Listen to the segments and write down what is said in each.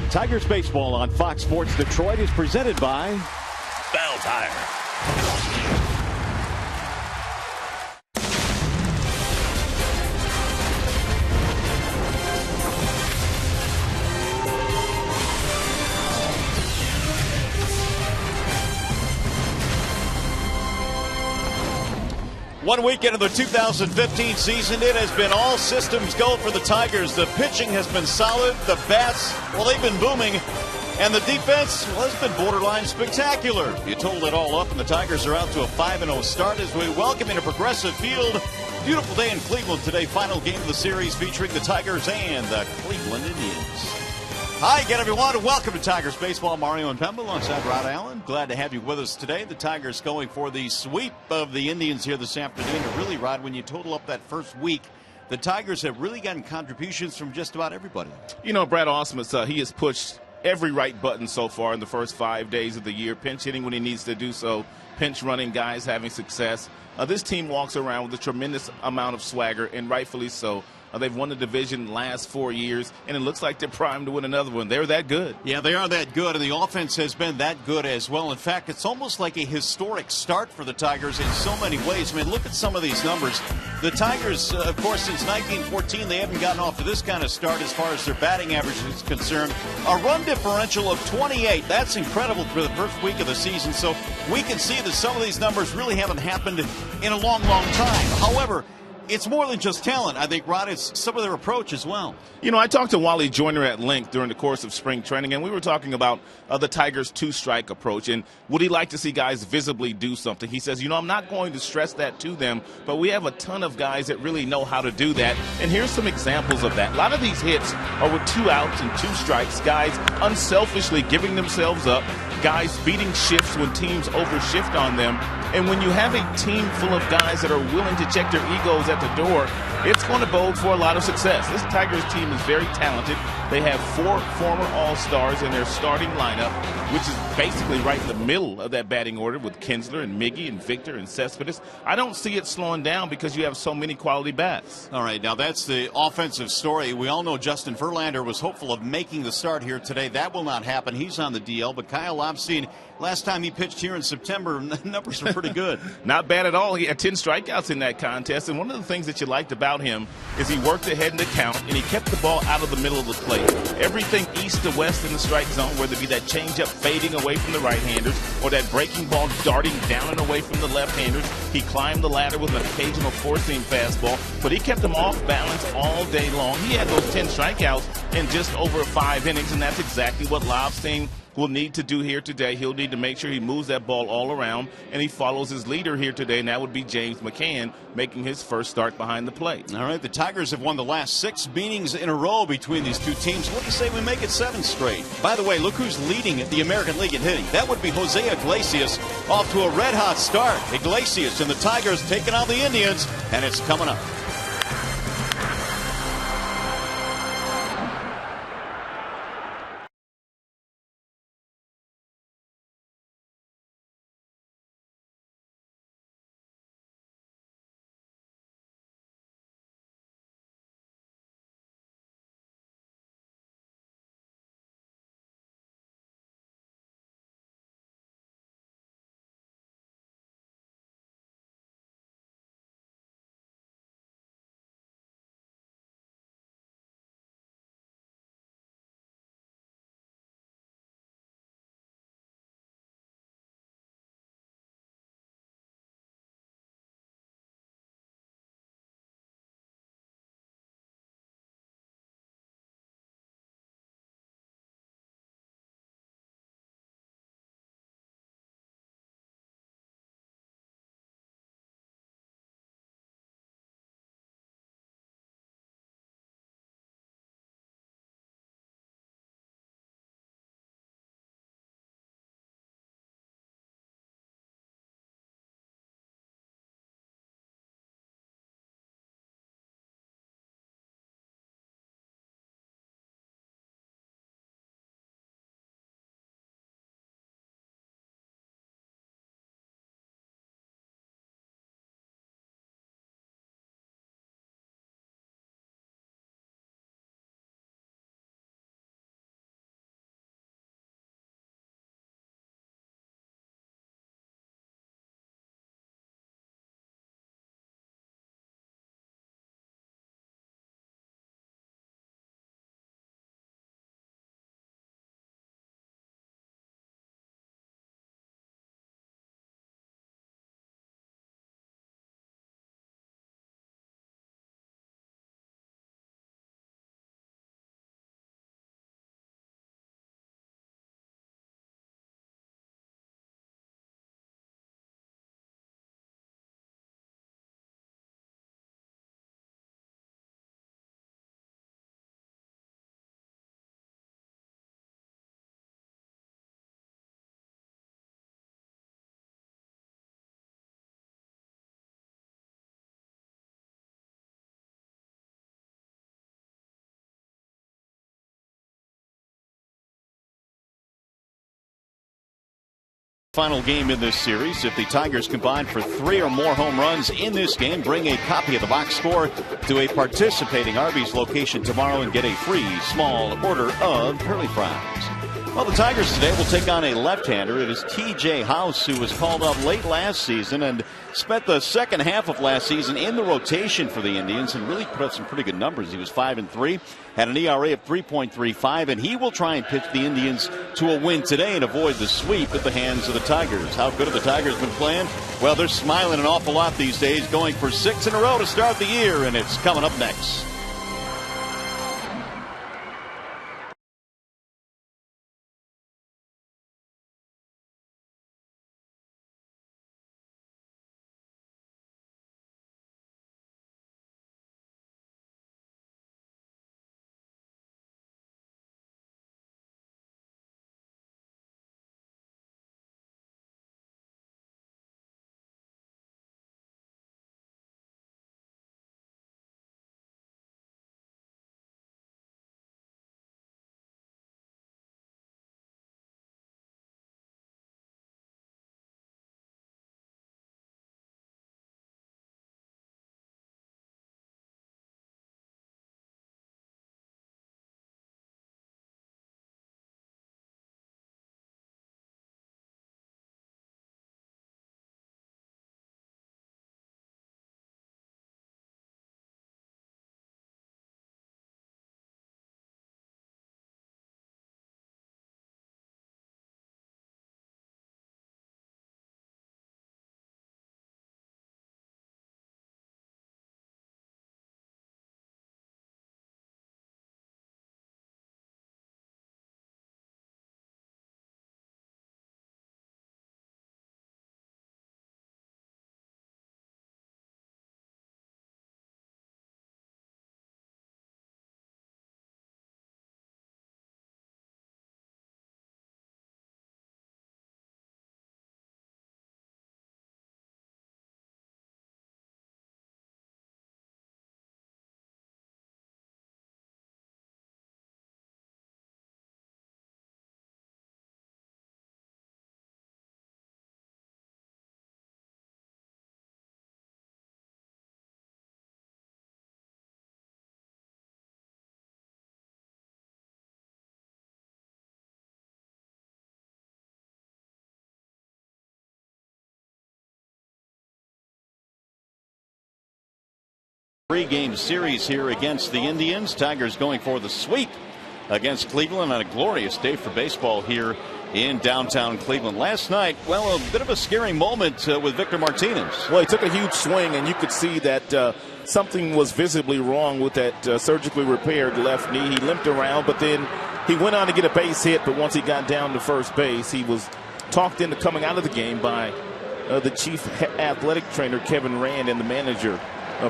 Tigers baseball on Fox Sports Detroit is presented by Bell Tire. One week into the 2015 season, it has been all systems go for the Tigers. The pitching has been solid. The bats, well, they've been booming. And the defense, well, has been borderline spectacular. You totaled it all up, and the Tigers are out to a 5-0 start as we welcome into Progressive Field. Beautiful day in Cleveland today. Final game of the series featuring the Tigers and the Cleveland Indians. Hi again, everyone, and welcome to Tigers Baseball. Mario and Pemba alongside Rod Allen. Glad to have you with us today. The Tigers going for the sweep of the Indians here this afternoon. And really, Rod, when you total up that first week, the Tigers have really gotten contributions from just about everybody. You know, Brad Ausmus, he has pushed every right button so far in the first 5 days of the year. Pinch hitting when he needs to do so. Pinch running, guys having success. This team walks around with a tremendous amount of swagger, and rightfully so. They've won the division last 4 years, and it looks like they're primed to win another one. They're that good. Yeah, they are that good, and the offense has been that good as well. In fact, it's almost like a historic start for the Tigers in so many ways. I mean, look at some of these numbers. The Tigers, of course, since 1914, they haven't gotten off to this kind of start as far as their batting average is concerned. A run differential of 28. That's incredible for the first week of the season. So we can see that some of these numbers really haven't happened in a long, long time. However, it's more than just talent. I think, Rod, it's some of their approach as well. You know, I talked to Wally Joyner at length during the course of spring training, and we were talking about the Tigers' two-strike approach, and would he like to see guys visibly do something? He says, you know, I'm not going to stress that to them, but we have a ton of guys that really know how to do that, and here's some examples of that. A lot of these hits are with 2 outs and 2 strikes, guys unselfishly giving themselves up, guys beating shifts when teams overshift on them. And when you have a team full of guys that are willing to check their egos at the door, it's going to bode for a lot of success. This Tigers team is very talented. They have 4 former All-Stars in their starting lineup, which is basically right in the middle of that batting order with Kinsler and Miggy and Victor and Cespedes. I don't see it slowing down because you have so many quality bats. All right, now that's the offensive story. We all know Justin Verlander was hopeful of making the start here today. That will not happen. He's on the DL, but Kyle Lobstein, last time he pitched here in September, numbers are pretty good. Not bad at all. He had 10 strikeouts in that contest, and one of the things that you liked about him is he worked ahead in the count, and he kept the ball out of the middle of the plate. Everything east to west in the strike zone, whether it be that changeup fading away from the right-handers or that breaking ball darting down and away from the left-handers. He climbed the ladder with an occasional four-seam fastball, but he kept them off balance all day long. He had those 10 strikeouts in just over 5 innings, and that's exactly what Lobstein will need to do here today. He'll need to make sure he moves that ball all around, and he follows his leader here today, and that would be James McCann, making his first start behind the plate. All right, the Tigers have won the last 6 meetings in a row between these two teams. What do you say we make it 7 straight? By the way, look who's leading the American League in hitting. That would be Jose Iglesias, off to a red-hot start. Iglesias and the Tigers taking on the Indians, and it's coming up. Final game in this series. If the Tigers combine for 3 or more home runs in this game, bring a copy of the box score to a participating Arby's location tomorrow and get a free small order of curly fries. Well, the Tigers today will take on a left-hander. It is T.J. House, who was called up late last season and spent the second half of last season in the rotation for the Indians and really put up some pretty good numbers. He was 5-3, had an ERA of 3.35, and he will try and pitch the Indians to a win today and avoid the sweep at the hands of the Tigers. How good have the Tigers been playing? Well, they're smiling an awful lot these days, going for 6 in a row to start the year, and it's coming up next. Three-game series here against the Indians. Tigers going for the sweep against Cleveland on a glorious day for baseball here in downtown Cleveland. Last night, well, a bit of a scary moment with Victor Martinez. Well, he took a huge swing, and you could see that something was visibly wrong with that surgically repaired left knee. He limped around, but then he went on to get a base hit, but once he got down to first base, he was talked into coming out of the game by the chief athletic trainer, Kevin Rand, and the manager,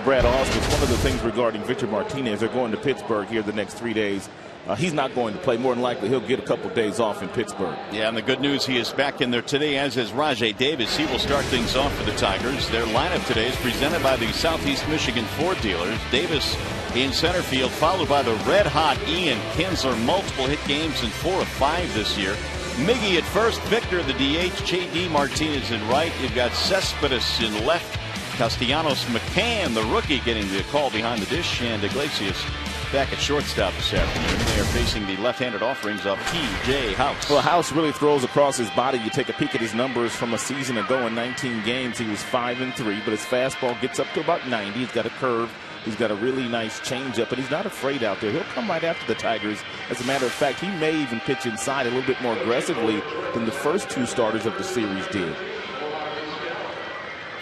Brad Austin. One of the things regarding Victor Martinez, they're going to Pittsburgh here the next 3 days. He's not going to play. More than likely, he'll get a couple days off in Pittsburgh. Yeah, and the good news, he is back in there today, as is Rajai Davis. He will start things off for the Tigers. Their lineup today is presented by the Southeast Michigan Ford dealers. Davis in center field, followed by the red-hot Ian Kinsler. Multiple hit games in 4 of 5 this year. Miggy at first, Victor the DH, J.D. Martinez in right. You've got Cespedes in left. Castellanos McCann, the rookie, getting the call behind the dish, and Iglesias back at shortstop this afternoon. They are facing the left-handed offerings of T.J. House. Well, House really throws across his body. You take a peek at his numbers from a season ago. In 19 games, he was 5-3, but his fastball gets up to about 90. He's got a curve. He's got a really nice changeup, and he's not afraid out there. He'll come right after the Tigers. As a matter of fact, he may even pitch inside a little bit more aggressively than the first 2 starters of the series did.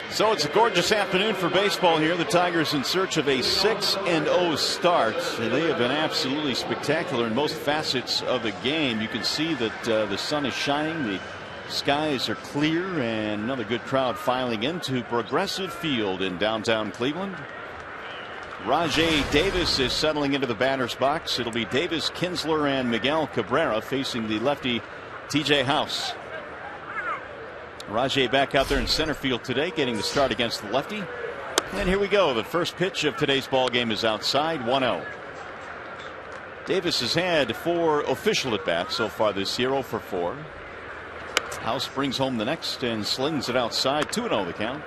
So it's a gorgeous afternoon for baseball here. The Tigers in search of a 6-0 start. They have been absolutely spectacular in most facets of the game. You can see that the sun is shining, the skies are clear, and another good crowd filing into Progressive Field in downtown Cleveland. Rajai Davis is settling into the batter's box. It'll be Davis, Kinsler, and Miguel Cabrera facing the lefty T.J. House. Rajai back out there in center field today, getting the start against the lefty. And here we go. The first pitch of today's ball game is outside, 1-0. Davis has had 4 official at-bats so far this year, 0 for 4. House brings home the next and slings it outside. 2-0 the count.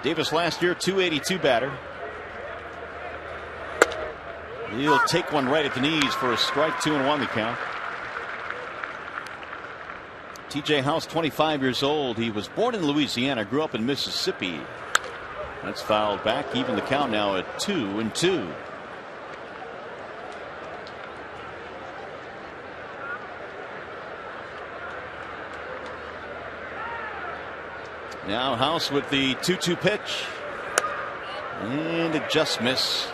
Davis last year, .282 batter. He'll take one right at the knees for a strike. 2-1 the count. TJ House, 25 years old. He was born in Louisiana, grew up in Mississippi. That's fouled back. Even the count now at 2-2. Now House with the 2-2 pitch. And it just missed.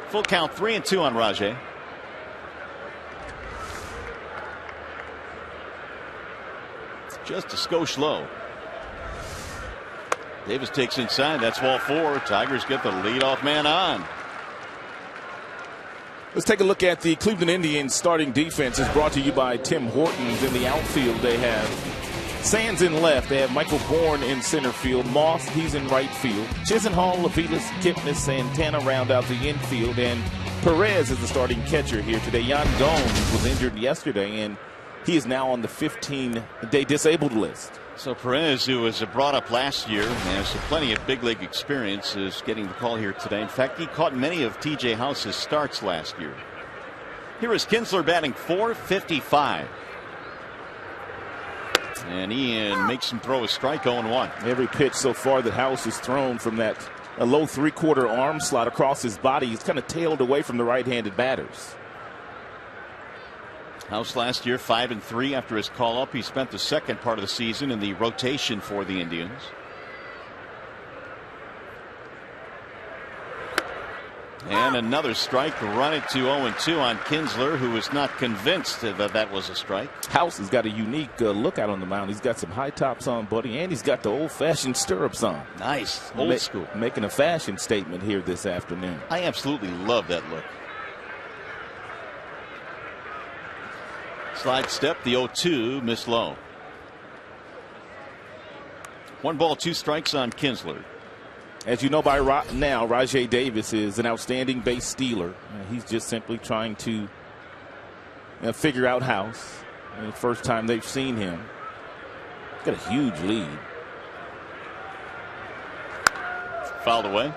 Full count, 3-2 on Rajay. Just a skosh low. Davis takes inside. That's ball 4. Tigers get the leadoff man on. Let's take a look at the Cleveland Indians starting defense. It's brought to you by Tim Hortons. In the outfield, they have Sands in left. They have Michael Bourne in center field. Moss, he's in right field. Chisenhall, Levitas, Kipnis, Santana round out the infield. And Perez is the starting catcher here today. Yan Gomes was injured yesterday, and he is now on the 15-day disabled list. So Perez, who was brought up last year, has plenty of big league experience, is getting the call here today. In fact, he caught many of TJ House's starts last year. Here is Kinsler batting .455. And Ian makes him throw a strike. 0-1. Every pitch so far that House has thrown from that low 3/4 arm slot across his body, he's kind of tailed away from the right-handed batters. House last year 5-3 after his call up. He spent the second part of the season in the rotation for the Indians. And another strike. Run it to 0-2 on Kinsler, who was not convinced that that was a strike. House has got a unique look out on the mound. He's got some high tops on, buddy, and he's got the old-fashioned stirrups on. Nice. Old school. Making a fashion statement here this afternoon. I absolutely love that look. Slide step, the 0-2, miss low. 1 ball, 2 strikes on Kinsler. As you know by now, Rajay Davis is an outstanding base stealer. He's just simply trying to figure out House. The first time they've seen him. Got a huge lead. Fouled away.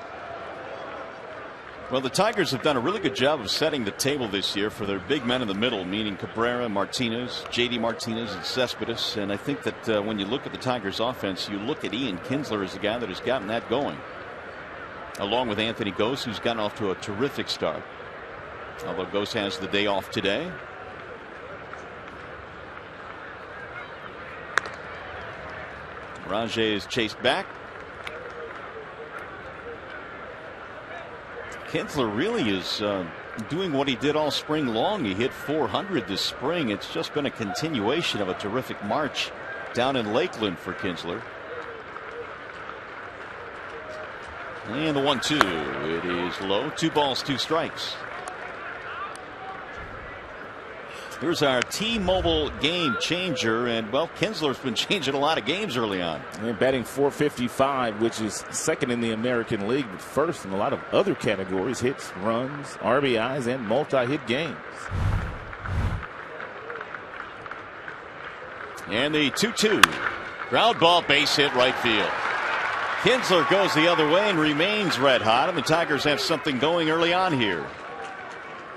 Well, the Tigers have done a really good job of setting the table this year for their big men in the middle, meaning Cabrera, Martinez, J.D. Martinez, and Cespedes. And I think that when you look at the Tigers' offense, you look at Ian Kinsler as the guy that has gotten that going, along with Anthony Gose, who's gotten off to a terrific start. Although Gose has the day off today. Rajay is chased back. Kinsler really is doing what he did all spring long. He hit .400 this spring. It's just been a continuation of a terrific March down in Lakeland for Kinsler. And the 1-2. It is low. 2 balls, 2 strikes. Here's our T-Mobile game changer, and well, Kinsler's been changing a lot of games early on. And batting .455, which is second in the American League, but first in a lot of other categories: hits, runs, RBIs, and multi-hit games. And the 2-2. Ground ball, base hit, right field. Kinsler goes the other way and remains red hot, and the Tigers have something going early on here.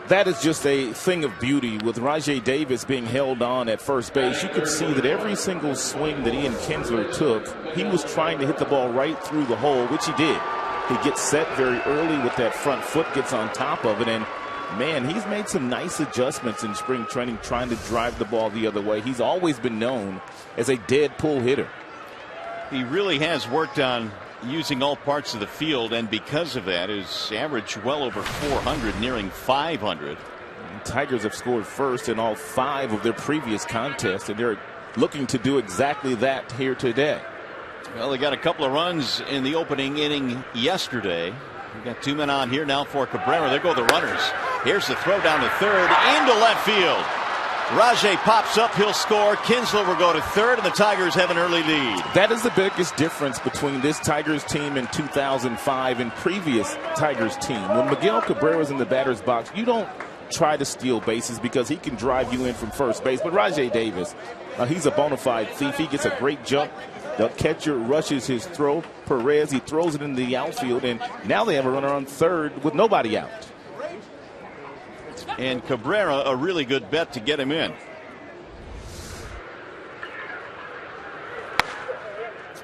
That is just a thing of beauty. With Rajay Davis being held on at first base, you could see that every single swing that Ian Kinsler took, he was trying to hit the ball right through the hole, which he did. He gets set very early with that front foot, gets on top of it, and man, he's made some nice adjustments in spring training trying to drive the ball the other way. He's always been known as a dead pull hitter. He really has worked on using all parts of the field, and because of that, his average well over 400, nearing 500. And Tigers have scored first in all 5 of their previous contests, and they're looking to do exactly that here today. Well, they got a couple of runs in the opening inning yesterday. We got 2 men on here now for Cabrera. There go the runners. Here's the throw down to third, into left field. Rajay pops up, he'll score. Kinsler will go to third, and the Tigers have an early lead. That is the biggest difference between this Tigers team in 2005 and previous Tigers team. When Miguel Cabrera was in the batter's box, you don't try to steal bases because he can drive you in from first base. But Rajai Davis, he's a bona fide thief. He gets a great jump. The catcher rushes his throw. Perez, he throws it into the outfield, and now they have a runner on third with nobody out. And Cabrera, a really good bet to get him in.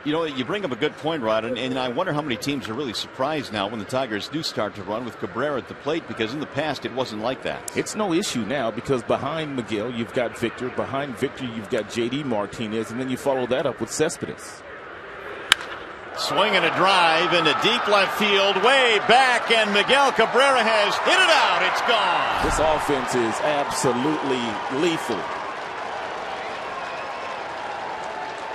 You know, you bring up a good point, Rod, and I wonder how many teams are really surprised now when the Tigers do start to run with Cabrera at the plate, because in the past it wasn't like that. It's no issue now because behind Miguel you've got Victor. Behind Victor you've got J.D. Martinez, and then you follow that up with Cespedes. Swing and a drive into deep left field, way back, and Miguel Cabrera has hit it out. It's gone. This offense is absolutely lethal.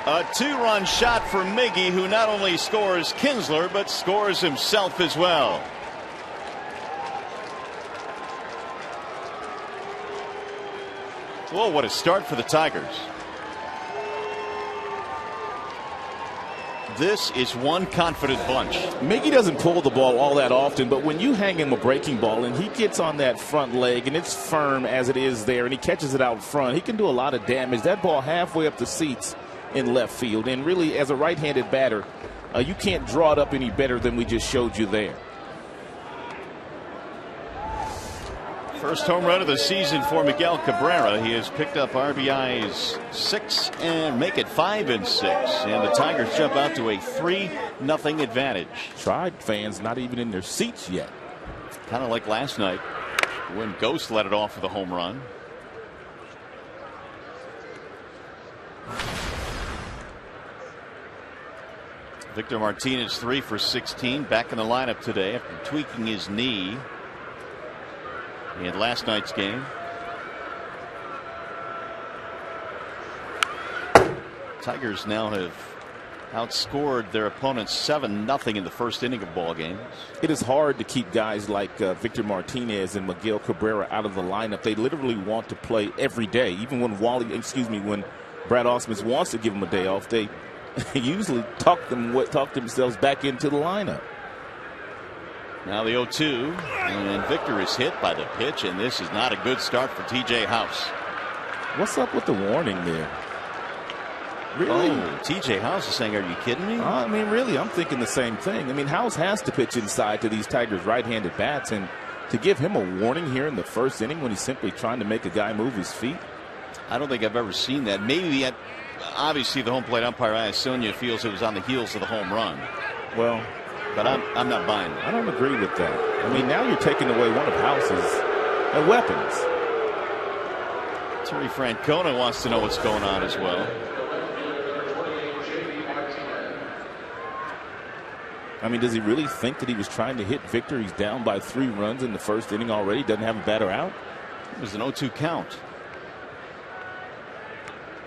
A two-run shot for Miggy, who not only scores Kinsler, but scores himself as well. Whoa, what a start for the Tigers. This is one confident bunch. Miggy doesn't pull the ball all that often, but when you hang him a breaking ball and he gets on that front leg and it's firm as it is there and he catches it out front, he can do a lot of damage. That ball halfway up the seats in left field, and really as a right-handed batter you can't draw it up any better than we just showed you there. First home run of the season for Miguel Cabrera. He has picked up RBIs 6 and make it 5 and 6, and the Tigers jump out to a 3-0 advantage. Tribe fans not even in their seats yet. Kind of like last night when Ghost let it off for the home run. Victor Martinez 3 for 16, back in the lineup today after tweaking his knee in last night's game. Tigers now have outscored their opponents 7-0 in the first inning of ball games. It is hard to keep guys like Victor Martinez and Miguel Cabrera out of the lineup. They literally want to play every day. Even when when Brad Ausmus wants to give them a day off, they usually talk themselves back into the lineup. Now the 0-2, and Victor is hit by the pitch, and this is not a good start for TJ House. What's up with the warning there? Really? Oh, TJ House is saying, are you kidding me? I mean, really, I'm thinking the same thing. I mean, House has to pitch inside to these Tigers right-handed bats, and to give him a warning here in the first inning when he's simply trying to make a guy move his feet. I don't think I've ever seen that. Maybe obviously the home plate umpire, Iasonia, feels it was on the heels of the home run. Well, but I'm not buying it. I don't agree with that. I mean, now you're taking away one of House's weapons. Terry Francona wants to know what's going on as well. I mean, does he really think that he was trying to hit Victor? He's down by 3 runs in the first inning already. Doesn't have a batter out. It was an 0-2 count.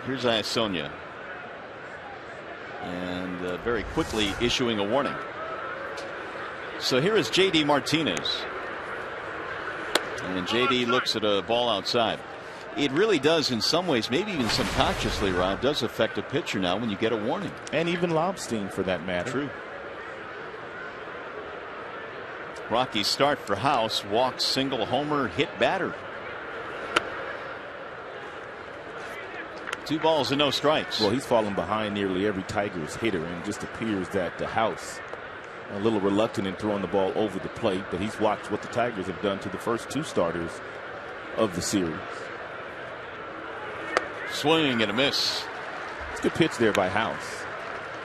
Here's Iasonia. And very quickly issuing a warning. So here is J.D. Martinez. And J.D. looks at a ball outside. It really does, in some ways, maybe even subconsciously, Rod, does affect a pitcher now when you get a warning. And even Lobstein, for that matter. True. Rockies start for House. Walk, single, homer, hit, batter. 2 balls and no strikes. Well, he's fallen behind nearly every Tigers hitter, and it just appears that the House a little reluctant in throwing the ball over the plate, but he's watched what the Tigers have done to the first 2 starters of the series. Swing and a miss. It's a good pitch there by House.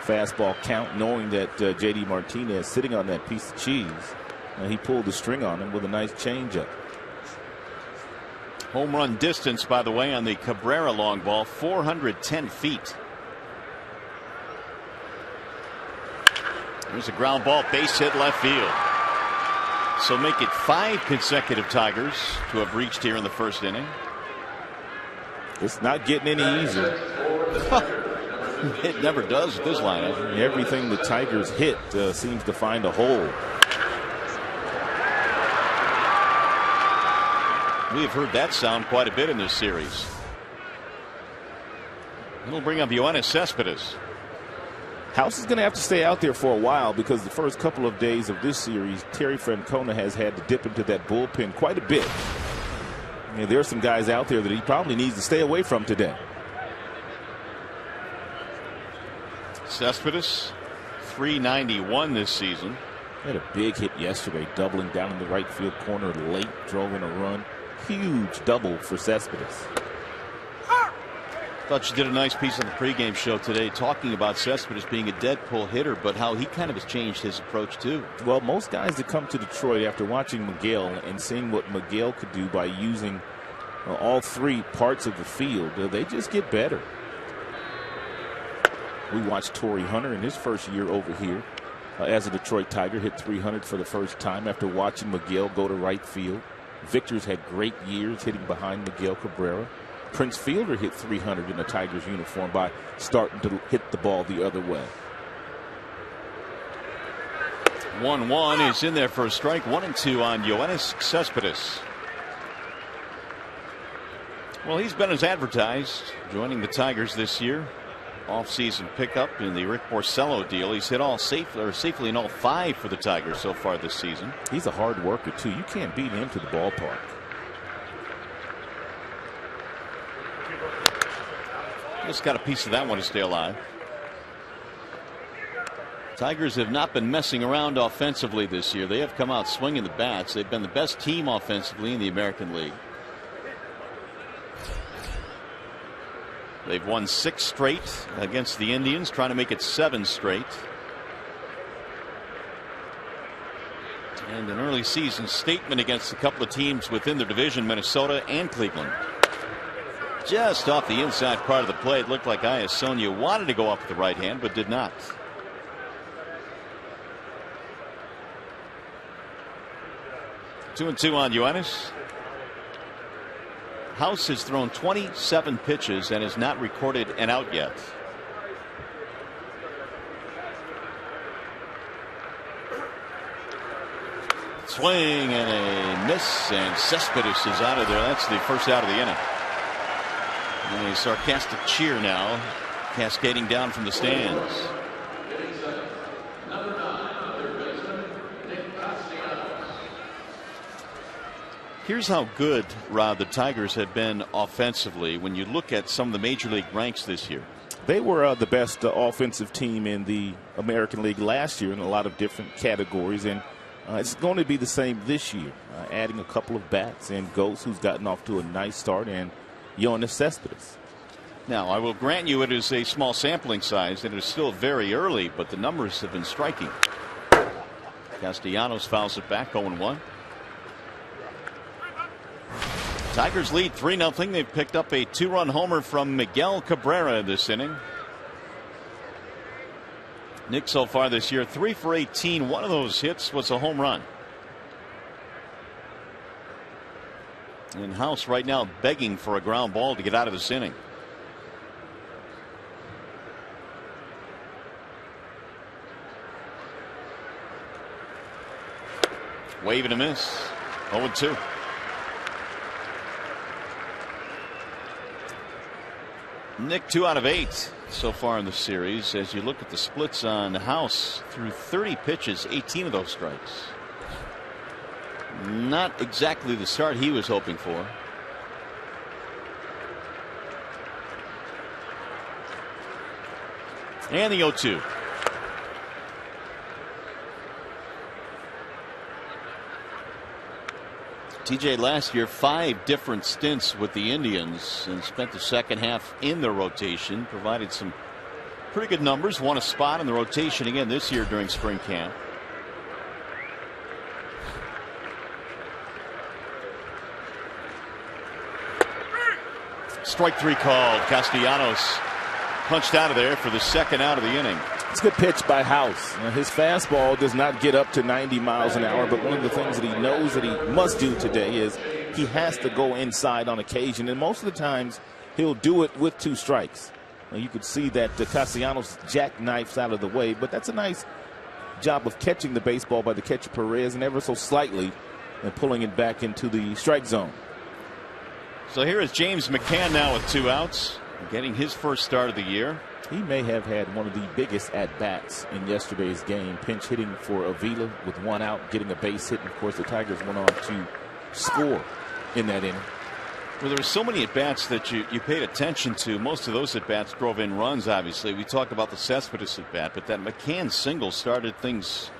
Fastball count, knowing that J.D. Martinez sitting on that piece of cheese. He pulled the string on him with a nice changeup. Home run distance, by the way, on the Cabrera long ball, 410 feet. There's a ground ball, base hit left field. So make it 5 consecutive Tigers to have reached here in the first inning. It's not getting any easier. It never does with this lineup. Everything the Tigers hit seems to find a hole. We have heard that sound quite a bit in this series. It'll bring up Yoenis Cespedes. House is going to have to stay out there for a while because the first couple of days of this series, Terry Francona has had to dip into that bullpen quite a bit. Yeah, there are some guys out there that he probably needs to stay away from today. Cespedes, 391 this season. He had a big hit yesterday, doubling down in the right field corner late, drove in a run. Huge double for Cespedes. Thought you did a nice piece on the pregame show today talking about Cespedes being a dead pull hitter, but how he kind of has changed his approach too. Well, most guys that come to Detroit after watching Miguel and seeing what Miguel could do by using all three parts of the field, they just get better. We watched Torrey Hunter in his first year over here as a Detroit Tiger hit 300 for the first time after watching Miguel go to right field. Victor's had great years hitting behind Miguel Cabrera. Prince Fielder hit 300 in a Tigers uniform by starting to hit the ball the other way. 1-1 is in there for a strike. 1-2 on Yoenis Cespedes. Well, he's been as advertised, joining the Tigers this year. Off-season pickup in the Rick Porcello deal. He's hit safely in all 5 for the Tigers so far this season. He's a hard worker too. You can't beat him to the ballpark. Just got a piece of that one to stay alive. Tigers have not been messing around offensively this year. They have come out swinging the bats. They've been the best team offensively in the American League. They've won 6 straight against the Indians, trying to make it 7 straight. And an early season statement against a couple of teams within their division, Minnesota and Cleveland. Just off the inside part of the plate. It looked like Iasonia wanted to go up with the right hand, but did not. Two and 2 on Yoenis. House has thrown 27 pitches and has not recorded an out yet. Swing and a miss, and Cespedes is out of there. That's the first out of the inning. And a sarcastic cheer now cascading down from the stands. Here's how good, Rod, the Tigers have been offensively when you look at some of the major league ranks this year. They were the best offensive team in the American League last year in a lot of different categories, and it's going to be the same this year, adding a couple of bats and Ghost, who's gotten off to a nice start, and Yoenis Cespedes. Now, I will grant you it is a small sampling size and it is still very early, but the numbers have been striking. Castellanos fouls it back, 0-1. Tigers lead 3-0. They've picked up a 2-run homer from Miguel Cabrera this inning. Nick so far this year 3 for 18. One of those hits was a home run. And House right now begging for a ground ball to get out of this inning. Wave and a miss. 0-2. Nick 2 out of 8 so far in the series. As you look at the splits on House, through 30 pitches, 18 of those strikes. Not exactly the start he was hoping for. And the 0-2. TJ last year 5 different stints with the Indians and spent the second half in their rotation, provided some pretty good numbers, won a spot in the rotation again this year during spring camp. Strike 3 called. Castellanos punched out of there for the second out of the inning. It's a good pitch by House. His fastball does not get up to 90 miles an hour, but one of the things that he knows that he must do today is he has to go inside on occasion, and most of the times he'll do it with 2 strikes. You could see that Castellanos jackknifes out of the way, but that's a nice job of catching the baseball by the catcher Perez, and ever so slightly and pulling it back into the strike zone. So here is James McCann now with 2 outs, getting his first start of the year. He may have had one of the biggest at-bats in yesterday's game, pinch hitting for Avila with 1 out, getting a base hit, and of course the Tigers went on to score in that inning. Well, there were so many at-bats that you paid attention to. Most of those at-bats drove in runs, obviously. We talked about the Cespedes at-bat, but that McCann single started things,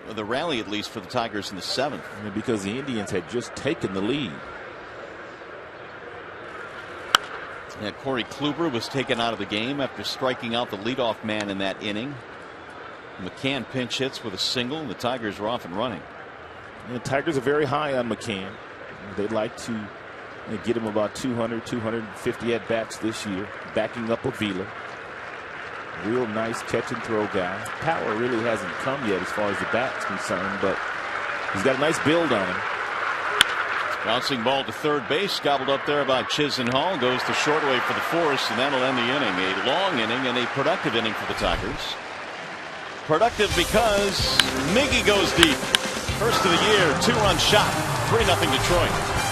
the rally at least, for the Tigers in the 7th. Because the Indians had just taken the lead. Yeah, Corey Kluber was taken out of the game after striking out the leadoff man in that inning. McCann pinch hits with a single, and the Tigers were off and running. And the Tigers are very high on McCann. They'd like to get him about 200, 250 at-bats this year, backing up Avila. Real nice catch and throw guy. Power really hasn't come yet as far as the bat's concerned, but he's got a nice build on him. Bouncing ball to third base, gobbled up there by Chisenhall, goes to shortway for the force, and that'll end the inning. A long inning and a productive inning for the Tigers. Productive because Miggy goes deep. First of the year, 2-run shot, 3-0 Detroit.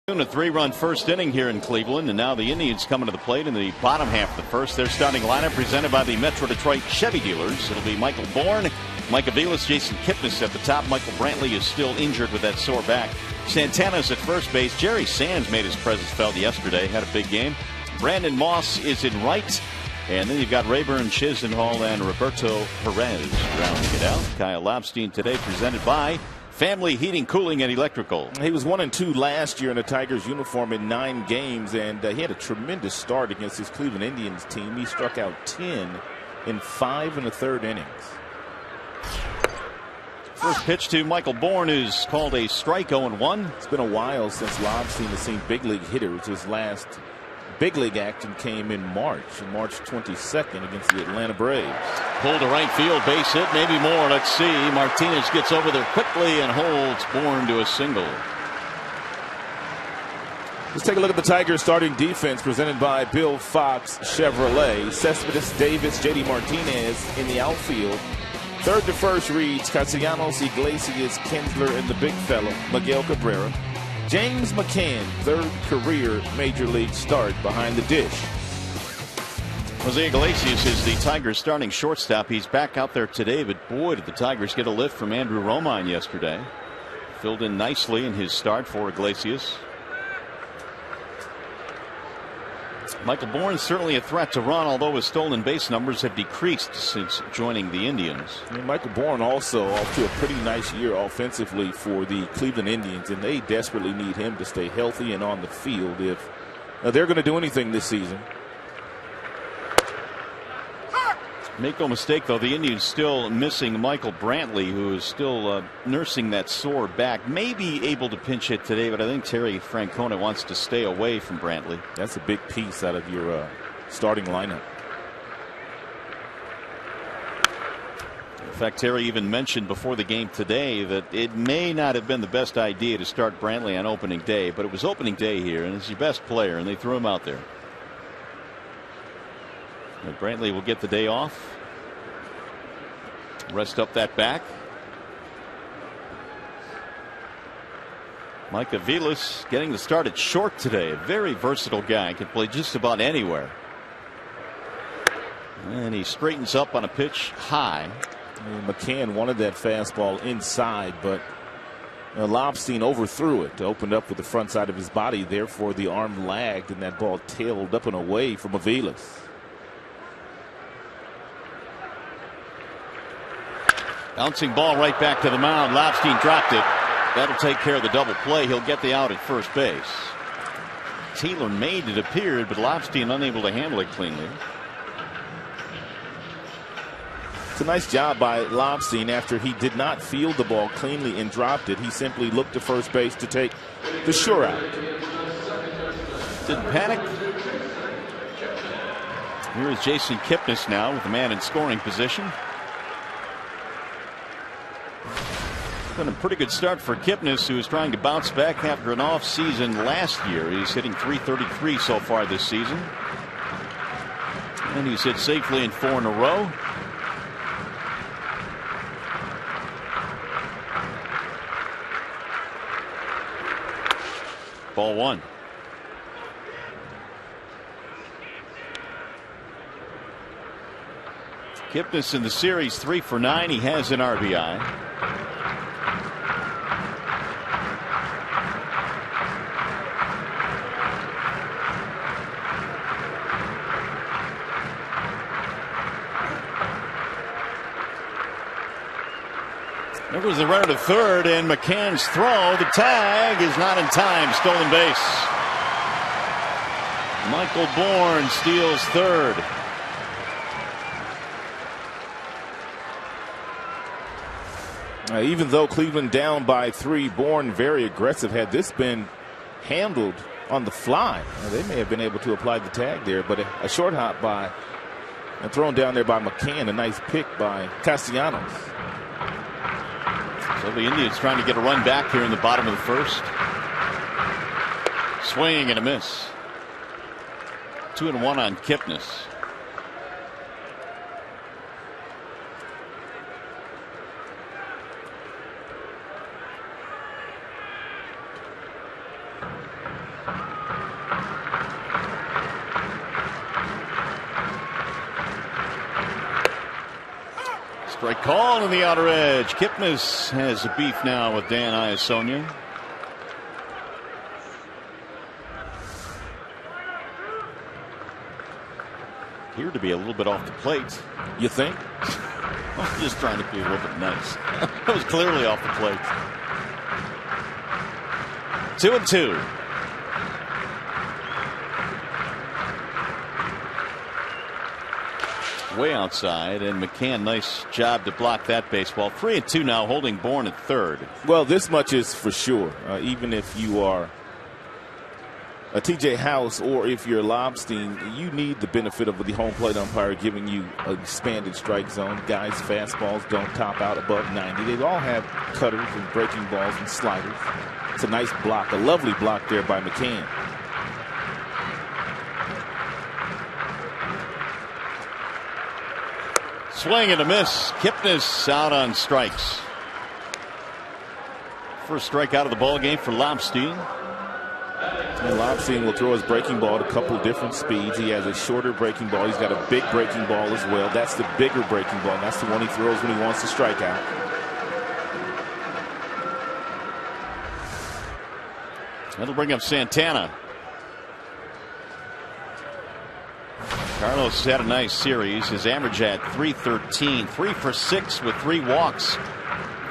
A 3-run first inning here in Cleveland, and now the Indians coming to the plate in the bottom half of the first. Their starting lineup presented by the Metro Detroit Chevy dealers. It'll be Michael Bourne, Mike Aviles, Jason Kipnis at the top. Michael Brantley is still injured with that sore back. Santana's at first base. Jerry Sands made his presence felt yesterday, had a big game. Brandon Moss is in right. And then you've got Rayburn, Chisenhall, and Roberto Perez rounding it out. Kyle Lobstein today presented by Family Heating, Cooling, and Electrical. He was 1-2 last year in a Tigers uniform in 9 games, and he had a tremendous start against his Cleveland Indians team. He struck out 10 in 5 1/3 innings. First pitch to Michael Bourne is called a strike, 0-1. It's been a while since Lobstein has seen big league hitters. His last big league action came in March 22nd against the Atlanta Braves. Pulled to right field, base hit, maybe more. Let's see. Martinez gets over there quickly and holds Bourne to a single. Let's take a look at the Tigers starting defense presented by Bill Fox Chevrolet. Cespedes, Davis, J.D. Martinez in the outfield. Third to first reads Castellanos, Iglesias, Kinsler, and the big fella, Miguel Cabrera. James McCann, third career major league start behind the dish. Jose Iglesias is the Tigers starting shortstop. He's back out there today, but boy, did the Tigers get a lift from Andrew Romine yesterday. Filled in nicely in his start for Iglesias. Michael Bourne certainly a threat to run, although his stolen base numbers have decreased since joining the Indians. And Michael Bourne also off to a pretty nice year offensively for the Cleveland Indians, and they desperately need him to stay healthy and on the field if they're going to do anything this season. Make no mistake, though, the Indians still missing Michael Brantley, who is still nursing that sore back. May be able to pinch hit today, but I think Terry Francona wants to stay away from Brantley. That's a big piece out of your starting lineup. In fact, Terry even mentioned before the game today that it may not have been the best idea to start Brantley on opening day, but it was opening day here, and it's your best player, and they threw him out there. And Brantley will get the day off. Rest up that back. Mike Aviles getting the start at short today. A very versatile guy. Can play just about anywhere. And he straightens up on a pitch high. McCann wanted that fastball inside, but Lobstein overthrew it. Opened up with the front side of his body. Therefore, the arm lagged, and that ball tailed up and away from Aviles. Bouncing ball right back to the mound. Lobstein dropped it. That'll take care of the double play. He'll get the out at first base. Taylor made it appeared, but Lobstein unable to handle it cleanly. It's a nice job by Lobstein. After he did not field the ball cleanly and dropped it, he simply looked to first base to take the sure out. Didn't panic. Here is Jason Kipnis now with the man in scoring position. Been a pretty good start for Kipnis, who is trying to bounce back after an off season last year. He's hitting .333 so far this season, and he's hit safely in 4 in a row. Ball 1. Kipnis in the series 3 for 9. He has an RBI. There was the runner to third, and McCann's throw. The tag is not in time. Stolen base. Michael Bourne steals third. Even though Cleveland down by 3, Bourne very aggressive. Had this been handled on the fly, they may have been able to apply the tag there, but a short hop by and thrown down there by McCann. A nice pick by Castellanos. So the Indians trying to get a run back here in the bottom of the first. Swing and a miss. 2-1 on Kipnis. Strike call on the outer edge. Kipnis has a beef now with Dan Iasonia. Appeared to be a little bit off the plate. You think? I'm just trying to be a little bit nice. That was clearly off the plate. 2-2. Way outside, and McCann, nice job to block that baseball. 3-2 now, holding Bourne at third. Well, this much is for sure. Even if you are a TJ House or if you're Lobstein, you need the benefit of the home plate umpire giving you an expanded strike zone. Guys' fastballs don't top out above 90. They all have cutters and breaking balls and sliders. It's a nice block, a lovely block there by McCann. Swing and a miss. Kipnis out on strikes. First strikeout of the ball game for Lobstein. And Lobstein will throw his breaking ball at a couple different speeds. He has a shorter breaking ball. He's got a big breaking ball as well. That's the bigger breaking ball. That's the one he throws when he wants to strike out. That'll bring up Santana. Carlos has had a nice series. His average at .313, 3 for 6 with 3 walks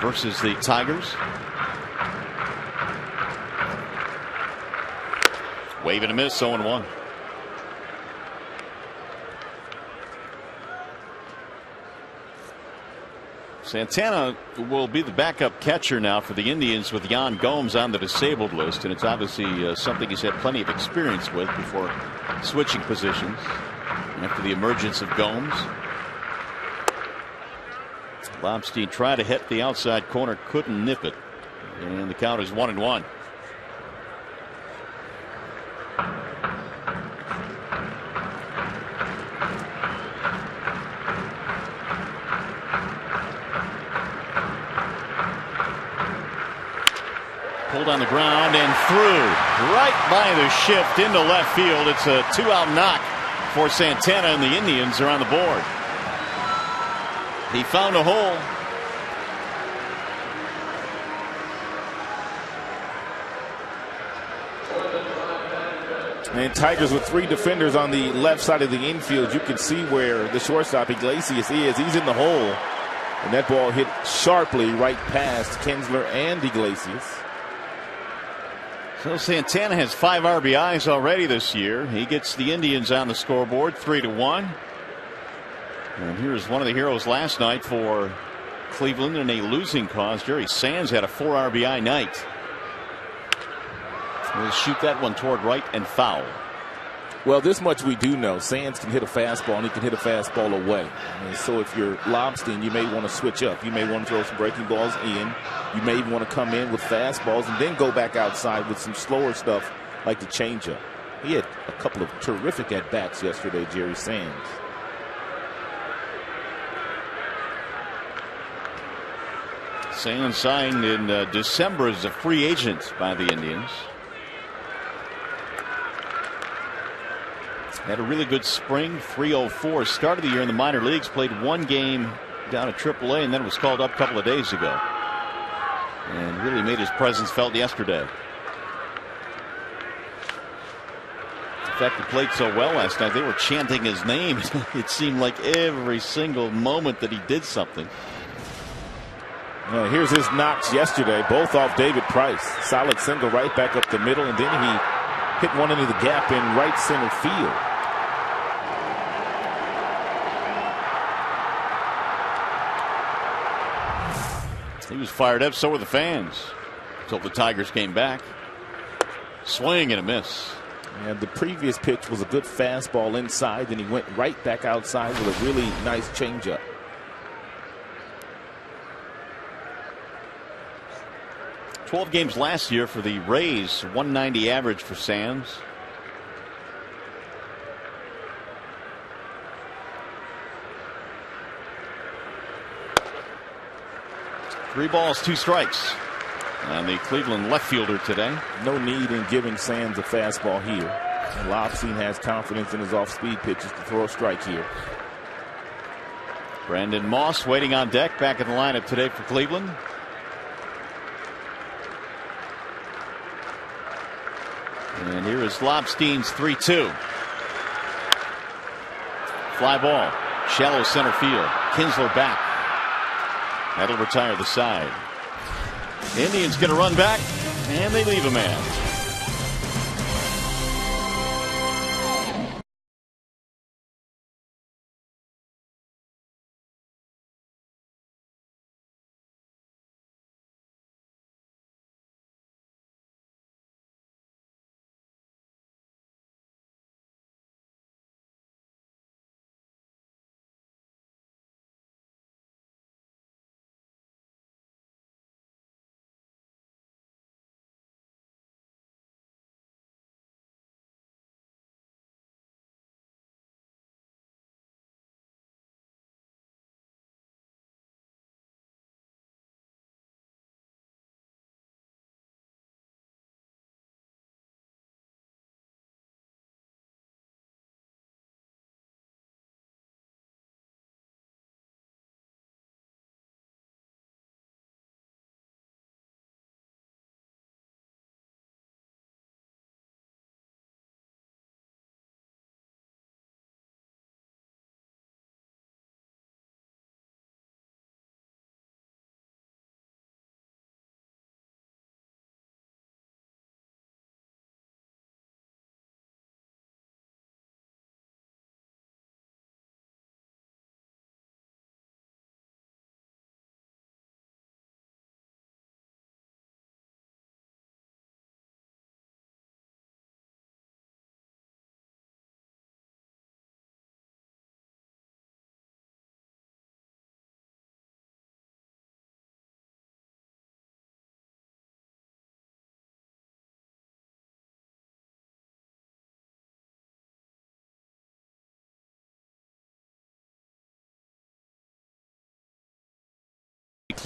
versus the Tigers. Wave and a miss, 0-1. Santana will be the backup catcher now for the Indians with Yan Gomes on the disabled list, and it's obviously something he's had plenty of experience with before switching positions after the emergence of Gomes. Lobstein tried to hit the outside corner, couldn't nip it. And the count is 1-1. Pulled on the ground and through. Right by the shift into left field. It's a 2-out knock for Santana, and the Indians are on the board. He found a hole. And Tigers with 3 defenders on the left side of the infield. You can see where the shortstop Iglesias is. He's in the hole. And that ball hit sharply right past Kinsler and Iglesias. So Santana has 5 RBIs already this year. He gets the Indians on the scoreboard 3-1. And here's one of the heroes last night for Cleveland in a losing cause. Jerry Sands had a 4 RBI night. We'll shoot that one toward right and foul. Well, this much we do know. Sands can hit a fastball, and he can hit a fastball away. And so if you're Lobstein, you may want to switch up. You may want to throw some breaking balls in. You may even want to come in with fastballs and then go back outside with some slower stuff like the changeup. He had a couple of terrific at-bats yesterday, Jerry Sands. Sands signed in December as a free agent by the Indians. Had a really good spring, 304. Started the year in the minor leagues, played 1 game down at AAA, and then was called up a couple of days ago. And really made his presence felt yesterday. In fact, he played so well last night, they were chanting his name. It seemed like every single moment that he did something. Here's his knocks yesterday, both off David Price. Solid single right back up the middle, and then he hit one into the gap in right center field. He was fired up, so were the fans, until the Tigers came back. Swing and a miss. And the previous pitch was a good fastball inside, then he went right back outside with a really nice changeup. "12 games last year for the Rays, 190 average for Sands. Three balls, 2 strikes. And the Cleveland left fielder today. No need in giving Sands a fastball here. And Lobstein has confidence in his off-speed pitches to throw a strike here. Brandon Moss waiting on deck, back in the lineup today for Cleveland. And here is Lobstein's 3-2. Fly ball, shallow center field. Kinsler back. That'll retire the side. Indians going to run back, and they leave a man.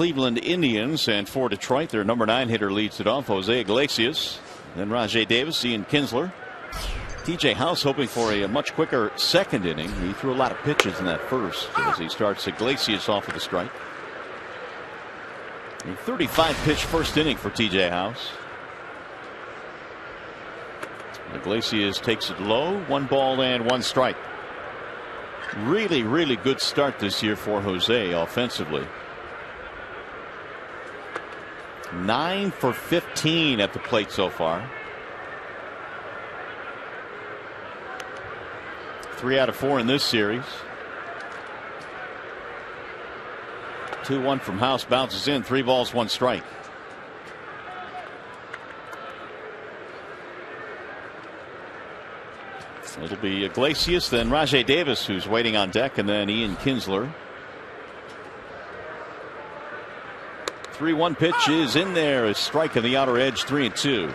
Cleveland Indians, and for Detroit, their number 9 hitter leads it off, Jose Iglesias. Then Rajai Davis, Ian Kinsler. TJ House hoping for a much quicker second inning. He threw a lot of pitches in that first as he starts Iglesias off with a strike. A 35 pitch first inning for TJ House. Iglesias takes it low, 1 ball and 1 strike. Really good start this year for Jose offensively. 9 for 15 at the plate so far. 3 out of 4 in this series. 2-1 from House, bounces in, 3 balls, 1 strike. It'll be Iglesias, then Rajai Davis, who's waiting on deck, and then Ian Kinsler. 3-1 pitch is in there. A strike on the outer edge, 3-2.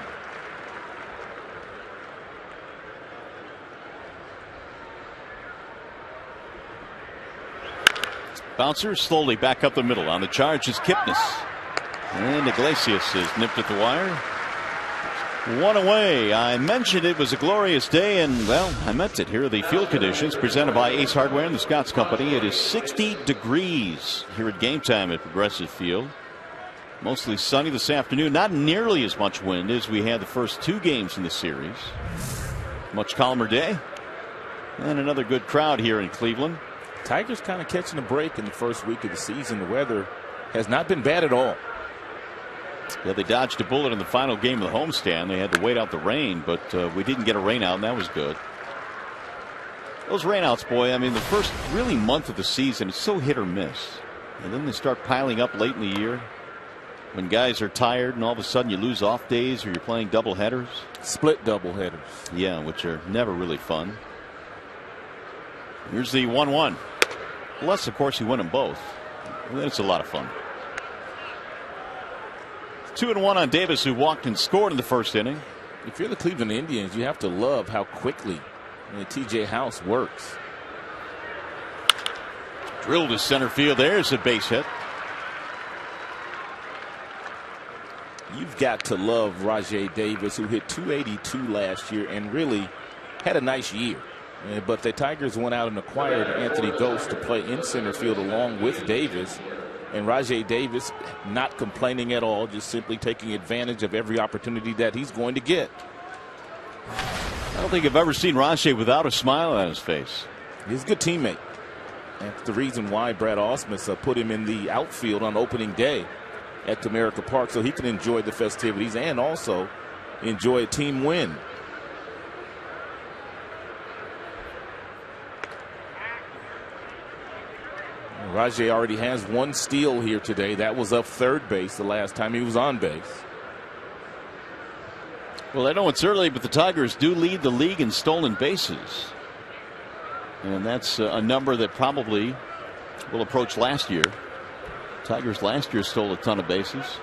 Bouncer slowly back up the middle. On the charge is Kipnis. And Iglesias is nipped at the wire. 1 away. I mentioned it was a glorious day, and well, I meant it. Here are the field conditions presented by Ace Hardware and the Scotts Company. It is 60 degrees here at game time at Progressive Field. Mostly sunny this afternoon. Not nearly as much wind as we had the first 2 games in the series. Much calmer day. And another good crowd here in Cleveland. Tigers kind of catching a break in the first week of the season. The weather has not been bad at all. Yeah, they dodged a bullet in the final game of the homestand. They had to wait out the rain, but we didn't get a rain out, and that was good. Those rainouts, boy, I mean, the first really month of the season, it's so hit or miss. And then they start piling up late in the year when guys are tired, and all of a sudden you lose off days or you're playing double headers. Split double headers. Yeah, which are never really fun. Here's the 1-1. Unless, of course, you win them both. And then it's a lot of fun. 2-1 on Davis, who walked and scored in the first inning. If you're the Cleveland Indians, you have to love how quickly TJ House works. Drilled to center field. There's a base hit. You've got to love Rajai Davis, who hit .282 last year and really had a nice year. But the Tigers went out and acquired Anthony Ghost to play in center field along with Davis. And Rajai Davis not complaining at all, just simply taking advantage of every opportunity that he's going to get. I don't think I've ever seen Rajai without a smile on his face. He's a good teammate. That's the reason why Brad Ausmus put him in the outfield on opening day at Comerica Park, so he can enjoy the festivities and also enjoy a team win. Rajai already has 1 steal here today. That was up third base the last time he was on base. Well, I know it's early, but the Tigers do lead the league in stolen bases. And that's a number that probably will approach last year. Tigers last year stole a ton of bases.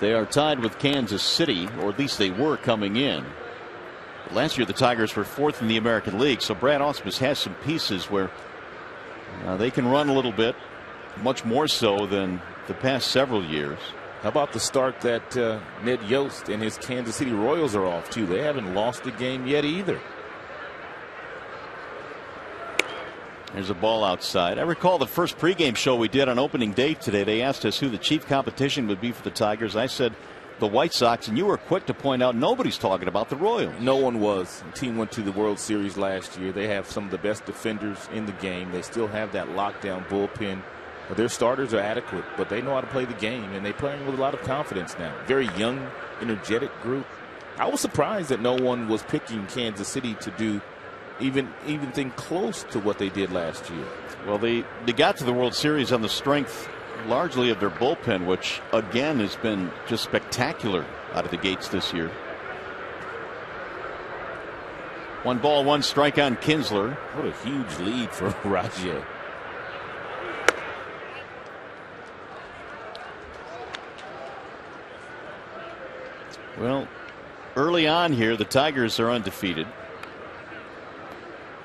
They are tied with Kansas City, or at least they were coming in. Last year the Tigers were 4th in the American League, so Brad Ausmus has some pieces where they can run a little bit, much more so than the past several years. How about the start that Ned Yost and his Kansas City Royals are off to? They haven't lost a game yet either. There's a ball outside. I recall the first pregame show we did on opening day today. They asked us who the chief competition would be for the Tigers. I said the White Sox, and you were quick to point out nobody's talking about the Royals. No one was. The team went to the World Series last year. They have some of the best defenders in the game. They still have that lockdown bullpen. Their starters are adequate, but they know how to play the game, and they're playing with a lot of confidence now. Very young, energetic group. I was surprised that no one was picking Kansas City to do even thing close to what they did last year. Well, they got to the World Series on the strength largely of their bullpen, which again has been just spectacular out of the gates this year. 1 ball, 1 strike on Kinsler. What a huge lead for Rajai. Well, early on here, the Tigers are undefeated,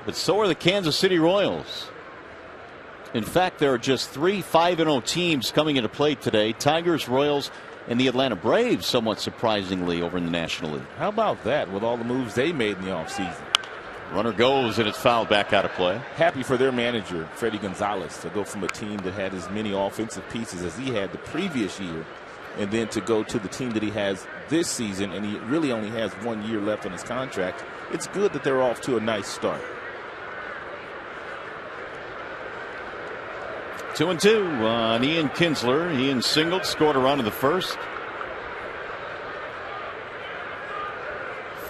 but so are the Kansas City Royals. In fact, there are just 3 5-0 teams coming into play today. Tigers, Royals, and the Atlanta Braves, somewhat surprisingly, over in the National League. How about that with all the moves they made in the offseason? Runner goes, and it's fouled back out of play. Happy for their manager, Freddie Gonzalez, to go from a team that had as many offensive pieces as he had the previous year, and then to go to the team that he has this season, and he really only has 1 year left on his contract. It's good that they're off to a nice start. 2-2 on Ian Kinsler. Ian singled, scored a run in the first.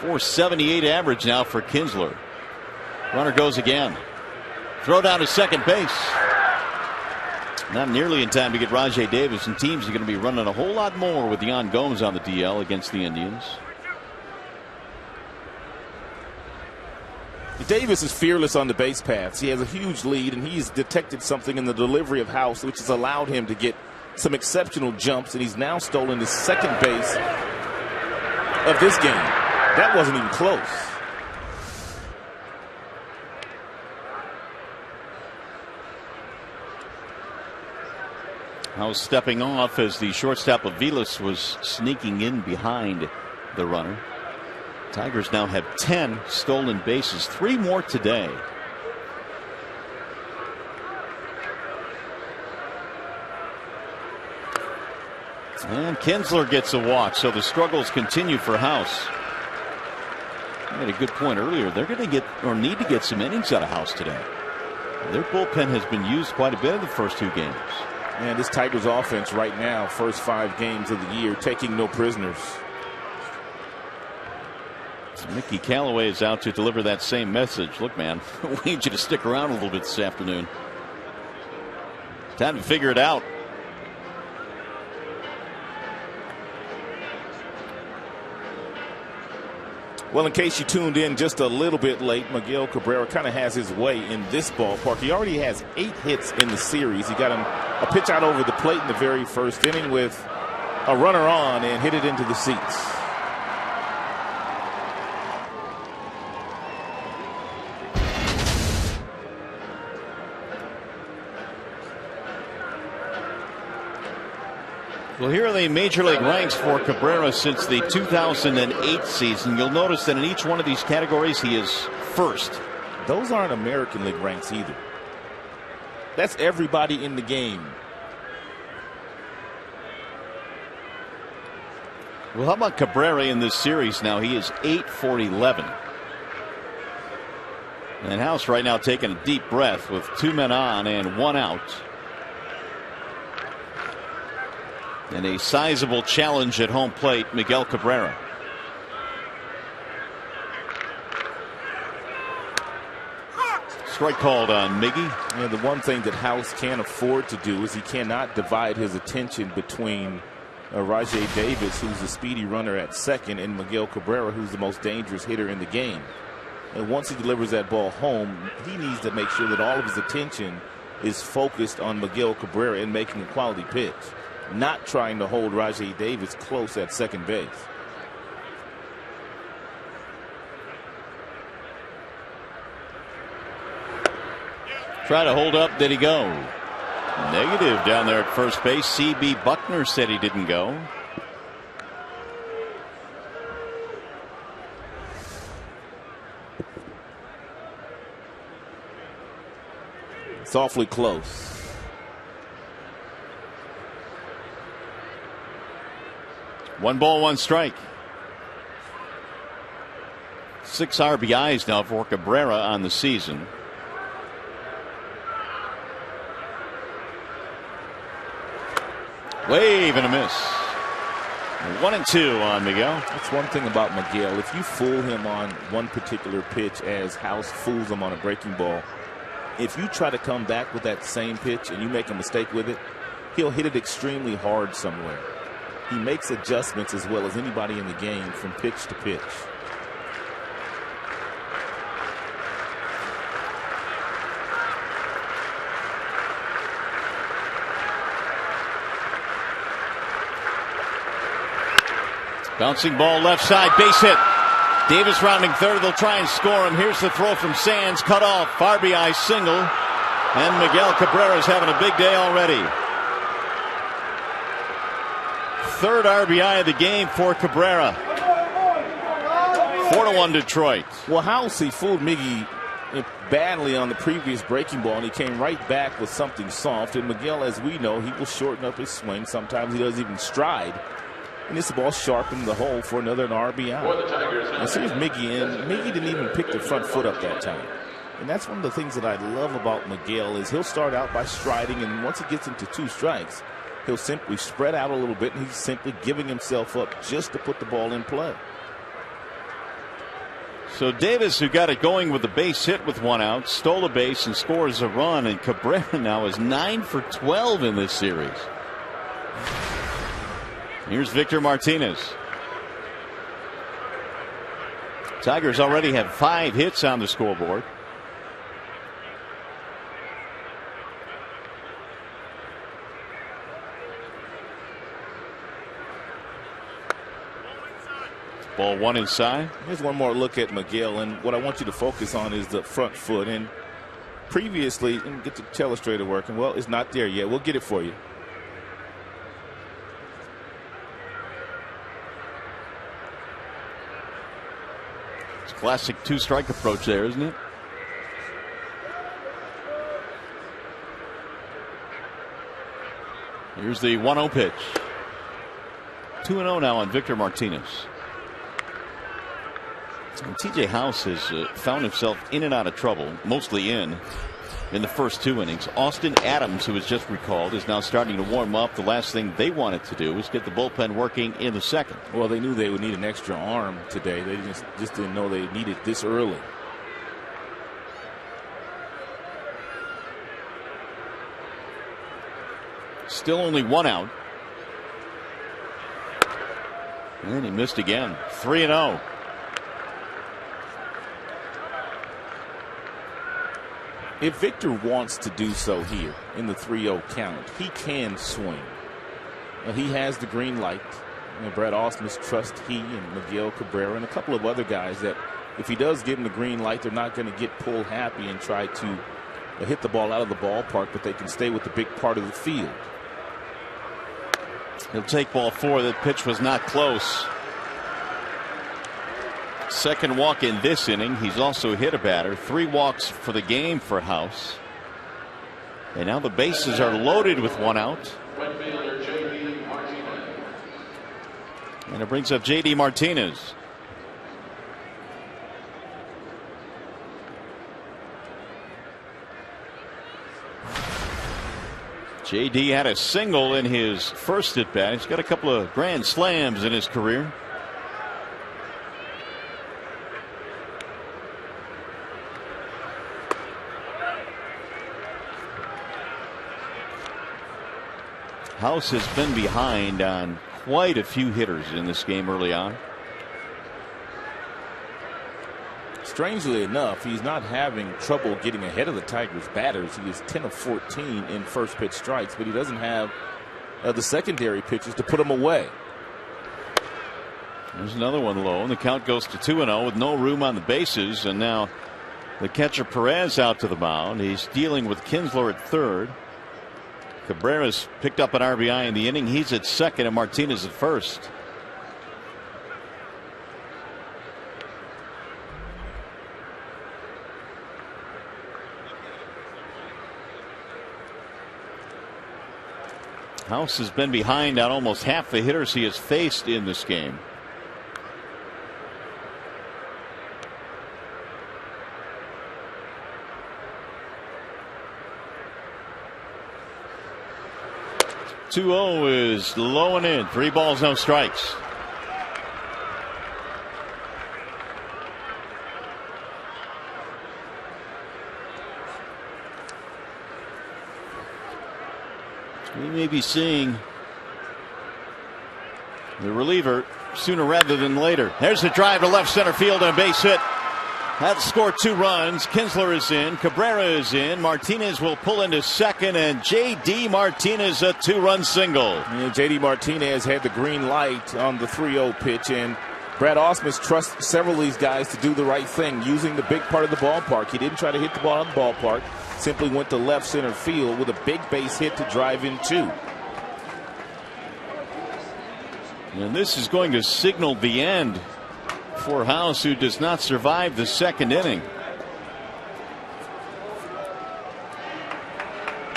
.478 average now for Kinsler. Runner goes again. Throw down to second base. Not nearly in time to get Rajai Davis, and teams are going to be running a whole lot more with Yan Gomes on the DL against the Indians. Davis is fearless on the base paths. He has a huge lead, and he's detected something in the delivery of House, which has allowed him to get some exceptional jumps, and he's now stolen the second base of this game. That wasn't even close. House stepping off as the shortstop Aviles was sneaking in behind the runner. Tigers now have 10 stolen bases, 3 more today. And Kinsler gets a walk, so the struggles continue for House. I made a good point earlier. They're going to get, or need to get, some innings out of House today. Their bullpen has been used quite a bit in the first 2 games. And this Tigers offense right now, first 5 games of the year, taking no prisoners. Mickey Callaway is out to deliver that same message. Look, man, we need you to stick around a little bit this afternoon. Time to figure it out. Well, in case you tuned in just a little bit late, Miguel Cabrera kind of has his way in this ballpark. He already has 8 hits in the series. He got him a pitch out over the plate in the very first inning with a runner on and hit it into the seats. Well, here are the major league ranks for Cabrera since the 2008 season. You'll notice that in each one of these categories he is first. Those aren't American League ranks either. That's everybody in the game. Well, how about Cabrera in this series now? He is 8 for 11. And House right now taking a deep breath with 2 men on and 1 out. And a sizable challenge at home plate, Miguel Cabrera. Strike called on Miggy. And the one thing that House can't afford to do is he cannot divide his attention between Rajai Davis, who's the speedy runner at second, and Miguel Cabrera, who's the most dangerous hitter in the game. And once he delivers that ball home, he needs to make sure that all of his attention is focused on Miguel Cabrera and making a quality pitch, not trying to hold Rajai Davis close at second base. Try to hold up. Did he go? Negative down there at first base. C.B. Buckner said he didn't go. It's awfully close. One ball, 1 strike. 6 RBIs now for Cabrera on the season. Wave and a miss. 1-2 on Miguel. That's one thing about Miguel. If you fool him on one particular pitch, as House fools him on a breaking ball, if you try to come back with that same pitch and you make a mistake with it, he'll hit it extremely hard somewhere. He makes adjustments as well as anybody in the game from pitch to pitch. Bouncing ball left side, base hit. Davis rounding third. They'll try and score him. Here's the throw from Sands. Cut off. RBI single. And Miguel Cabrera's having a big day already. Third RBI of the game for Cabrera. 4-1 Detroit. Well, House, he fooled Miggy badly on the previous breaking ball, and he came right back with something soft. And Miguel, as we know, he will shorten up his swing. Sometimes he doesn't even stride. And this ball sharpened the hole for another RBI. And so here's Miggy, and Miggy didn't even pick the front foot up that time. And that's one of the things that I love about Miguel is he'll start out by striding, and once he gets into 2 strikes, he'll simply spread out a little bit, and he's simply giving himself up just to put the ball in play. So Davis, who got it going with a base hit with 1 out, stole a base and scores a run, and Cabrera now is 9 for 12 in this series. Here's Victor Martinez. Tigers already have 5 hits on the scoreboard. Ball 1 inside. Here's one more look at Miguel, and what I want you to focus on is the front foot. And previously, and get the telestrator working. Well, it's not there yet. We'll get it for you. It's a classic 2-strike approach there, isn't it? Here's the 1-0 pitch. 2-0 now on Victor Martinez. TJ House has found himself in and out of trouble, mostly in the first 2 innings. Austin Adams, who was just recalled, is now starting to warm up. The last thing they wanted to do was get the bullpen working in the second. Well, they knew they would need an extra arm today. They just didn't know they needed this early. Still only 1 out. And he missed again. 3-0. If Victor wants to do so here in the 3-0 count, he can swing. He has the green light. Brad Ausmus trusts he and Miguel Cabrera and a couple of other guys that if he does give them the green light, they're not going to get pull happy and try to hit the ball out of the ballpark, but they can stay with the big part of the field. He'll take ball 4. That pitch was not close. Second walk in this inning. He's also hit a batter. 3 walks for the game for House. And now the bases are loaded with 1 out. And it brings up J.D. Martinez. J.D. had a single in his first at bat. He's got a couple of grand slams in his career. House has been behind on quite a few hitters in this game early on. Strangely enough, he's not having trouble getting ahead of the Tigers batters. He is 10 of 14 in first pitch strikes, but he doesn't have the secondary pitches to put him away. There's another one low, and the count goes to 2-0 with no room on the bases. And now the catcher Perez out to the mound. He's dealing with Kinsler at third. Cabrera's picked up an RBI in the inning. He's at second, and Martinez at first. House has been behind on almost half the hitters he has faced in this game. (2-0) is low and in. 3 balls, no strikes. We may be seeing the reliever sooner rather than later. There's the drive to left center field and a base hit. That scored 2 runs. Kinsler is in. Cabrera is in. Martinez will pull into second, and J.D. Martinez a 2-run single. J.D. Martinez had the green light on the 3-0 pitch, and Brad Ausmus trusts several of these guys to do the right thing, using the big part of the ballpark. He didn't try to hit the ball out of the ballpark, simply went to left center field with a big base hit to drive in 2. And this is going to signal the end for House, who does not survive the second inning.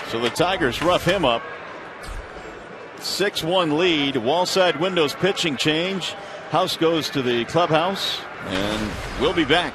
So the Tigers rough him up. 6-1 lead. Wallside windows pitching change. House goes to the clubhouse, and we'll be back.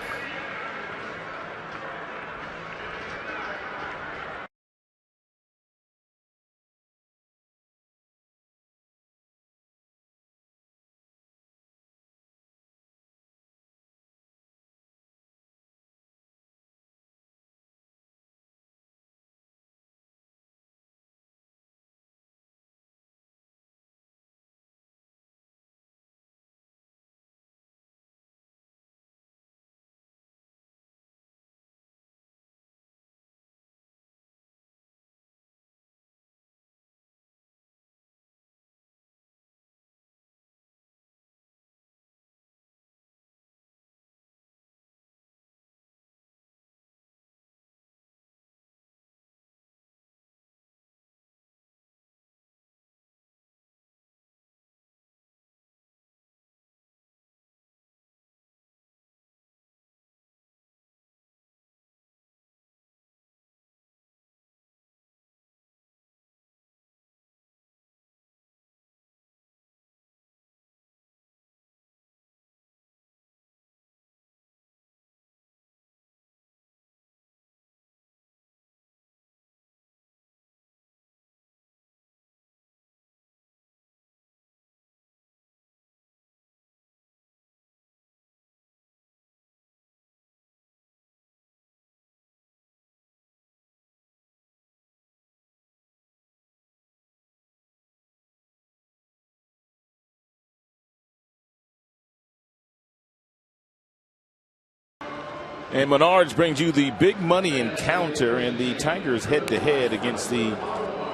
And Menards brings you the big money encounter, and the Tigers head-to-head against the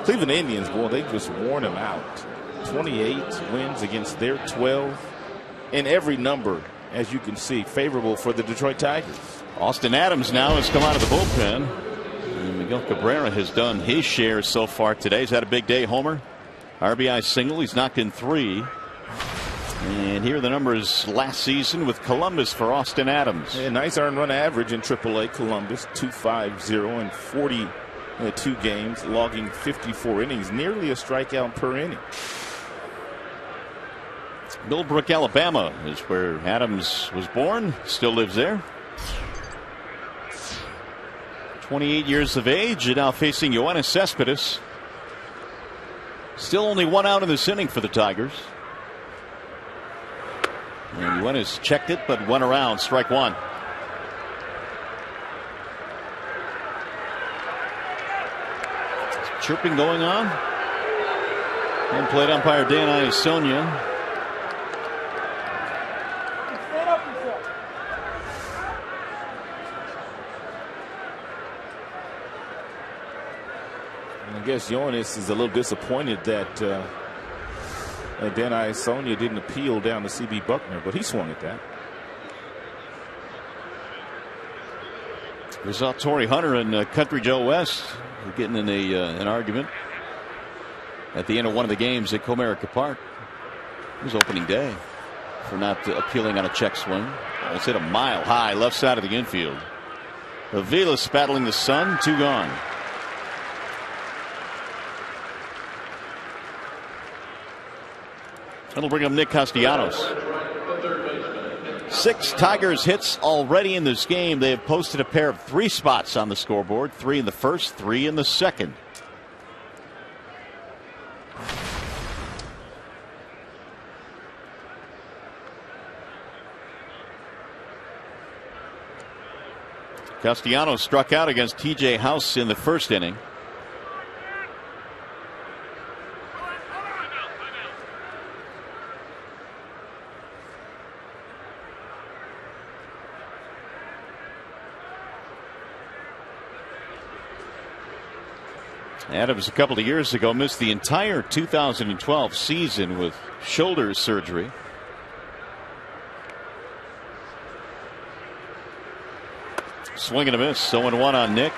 Cleveland Indians. Boy, they just worn them out. 28 wins against their 12. And every number, as you can see, favorable for the Detroit Tigers. Austin Adams now has come out of the bullpen. And Miguel Cabrera has done his share so far today. He's had a big day. Homer, RBI single. He's knocked in 3. And here are the numbers last season with Columbus for Austin Adams. Yeah, nice earned run average in AAA Columbus, 2.50 in 42 games, logging 54 innings, nearly a strikeout per inning. Millbrook, Alabama is where Adams was born, still lives there. 28 years of age, and now facing Yoenis Cespedes. Still only 1 out in this inning for the Tigers. And Yoenis checked it, but went around, strike 1. Chirping going on. And plate umpire Dan Iasonia. I guess Yoenis is a little disappointed that Dan Iasonia didn't appeal down to C.B. Buckner, but he swung at that. We saw Torrey Hunter and Country Joe West getting in an argument at the end of one of the games at Comerica Park. It was opening day for not appealing on a check swing. Almost hit a mile high left side of the infield. Aviles battling the sun, 2 gone. That'll bring up Nick Castellanos. 6 Tigers hits already in this game. They have posted a pair of 3 spots on the scoreboard. 3 in the first, 3 in the second. Castellanos struck out against TJ House in the first inning. Adams a couple of years ago missed the entire 2012 season with shoulder surgery. Swing and a miss. 0-1 on Nick.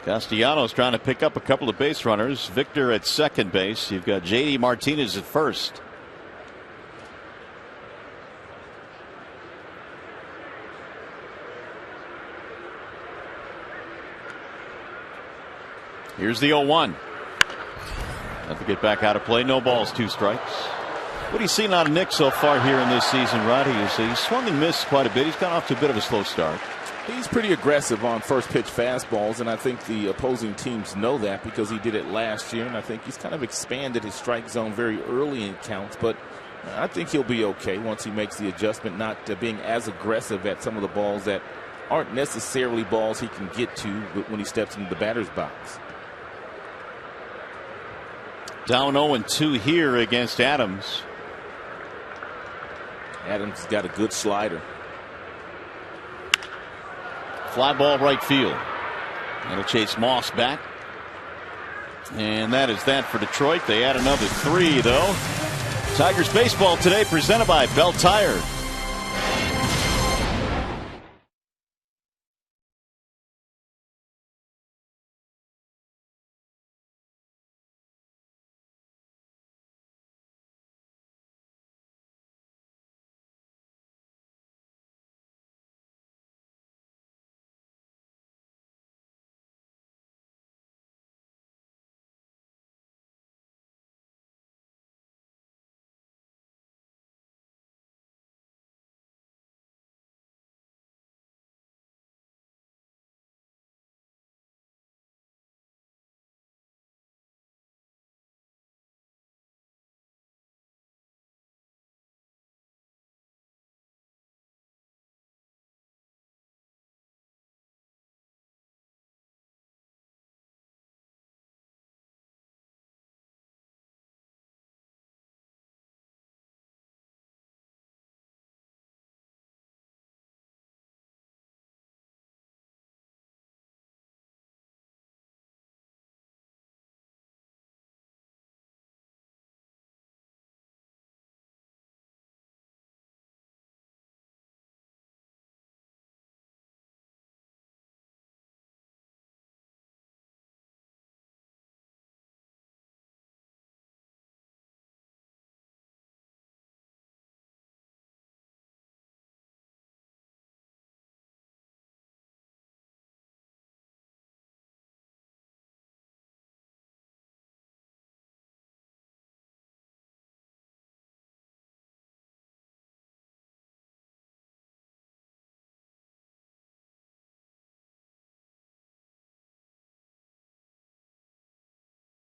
Castellanos trying to pick up a couple of base runners. Victor at second base. You've got J.D. Martinez at first. Here's the 0-1. Have to get back out of play. No balls, 2 strikes. What are you seeing out of Nick so far here in this season, Roddy? He's swung and missed quite a bit. He's gone off to a bit of a slow start. He's pretty aggressive on first pitch fastballs, and I think the opposing teams know that because he did it last year, and I think he's kind of expanded his strike zone very early in counts, but I think he'll be okay once he makes the adjustment, not being as aggressive at some of the balls that aren't necessarily balls he can get to when he steps into the batter's box. Down 0-2 here against Adams. Adams has got a good slider. Fly ball right field. That'll chase Moss back. And that is that for Detroit. They add another 3, though. Tigers baseball today presented by Bell Tire.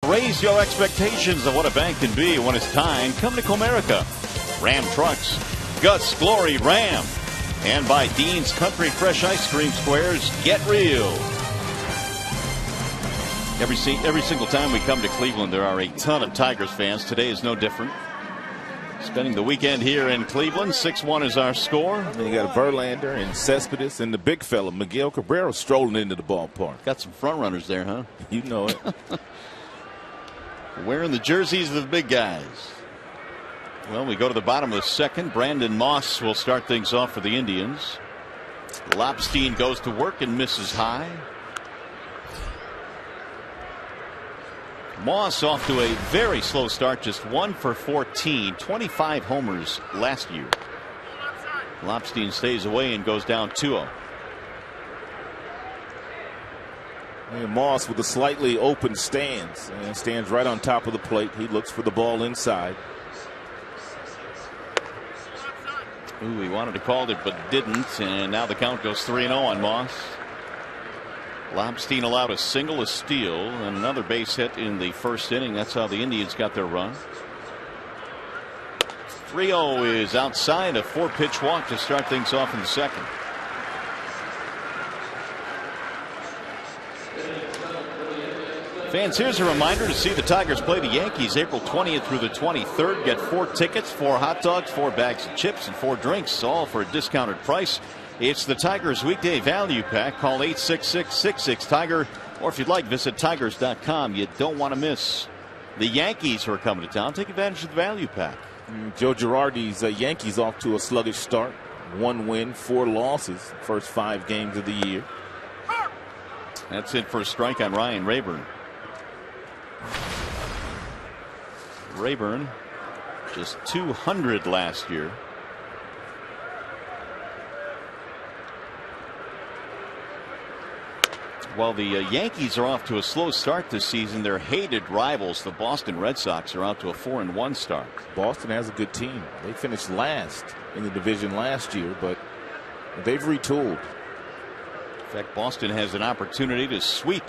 Raise your expectations of what a bank can be when it's time. Come to Comerica. Ram Trucks. Gus Glory Ram. And by Dean's Country Fresh Ice Cream Squares. Get real. Every single time we come to Cleveland, there are a ton of Tigers fans. Today is no different. Spending the weekend here in Cleveland. 6-1 is our score. And you got Verlander and Cespedes and the big fella, Miguel Cabrera, strolling into the ballpark. Got some front runners there, huh? You know it. Wearing the jerseys of the big guys. Well, we go to the bottom of the second. Brandon Moss will start things off for the Indians. Lopstein goes to work and misses high. Moss off to a very slow start, just 1 for 14, 25 homers last year. Lopstein stays away and goes down 2-0. And Moss with a slightly open stance and stands right on top of the plate. He looks for the ball inside. Ooh, he wanted to call it but didn't, and now the count goes 3-0 on Moss. Lopstein allowed a single, a steal, and another base hit in the first inning. That's how the Indians got their run. 3-0 is outside, a 4-pitch walk to start things off in the second. Fans, here's a reminder to see the Tigers play the Yankees April 20th through the 23rd. Get 4 tickets, 4 hot dogs, 4 bags of chips, and 4 drinks, all for a discounted price. It's the Tigers Weekday Value Pack. Call 866-66-TIGER, or if you'd like, visit Tigers.com. You don't want to miss The Yankees who are coming to town take advantage of the value pack. Joe Girardi's Yankees off to a sluggish start. 1 win, 4 losses, first 5 games of the year. That's it for a strike on Ryan Rayburn. Rayburn just 200 last year. While the Yankees are off to a slow start this season, their hated rivals, the Boston Red Sox, are out to a 4-1 start. Boston has a good team. They finished last in the division last year, but they've retooled. In fact, Boston has an opportunity to sweep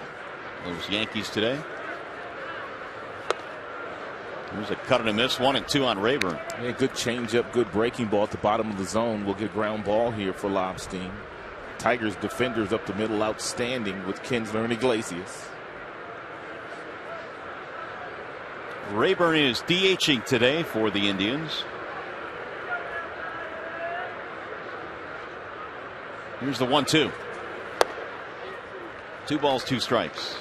those Yankees today. There's a cut and a miss, 1-2 on Rayburn. Yeah, good changeup, good breaking ball at the bottom of the zone. We'll get ground ball here for Lobstein. Tigers defenders up the middle outstanding with Kinsler and Iglesias. Rayburn is DHing today for the Indians. Here's the 1-2. 2 balls, 2 strikes.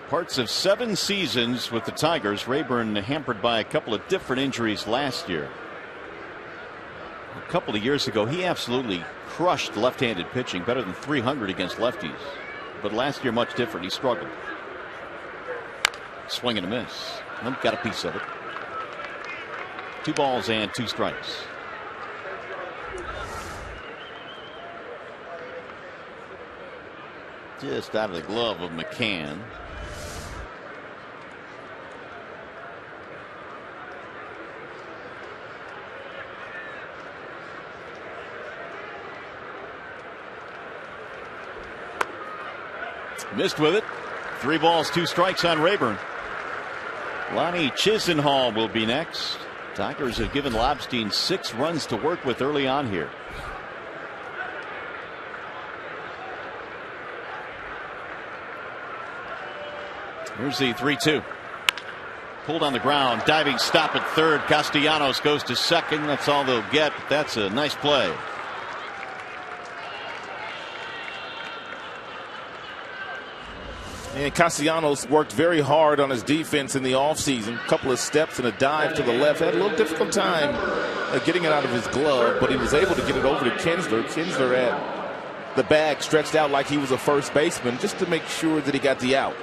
Parts of 7 seasons with the Tigers. Rayburn hampered by a couple of different injuries last year. A couple of years ago, he absolutely crushed left-handed pitching, better than 300 against lefties. But last year, much different. He struggled. Swing and a miss. Got a piece of it. 2 balls and 2 strikes. Just out of the glove of McCann. Missed with it. 3 balls, 2 strikes on Rayburn. Lonnie Chisenhall will be next. Tigers have given Lobstein 6 runs to work with early on here. Here's the 3-2. Pulled on the ground. Diving stop at third. Castellanos goes to second. That's all they'll get. But that's a nice play. And Castellanos worked very hard on his defense in the offseason. A couple of steps and a dive to the left. Had a little difficult time getting it out of his glove, but he was able to get it over to Kinsler. Kinsler had the bag stretched out like he was a first baseman just to make sure that he got the out.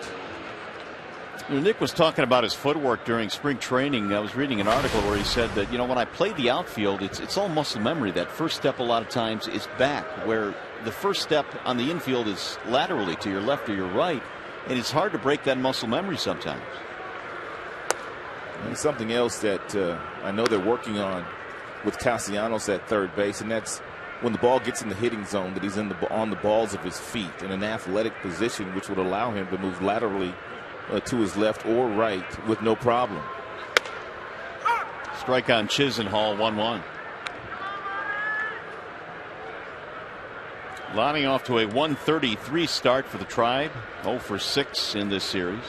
Nick was talking about his footwork during spring training. I was reading an article where he said that, when I play the outfield, it's all muscle memory. That first step a lot of times is back, where the first step on the infield is laterally to your left or your right. And it's hard to break that muscle memory sometimes. And something else that I know they're working on with Castellanos at third base, and that's when the ball gets in the hitting zone, that he's on the balls of his feet in an athletic position, which would allow him to move laterally to his left or right with no problem. Strike on Chisenhall, 1-1. Lonnie off to a 133 start for the Tribe. 0 for 6 in this series.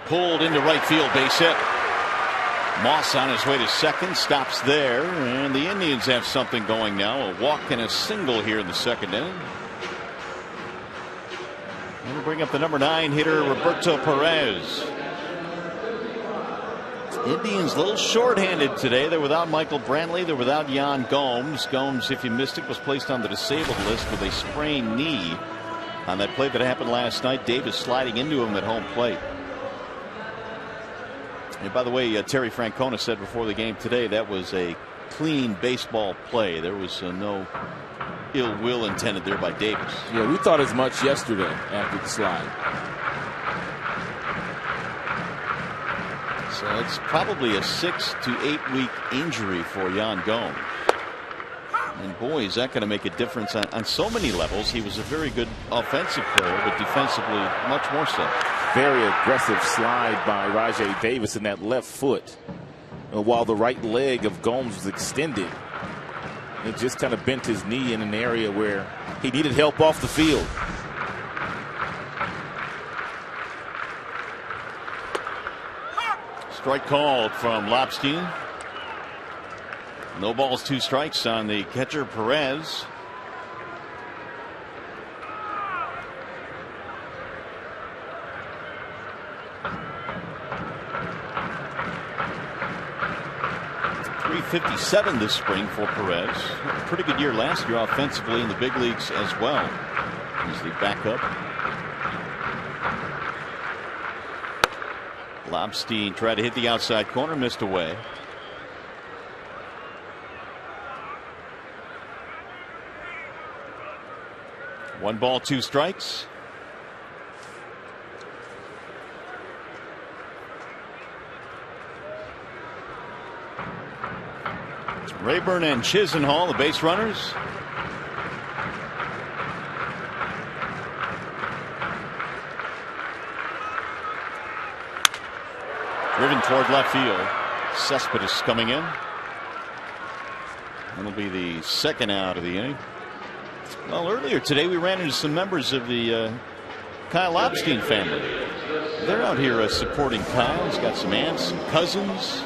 Pulled into right field, base hit. Moss on his way to second, stops there, and the Indians have something going now. A walk and a single here in the second inning. And we'll bring up the number 9 hitter, Roberto Perez. Indians a little shorthanded today. They're without Michael Brantley. They're without Yan Gomes. Gomes, if you missed it, was placed on the disabled list with a sprained knee on that play that happened last night. Davis sliding into him at home plate. And by the way, Terry Francona said before the game today that was a clean baseball play. There was no ill will intended there by Davis. Yeah, we thought as much yesterday after the slide. So it's probably a 6 to 8 week injury for Yan Gomes. And boy, is that going to make a difference on so many levels. He was a very good offensive player, but defensively much more so. Very aggressive slide by Rajai Davis in that left foot, while the right leg of Gomes was extended. It just kind of bent his knee in an area where he needed help off the field. Strike called from Lobstein. No balls, 2 strikes on the catcher, Perez. .357 this spring for Perez. A pretty good year last year offensively in the big leagues as well. He's the backup. Lobstein tried to hit the outside corner, missed away. One ball, 2 strikes. Rayburn and Chisenhall, the base runners. Driven toward left field. Cespedes coming in. That'll be the second out of the inning. Well, earlier today we ran into some members of the Kyle Lobstein family. They're out here supporting Kyle. He's got some aunts, some cousins.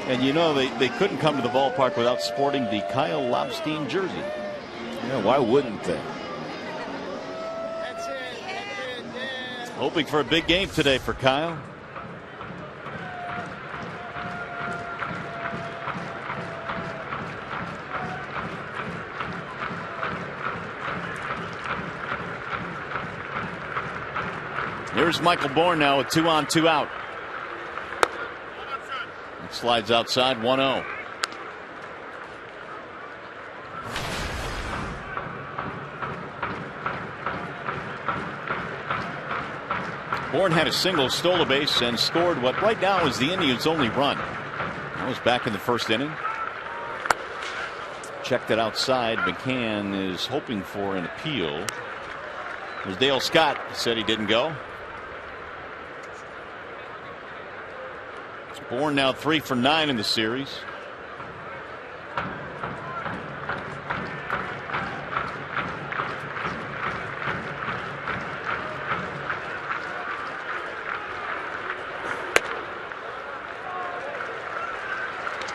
And you know, they couldn't come to the ballpark without sporting the Kyle Lobstein jersey. Yeah, why wouldn't they? Hoping for a big game today for Kyle. Here's Michael Bourne now with 2 on, 2 out. It slides outside, 1-0. Bourne had a single, stole a base, and scored what right now is the Indians' only run. That was back in the first inning. Checked it outside. McCann is hoping for an appeal. There's Dale Scott. Said he didn't go. Bourne now 3 for 9 in the series.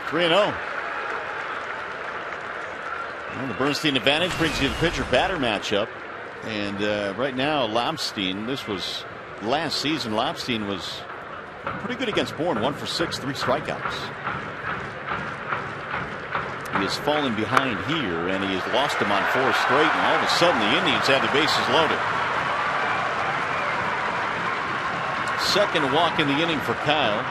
Three and 0. Well, the Bernstein advantage brings you the pitcher-batter matchup, and right now Lobstein. This was last season. Lobstein was pretty good against Bourne. 1 for 6, 3 strikeouts. He has fallen behind here, and he has lost them on 4 straight. And all of a sudden, the Indians have the bases loaded. Second walk in the inning for Kyle.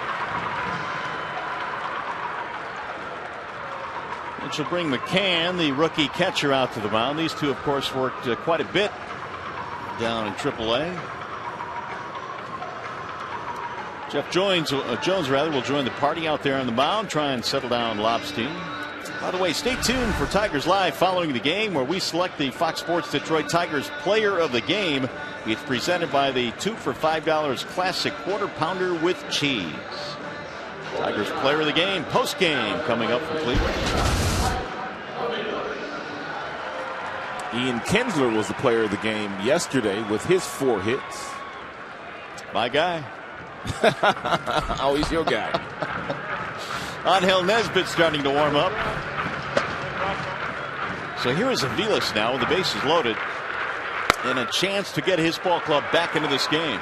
Which will bring McCann, the rookie catcher, out to the mound. These two, of course, worked quite a bit down in AAA. Jeff Jones will join the party out there on the mound, try and settle down Lobstein. By the way, stay tuned for Tigers Live following the game, where we select the Fox Sports Detroit Tigers Player of the Game. It's presented by the 2 for $5 Classic Quarter Pounder with Cheese. Tigers Player of the Game post game coming up from Cleveland. Ian Kinsler was the player of the game yesterday with his 4 hits. My guy. Oh, he's your guy. Angel Nesbitt starting to warm up. So here is Aviles now with the bases loaded and a chance to get his ball club back into this game.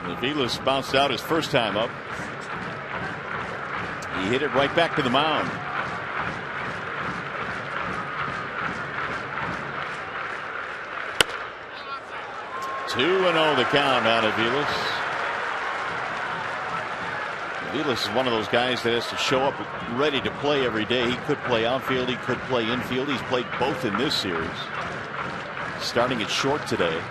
Aviles bounced out his first time up. He hit it right back to the mound. Two and 0 the count on Aviles. Aviles is one of those guys that has to show up ready to play every day. He could play outfield, he could play infield. He's played both in this series. Starting at short today.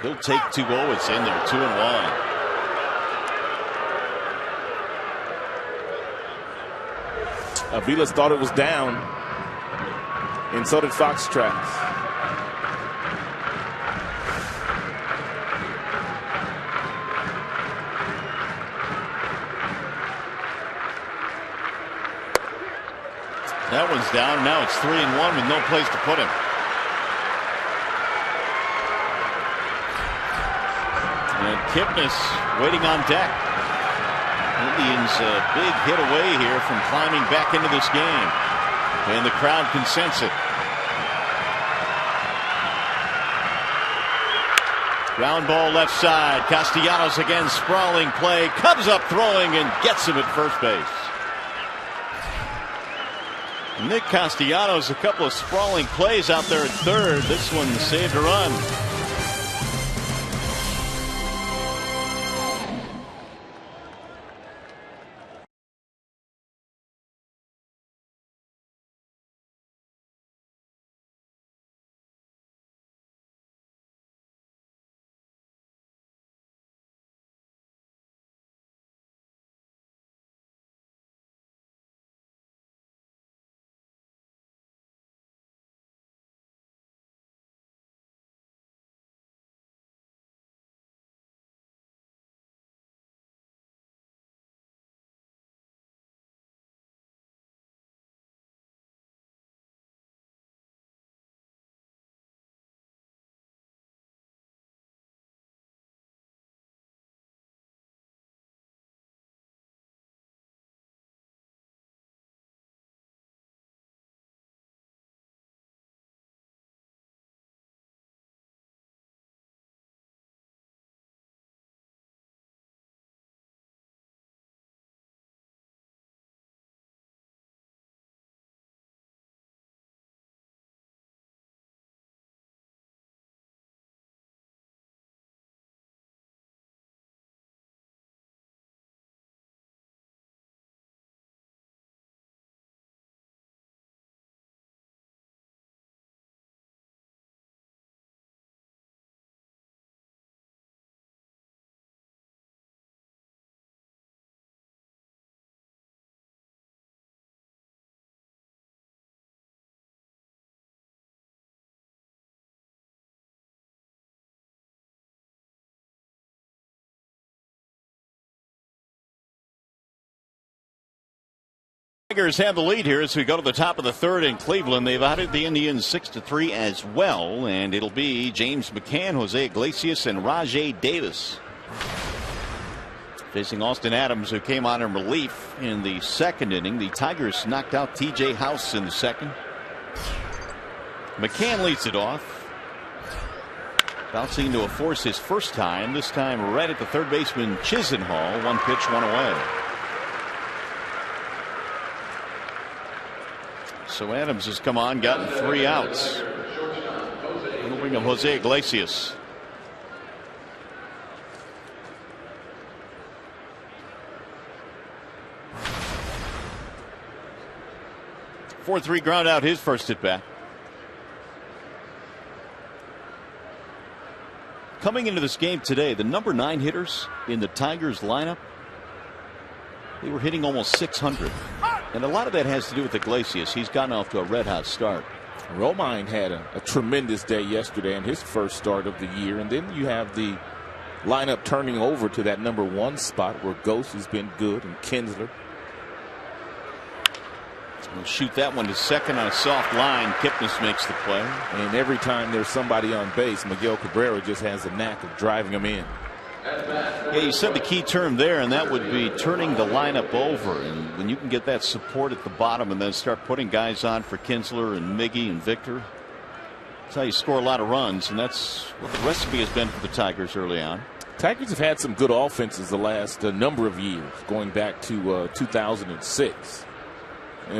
He'll take 2-0. It's in there, 2-1. Aviles thought it was down, and so did Foxtrot. That one's down. Now it's 3-1 with no place to put him. And Kipnis waiting on deck. Indians a big hit away here from climbing back into this game. And the crowd can sense it. Ground ball left side. Castellanos again, sprawling play. Cubs up throwing and gets him at first base. Nick Castellanos, a couple of sprawling plays out there at third. This one saved a run. Tigers have the lead here as we go to the top of the third in Cleveland. They've outed the Indians 6-3 as well, and it'll be James McCann, Jose Iglesias, and Rajai Davis facing Austin Adams, who came on in relief in the second inning. The Tigers knocked out T.J. House in the second. McCann leads it off, bouncing to a force his first time. This time right at the third baseman Chisenhall. One pitch, one away. So Adams has come on, gotten 3 outs. It'll bring up Jose Iglesias. Four-3 ground out his first at bat. Coming into this game today, the number 9 hitters in the Tigers lineup, they were hitting almost 600. And a lot of that has to do with Iglesias. He's gotten off to a red-hot start. Romine had a tremendous day yesterday in his first start of the year. And then you have the lineup turning over to that number 1 spot where Ghost has been good and Kinsler. We'll shoot that one to second on a soft line. Kipnis makes the play. And every time there's somebody on base, Miguel Cabrera just has a knack of driving them in. Yeah, you said the key term there, and that would be turning the lineup over. And when you can get that support at the bottom and then start putting guys on for Kinsler and Miggy and Victor, that's how you score a lot of runs. And that's what the recipe has been for the Tigers early on. Tigers have had some good offenses the last number of years, going back to 2006.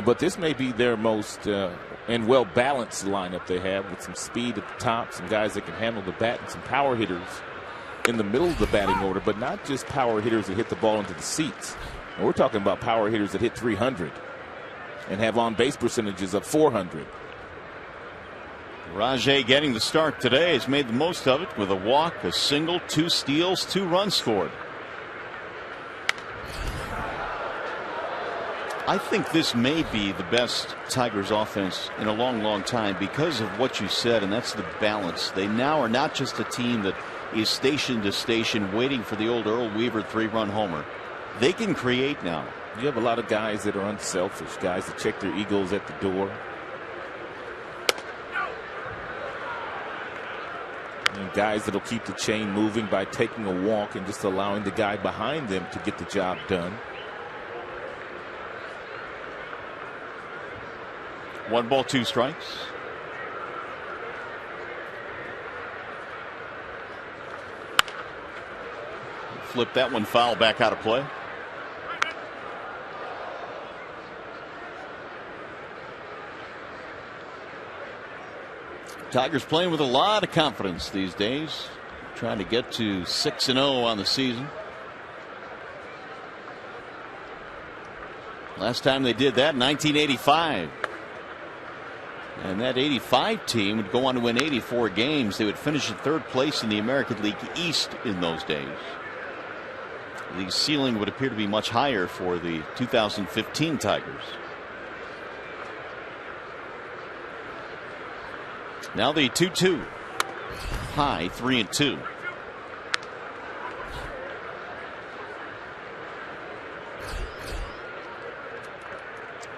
But this may be their most and well-balanced lineup they have, with some speed at the top, some guys that can handle the bat, and some power hitters in the middle of the batting order, but not just power hitters that hit the ball into the seats. And we're talking about power hitters that hit 300 and have on-base percentages of 400. Rajai getting the start today has made the most of it with a walk, a single, 2 steals, 2 runs scored. I think this may be the best Tigers offense in a long, long time because of what you said, and that's the balance. They now are not just a team that is station to station waiting for the old Earl Weaver 3-run homer. They can create now. You have a lot of guys that are unselfish, guys that check their egos at the door. And guys that'll keep the chain moving by taking a walk and just allowing the guy behind them to get the job done. 1 ball, 2 strikes. Flip that one foul back out of play. Tigers playing with a lot of confidence these days, trying to get to 6-0 on the season. Last time they did that, 1985. And that 85 team would go on to win 84 games. They would finish in 3rd place in the American League East in those days. The ceiling would appear to be much higher for the 2015 Tigers. Now the 2-2. High 3-2.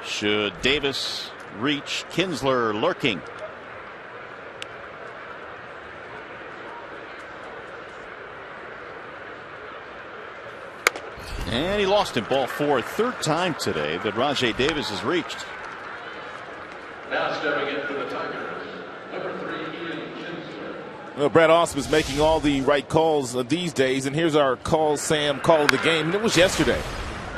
Should Davis reach? Kinsler lurking. And he lost him. Ball 4. 3rd time today that Rajai Davis has reached. Now stepping in for the Tigers, number 3, Ian Kinsler. Well, Brad Austin is making all the right calls these days, and here's our call of the game, and it was yesterday.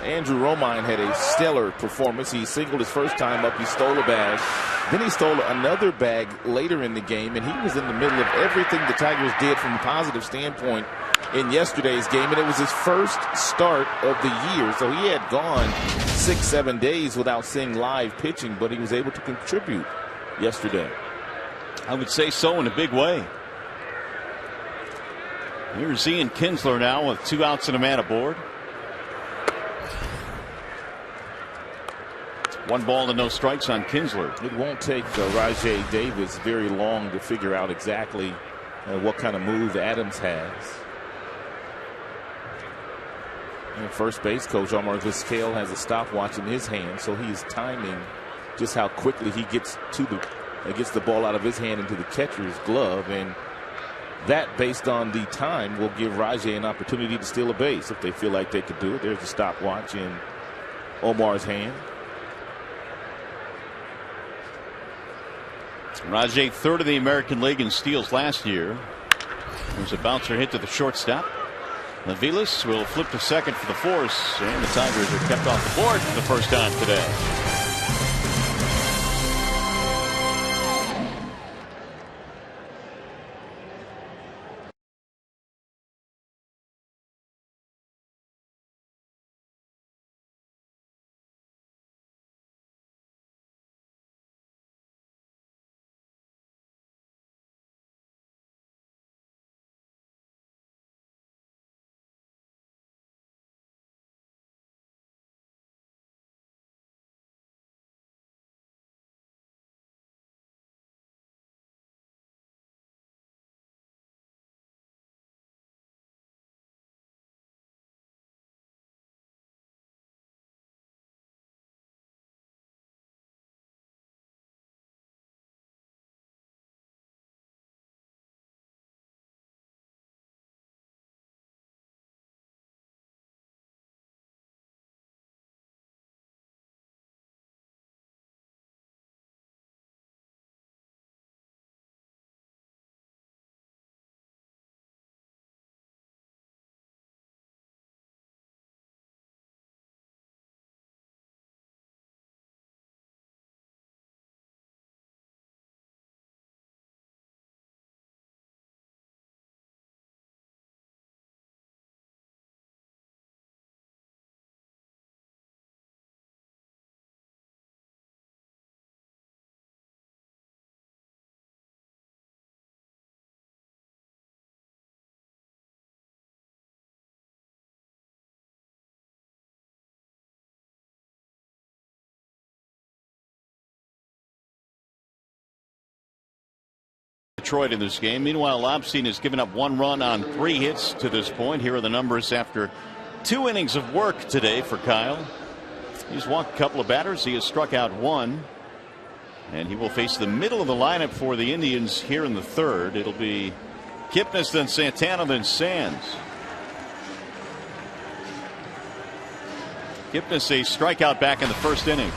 Andrew Romine had a stellar performance. He singled his first time up. He stole a bag. Then he stole another bag later in the game, and he was in the middle of everything the Tigers did from a positive standpoint in yesterday's game, and it was his first start of the year. So he had gone 6-7 days without seeing live pitching, but he was able to contribute yesterday. I would say so, in a big way. Here's Ian Kinsler now with 2 outs and a man aboard. 1 ball and no strikes on Kinsler. It won't take Rajai Davis very long to figure out exactly what kind of move Adams has. And first base coach Omar Vizquel has a stopwatch in his hand, so he's timing just how quickly he gets the ball out of his hand into the catcher's glove, and that, based on the time, will give Rajai an opportunity to steal a base if they feel like they could do it. There's the stopwatch in Omar's hand. Rajai 3rd in the American League in steals last year. There's a bouncer hit to the shortstop. Aviles will flip to second for the force, and the Tigers are kept off the board for the first time today. Detroit in this game. Meanwhile, Lobstein has given up 1 run on 3 hits to this point. Here are the numbers after 2 innings of work today for Kyle. He's walked a couple of batters. He has struck out 1. And he will face the middle of the lineup for the Indians here in the 3rd. It'll be Kipnis, then Santana, then Sands. Kipnis a strikeout back in the first inning.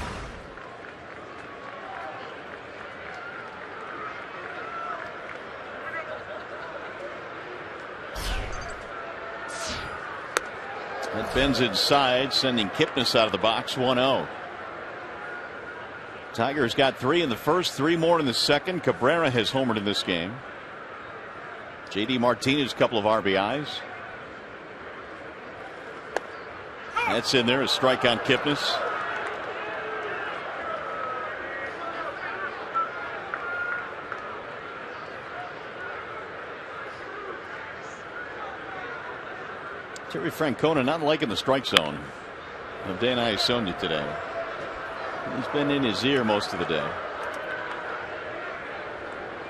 That bends inside, sending Kipnis out of the box. 1-0. Tigers got 3 in the first, 3 more in the second. Cabrera has homered in this game. J.D. Martinez, a couple of RBIs. That's in there, a strike on Kipnis. Terry Francona not liking the strike zone of Dan Iasonia today. He's been in his ear most of the day.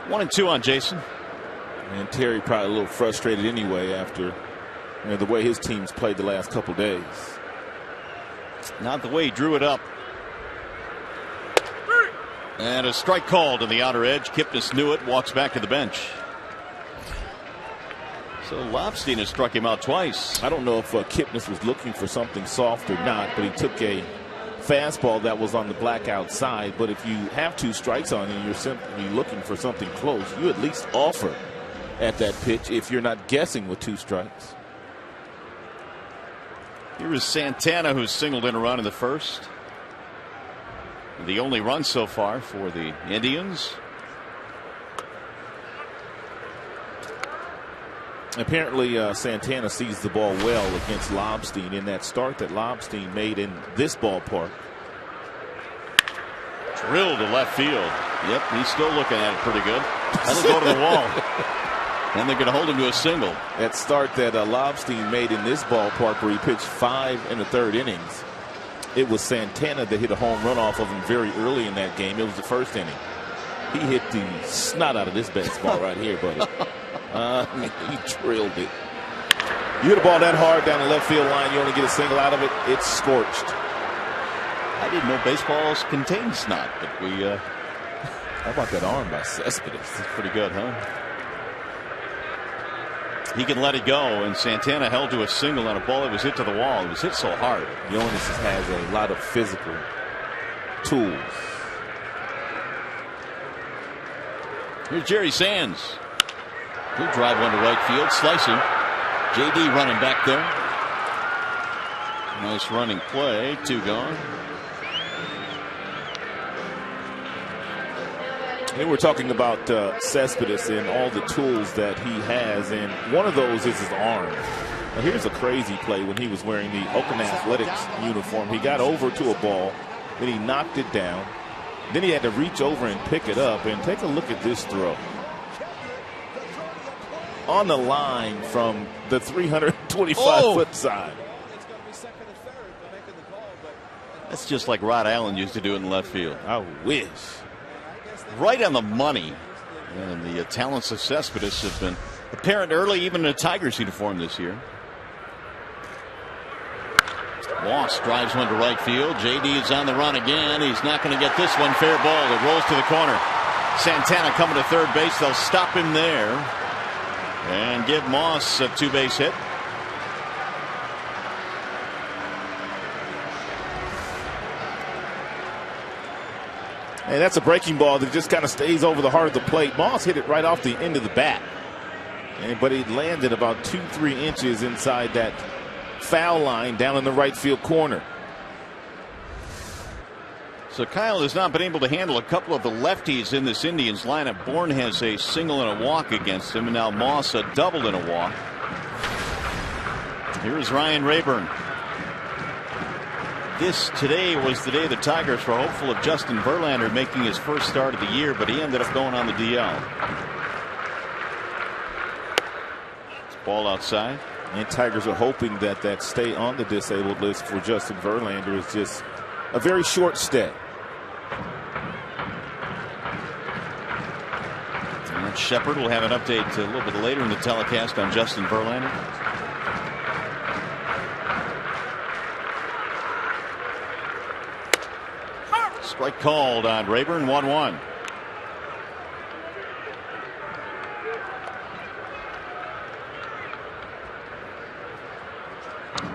1-2 on Jason. And Terry probably a little frustrated anyway after the way his team's played the last couple days. Not the way he drew it up. And a strike called to the outer edge. Kipnis knew it, walks back to the bench. So Lobstein has struck him out twice. I don't know if Kipnis was looking for something soft or not, but he took a fastball that was on the black outside. But if you have 2 strikes on and you're simply looking for something close, you at least offer at that pitch if you're not guessing with 2 strikes. Here is Santana, who's singled in a run in the first. The only run so far for the Indians. Apparently Santana sees the ball well against Lobstein in that start that Lobstein made in this ballpark. Drilled to left field. Yep, he's still looking at it pretty good. That'll go to the wall. And they're going to hold him to a single. That start that Lobstein made in this ballpark where he pitched 5 in the 3rd innings. It was Santana that hit a home run off of him very early in that game. It was the first inning. He hit the snot out of this baseball right here, buddy. He drilled it. You hit a ball that hard down the left field line, you only get a single out of it. It's scorched. I didn't know baseballs contain snot, but we. How about that arm by Cespedes? That's pretty good, huh? He can let it go, and Santana held to a single on a ball that was hit to the wall. It was hit so hard. Yoenis has a lot of physical tools. Here's Jerry Sands. He'll drive one to right field, slicing. J.D. running back there. Nice running play. 2 gone. And we're talking about Cespedes and all the tools that he has, and one of those is his arm. Now here's a crazy play when he was wearing the Oakland Athletics uniform. He got over to a ball, then he knocked it down. Then he had to reach over and pick it up, and take a look at this throw. On the line from the 325-foot side. That's just like Rod Allen used to do in the left field. I wish. Right on the money. And the talents of Cespedes have been apparent early, even in a Tigers uniform this year. Moss drives one to right field. J.D. is on the run again. He's not going to get this one. Fair ball. It rolls to the corner. Santana coming to third base. They'll stop him there and give Moss a 2-base hit. And that's a breaking ball that just kind of stays over the heart of the plate. Moss hit it right off the end of the bat. But it landed about 2-3 inches inside that foul line down in the right field corner. So Kyle has not been able to handle a couple of the lefties in this Indians lineup. Bourne has a single and a walk against him, and now Moss a double and a walk. Here's Ryan Rayburn. Today was the day the Tigers were hopeful of Justin Verlander making his first start of the year, but he ended up going on the DL. It's ball outside. And Tigers are hoping that that stay on the disabled list for Justin Verlander is just a very short stay. And Shepard will have an update a little bit later in the telecast on Justin Verlander. Strike called on Rayburn. 1-1.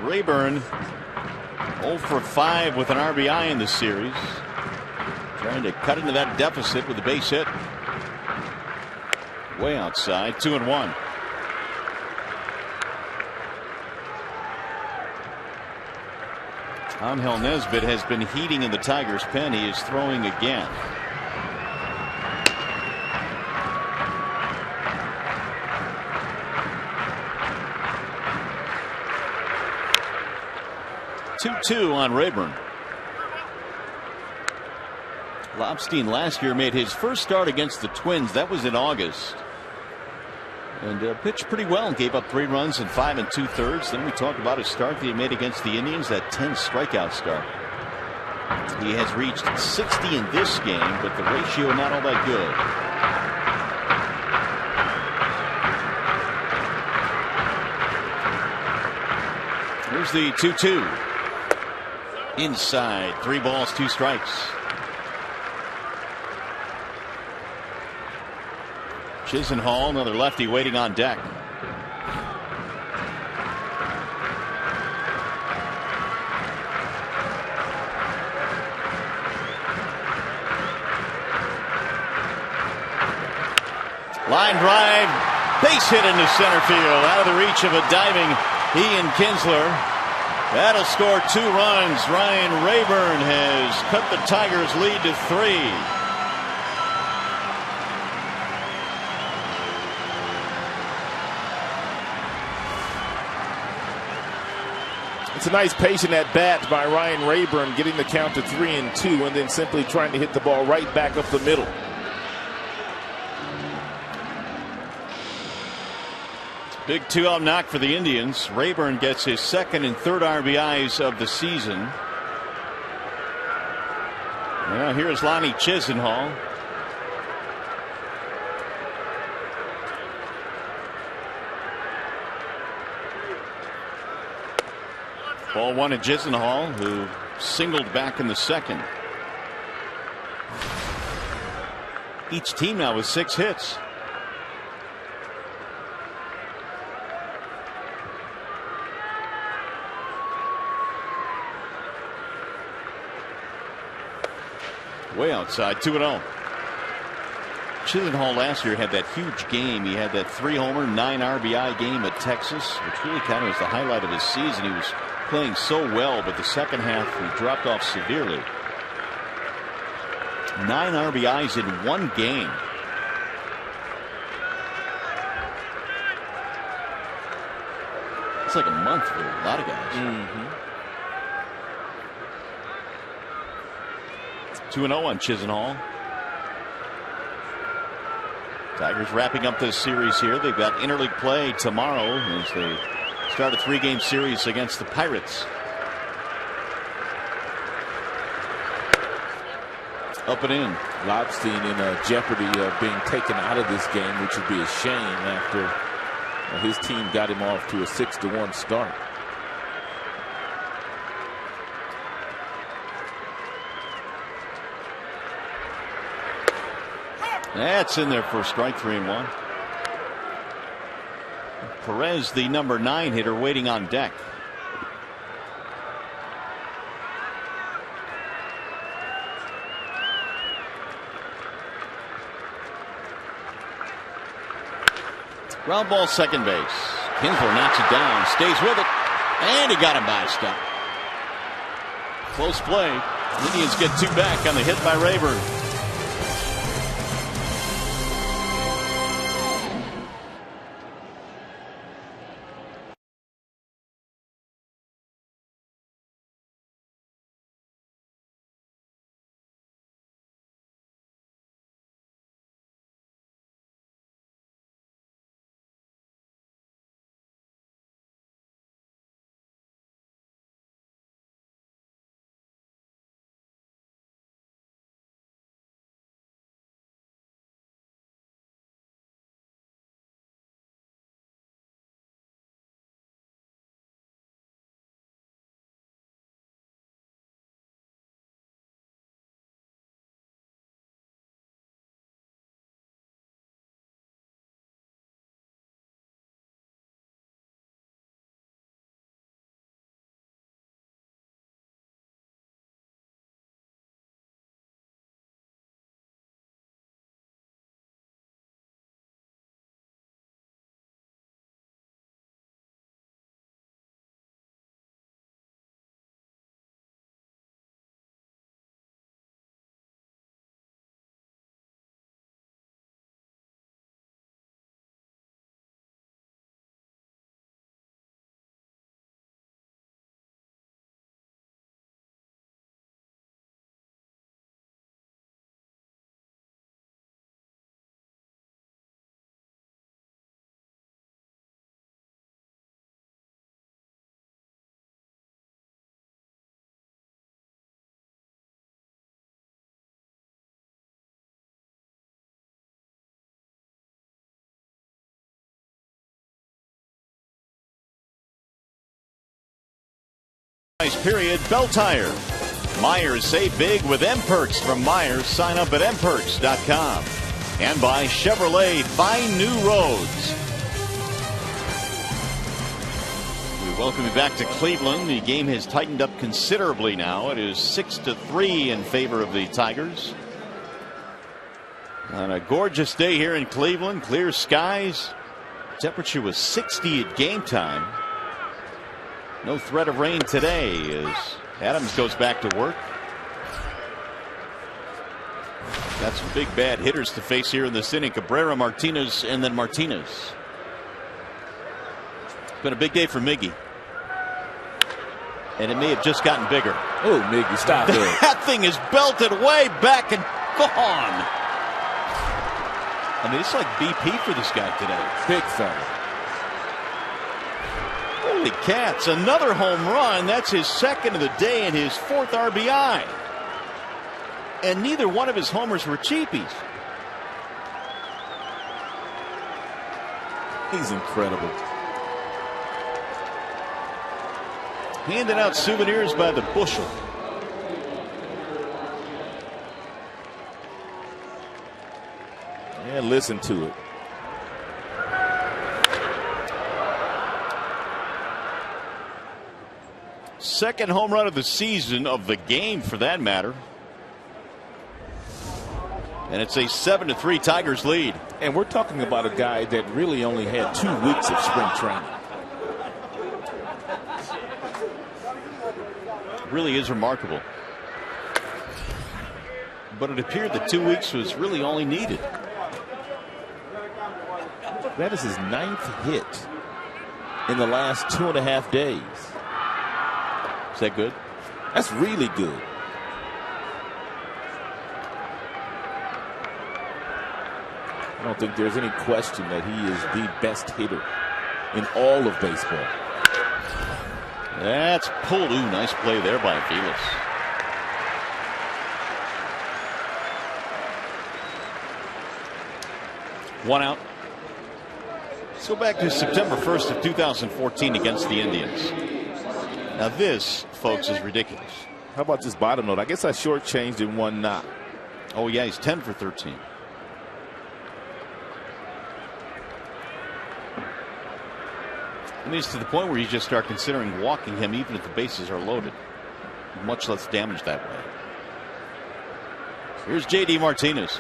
Rayburn 0 for 5 with an RBI in the series. Trying to cut into that deficit with a base hit. Way outside, 2-1. Angel Nesbitt has been heating in the Tigers' pen. He is throwing again. Two on Rayburn. Lobstein last year made his first start against the Twins. That was in August. And pitched pretty well. Gave up 3 runs in 5 2/3. Then we talked about his start that he made against the Indians, that 10 strikeout start. He has reached 60 in this game, but the ratio not all that good. Here's the 2-2. Inside, 3 balls, 2 strikes. Chisenhall, another lefty waiting on deck. Line drive, base hit into center field, out of the reach of a diving Ian Kinsler. That'll score 2 runs. Ryan Rayburn has cut the Tigers' lead to 3. It's a nice patient at bat by Ryan Rayburn, getting the count to 3-2, and then simply trying to hit the ball right back up the middle. Big 2-0 knock for the Indians. Rayburn gets his 2nd and 3rd RBIs of the season. Well, here's Lonnie Chisenhall. Ball 1 at Chisenhall, who singled back in the 2nd. Each team now with 6 hits. Way outside, 2-0. Chisenhall last year had that huge game. He had that 3-homer, 9 RBI game at Texas, which really kind of was the highlight of his season. He was playing so well, but the second half he dropped off severely. 9 RBIs in 1 game. It's like a month for a lot of guys. 2-0 on Chisenhall. Tigers wrapping up this series here. They've got interleague play tomorrow as they start a 3-game series against the Pirates. Up and in. Lobstein in jeopardy of being taken out of this game, which would be a shame after his team got him off to a 6-1 start. That's in there for strike 3-1. Perez, the number 9 hitter, waiting on deck. Ground ball, second base. Kinsler knocks it down, stays with it, and he got him by a stop. Close play. Indians get 2 back on the hit by Rayburn. Nice period. Bell Tire. Myers, save big with M-Perks from Myers. Sign up at mperks.com. And by Chevrolet, find new roads. We welcome you back to Cleveland. The game has tightened up considerably now. It is 6-3 in favor of the Tigers. On a gorgeous day here in Cleveland, clear skies. Temperature was 60 at game time. No threat of rain today as Adams goes back to work. Got some big bad hitters to face here in this inning. Cabrera, Martinez, and then Martinez. It's been a big day for Miggy. And it may have just gotten bigger. Oh, Miggy, stop it. That thing is belted way back and gone. I mean, it's like BP for this guy today. Big fella. Holy cats, another home run. That's his second of the day and his fourth RBI. And neither one of his homers were cheapies. He's incredible. Handing out souvenirs by the bushel. Yeah, listen to it. Second home run of the season, of the game for that matter. And it's a 7-3 Tigers lead. And we're talking about a guy that really only had 2 weeks of spring training. Really is remarkable. But it appeared that 2 weeks was really all he needed. That is his 9th hit in the last 2.5 days. Is that good? That's really good. I don't think there's any question that he is the best hitter in all of baseball. That's pulled. Ooh, nice play there by Felix. One out. Let's go back to September 1st of 2014 against the Indians. Now this, folks, is ridiculous. How about this bottom note? I guess I shortchanged in one knock. Oh yeah, he's 10 for 13. I mean, it's to the point where you just start considering walking him even if the bases are loaded. Much less damage that way. Here's J.D. Martinez.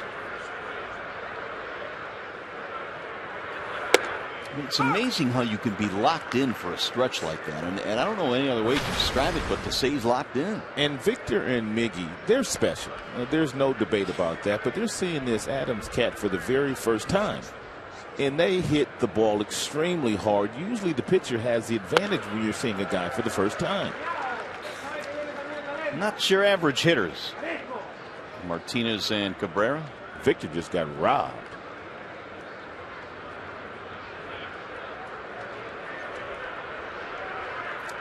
I mean, it's amazing how you can be locked in for a stretch like that. And I don't know any other way to describe it but to say he's locked in. And Victor and Miggy, they're special. There's no debate about that. But they're seeing this Adams cat for the very first time. And they hit the ball extremely hard. Usually the pitcher has the advantage when you're seeing a guy for the first time. Not your average hitters. Martinez and Cabrera. Victor just got robbed.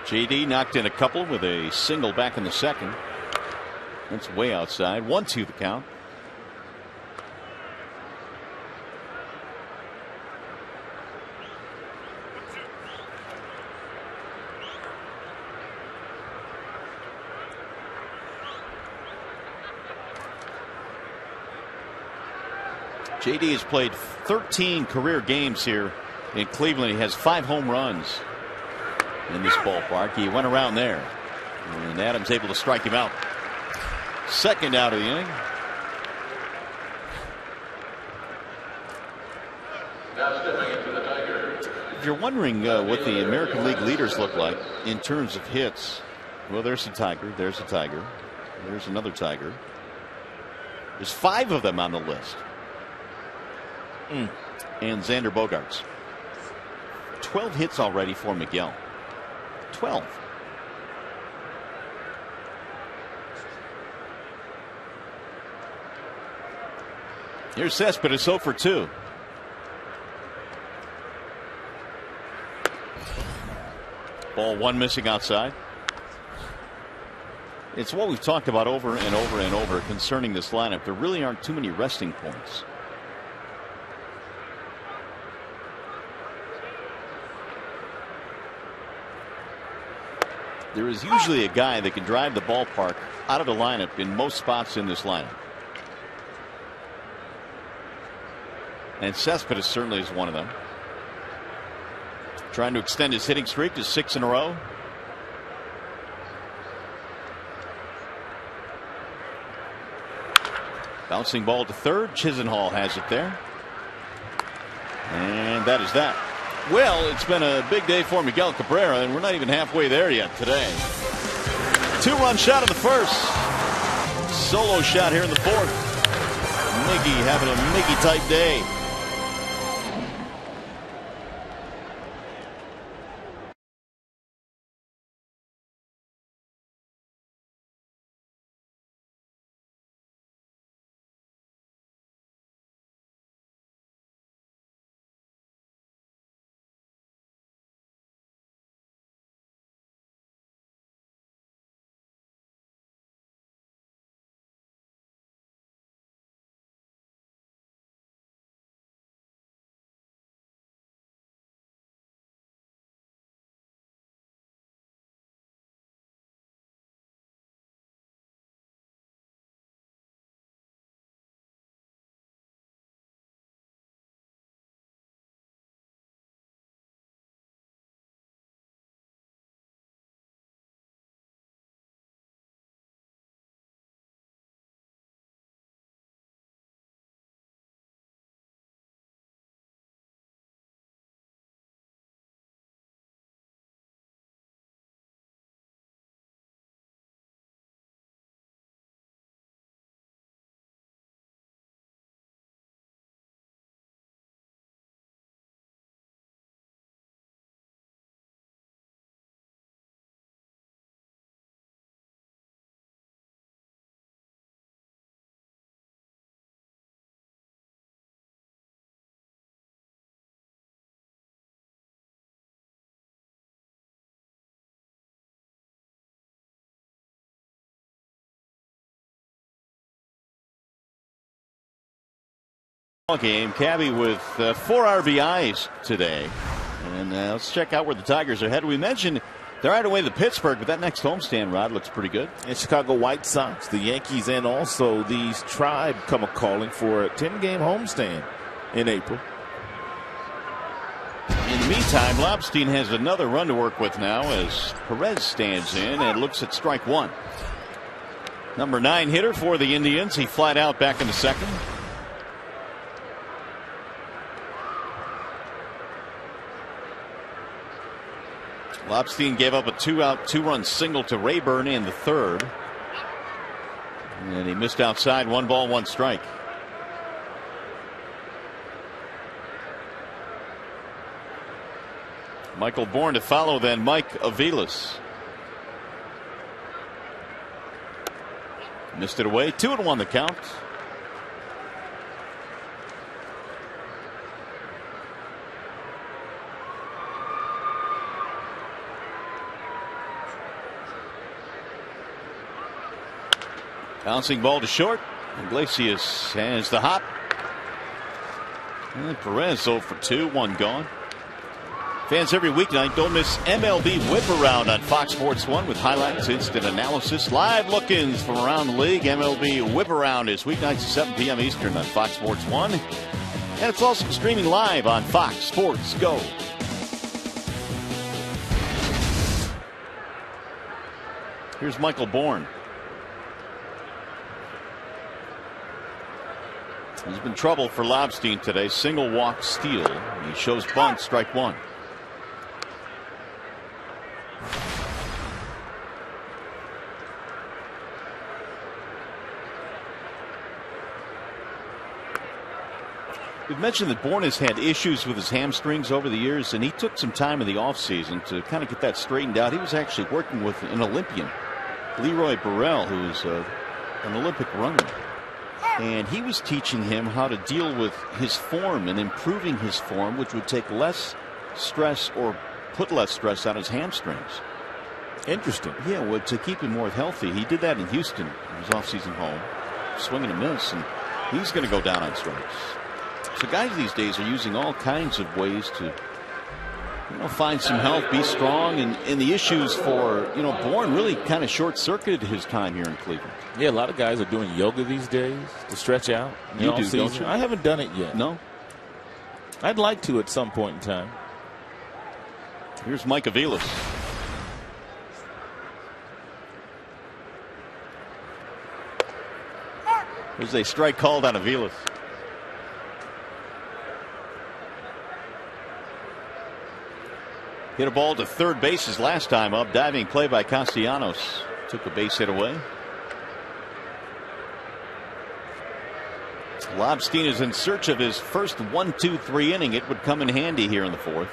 JD knocked in a couple with a single back in the second. That's way outside. 1-2 the count. JD has played 13 career games here in Cleveland. He has 5 home runs in this ballpark. He went around there, and Adams able to strike him out. Second out of the inning. Now stepping into the Tigers. If you're wondering what the American League leaders look like in terms of hits, well, there's a Tiger, there's a Tiger, there's another Tiger. There's 5 of them on the list. And Xander Bogaerts. 12 hits already for Miguel. 12. Here's Cespedes 0 for 2. Ball 1 missing outside. It's what we've talked about over and over and over concerning this lineup. There really aren't too many resting points. there is usually a guy that can drive the ballpark out of the lineup in most spots in this lineup. And Cespedes certainly is one of them. Trying to extend his hitting streak to 6 in a row. Bouncing ball to third. Chisenhall has it there. And that is that. Well, it's been a big day for Miguel Cabrera, and we're not even halfway there yet today. 2-run shot in the first. Solo shot here in the fourth. Miggy having a Miggy type day. Game. Cabby with 4 RBIs today. And let's check out where the Tigers are headed. We mentioned they're right away to Pittsburgh, but that next homestand, Rod, looks pretty good. And Chicago White Sox, the Yankees, and also the Tribe come a-calling for a 10-game homestand in April. In the meantime, Lobstein has another run to work with now as Perez stands in and looks at strike one. Number 9 hitter for the Indians. He flied out back in the second. Lobstein gave up a 2-out, 2-run single to Rayburn in the third. And he missed outside. 1 ball, 1 strike. Michael Bourne to follow, then Mike Aviles. Missed it away. 2-1 the count. Bouncing ball to short. Iglesias has the hop. And Perez 0 for 2, 1 gone. Fans, every weeknight, don't miss MLB Whip Around on Fox Sports 1 with highlights, instant analysis, live look-ins from around the league. MLB Whip Around is weeknights at 7 p.m. Eastern on Fox Sports 1. And it's also streaming live on Fox Sports Go. Here's Michael Bourne. He's been trouble for Lobstein today. Single walk steal. He shows bunt, strike one. We've mentioned that Bourne has had issues with his hamstrings over the years, and he took some time in the offseason to kind of get that straightened out. He was actually working with an Olympian, Leroy Burrell, who's an Olympic runner. And he was teaching him how to deal with his form and improving his form, which would take less stress or put less stress on his hamstrings. Interesting. Yeah, well, to keep him more healthy. He did that in Houston, his offseason home. Swing and a miss, and he's going to go down on strikes. So guys these days are using all kinds of ways to find some help, be strong, and the issues for Bourne really kind of short-circuited his time here in Cleveland. Yeah, a lot of guys are doing yoga these days to stretch out. You do, don't you? I haven't done it yet. No. I'd like to at some point in time. Here's Mike Aviles. There's a strike called on Aviles. Hit a ball to third base his last time up. Diving play by Castellanos. Took a base hit away. Lobstein is in search of his first 1-2-3 inning. It would come in handy here in the fourth.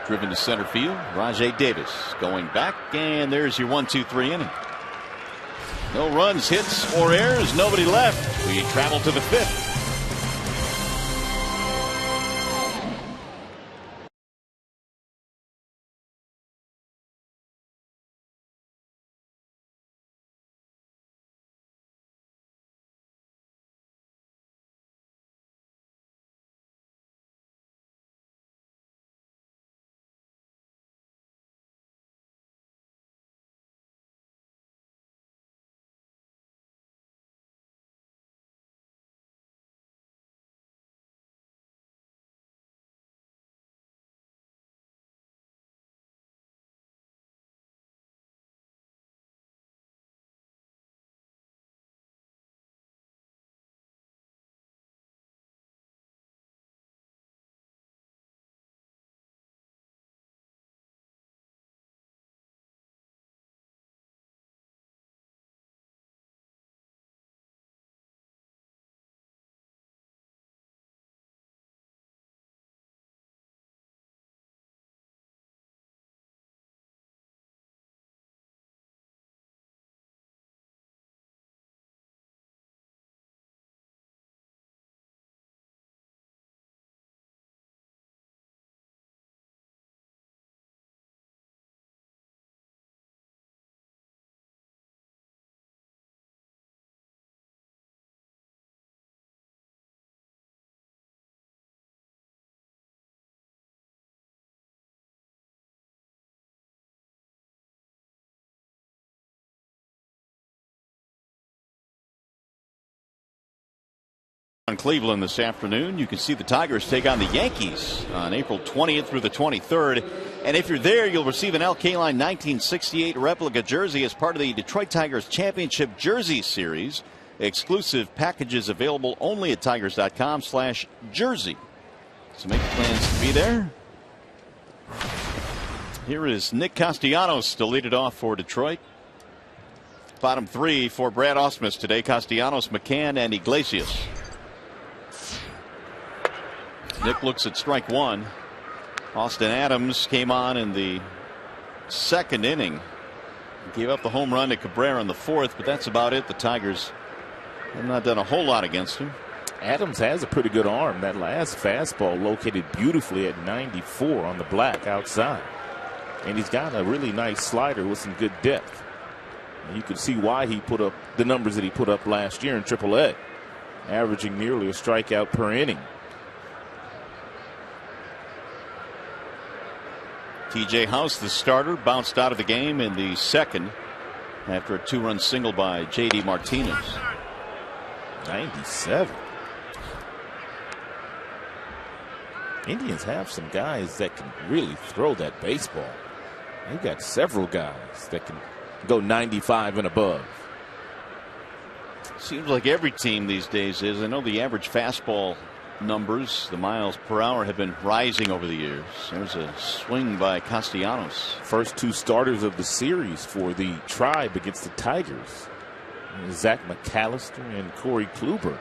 Driven to center field. Rajai Davis going back, and there's your 1-2-3 inning. No runs, hits, or errors. Nobody left. We travel to the fifth. On Cleveland this afternoon, you can see the Tigers take on the Yankees on April 20th through the 23rd. And if you're there, you'll receive an Al Kaline 1968 replica jersey as part of the Detroit Tigers Championship Jersey Series. Exclusive packages available only at tigers.com/jersey. So make plans to be there. Here is Nick Castellanos to lead it off for Detroit. Bottom three for Brad Ausmus today: Castellanos, McCann, and Iglesias. Nick looks at strike one. Austin Adams came on in the second inning. Gave up the home run to Cabrera in the fourth, but that's about it. The Tigers have not done a whole lot against him. Adams has a pretty good arm. That last fastball located beautifully at 94 on the black outside. And he's got a really nice slider with some good depth. And you can see why he put up the numbers that he put up last year in AAA, averaging nearly a strikeout per inning. TJ House, the starter, bounced out of the game in the second after a two-run single by JD Martinez. 97. Indians have some guys that can really throw that baseball. They've got several guys that can go 95 and above. Seems like every team these days is. I know the average fastball numbers, the miles per hour, have been rising over the years. There's a swing by Castellanos. First two starters of the series for the Tribe against the Tigers: Zach McAllister and Corey Kluber.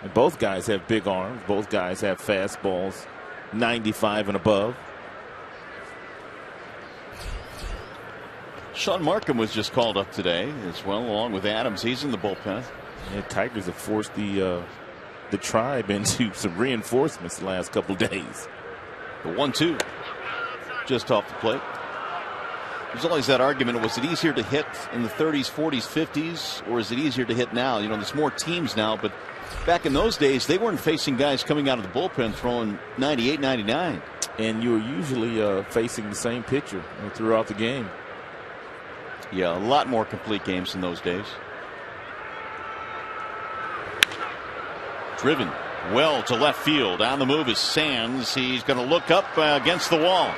And both guys have big arms. Both guys have fastballs 95 and above. Sean Markham was just called up today as well, along with Adams. He's in the bullpen. Yeah, Tigers have forced the Tribe into some reinforcements the last couple days. The 1-2 just off the plate. There's always that argument: was it easier to hit in the 30s, 40s, 50s, or is it easier to hit now? You know, there's more teams now, but back in those days, they weren't facing guys coming out of the bullpen throwing 98, 99. And you were usually facing the same pitcher throughout the game. Yeah, a lot more complete games in those days. Driven well to left field. On the move is Sands. He's going to look up against the wall.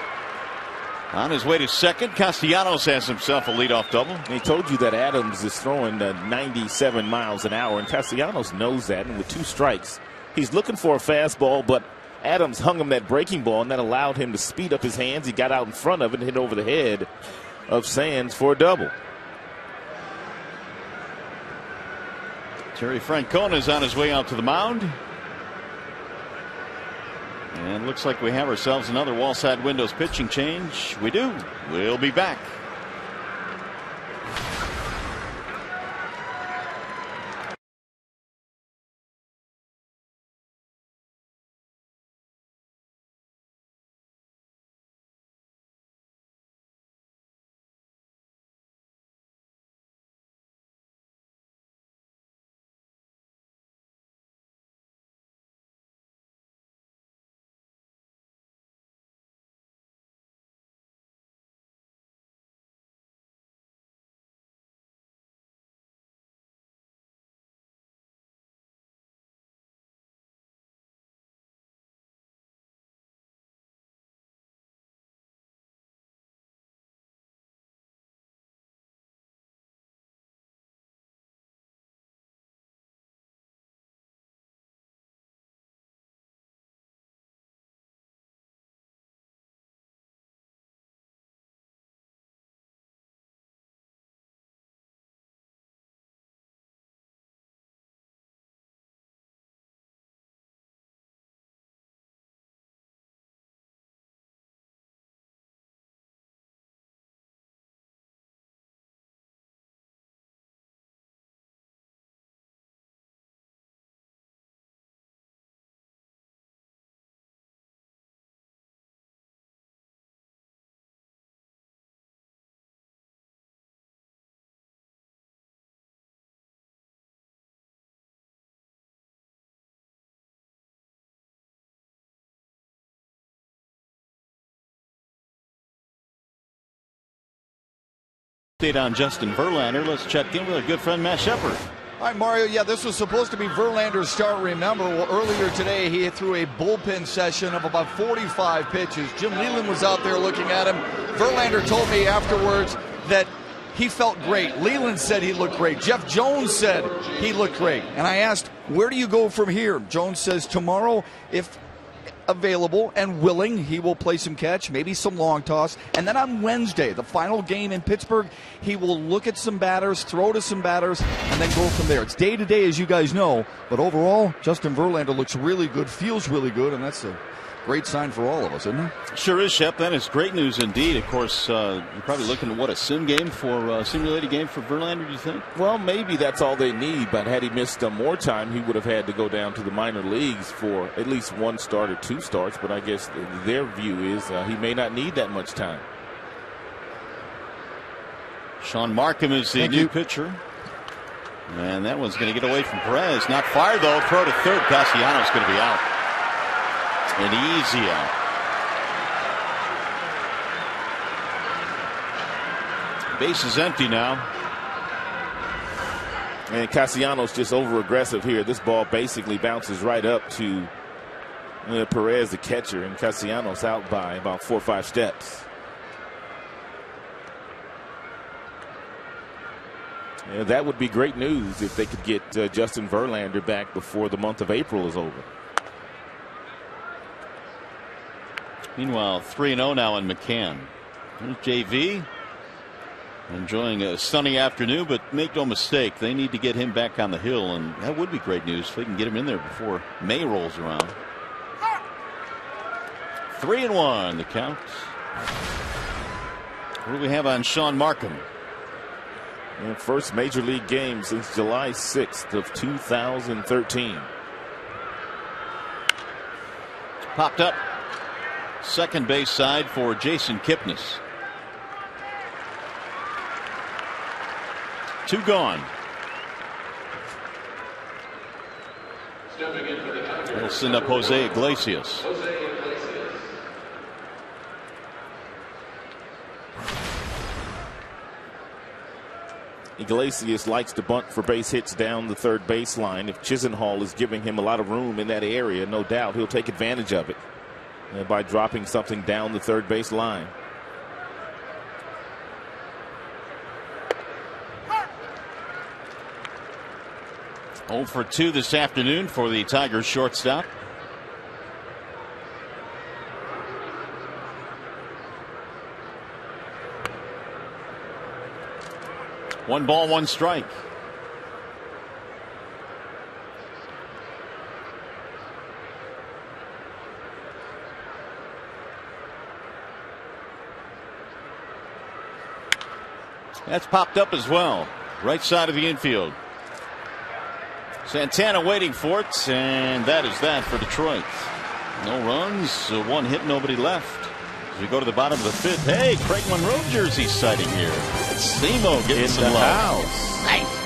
On his way to second, Castellanos has himself a leadoff double. And he told you that Adams is throwing 97 miles an hour, and Castellanos knows that. And with 2 strikes, he's looking for a fastball, but Adams hung him that breaking ball, and that allowed him to speed up his hands. He got out in front of it and hit over the head of Sands for a double. Terry Francona is on his way out to the mound. And looks like we have ourselves another wall side windows pitching change. We do. We'll be back. Update on Justin Verlander. Let's check in with our good friend Matt Shepard. All right, Mario. Yeah, this was supposed to be Verlander's start. Remember, well, earlier today he threw a bullpen session of about 45 pitches. Jim Leyland was out there looking at him. Verlander told me afterwards that he felt great. Leyland said he looked great. Jeff Jones said he looked great. And I asked, where do you go from here? Jones says tomorrow, if available and willing, he will play some catch, maybe some long toss, and then on Wednesday, the final game in Pittsburgh, he will look at some batters, throw to some batters, and then go from there. It's day to day, as you guys know, but overall, Justin Verlander looks really good, feels really good, and that's a great sign for all of us, isn't it? Sure is, Shep. That is great news indeed. Of course, you're probably looking at a simulated game for Verlander, do you think? Well, maybe that's all they need, but had he missed more time, he would have had to go down to the minor leagues for at least 1 start or 2 starts, but I guess their view is he may not need that much time. Sean Markham is the new pitcher. And that one's going to get away from Perez. Not fired, though. Throw to third. Castellanos going to be out. An easy out. Base is empty now. And Castellanos just over aggressive here. This ball basically bounces right up to Perez, the catcher, and Castellanos out by about 4 or 5 steps. Yeah, that would be great news if they could get Justin Verlander back before the month of April is over. Meanwhile, 3-0 now in McCann. There's JV. Enjoying a sunny afternoon, but make no mistake, they need to get him back on the hill, and that would be great news if they can get him in there before May rolls around. 3-1 the count. What do we have on Sean Markham? First major league game since July 6th of 2013. Popped up. Second base side for Jason Kipnis. 2 gone. That'll send up Jose Iglesias. Iglesias likes to bunt for base hits down the third baseline. If Chisenhall is giving him a lot of room in that area, no doubt he'll take advantage of it by dropping something down the third base line. Oh for 2 this afternoon for the Tigers shortstop. One ball, one strike. That's popped up as well. Right side of the infield. Santana waiting for it, and that is that for Detroit. No runs, one hit, nobody left. As we go to the bottom of the 5th. Hey, Craig Monroe jersey sighting here. It's Simo getting some love. Nice.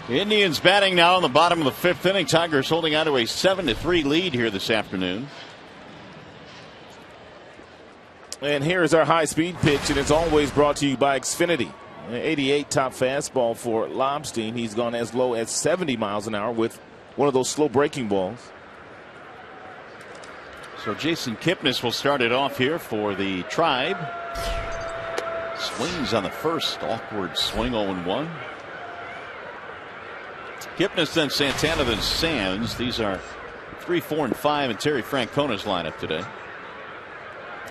The Indians batting now in the bottom of the 5th inning. Tigers holding on to a 7-3 lead here this afternoon. And here is our high-speed pitch, and it's always brought to you by Xfinity. 88 top fastball for Lobstein. He's gone as low as 70 miles an hour with one of those slow breaking balls. So Jason Kipnis will start it off here for the Tribe. Swings on the first. Awkward swing, 0-1. Kipnis, then Santana, then Sands. These are 3, 4, and 5 in Terry Francona's lineup today.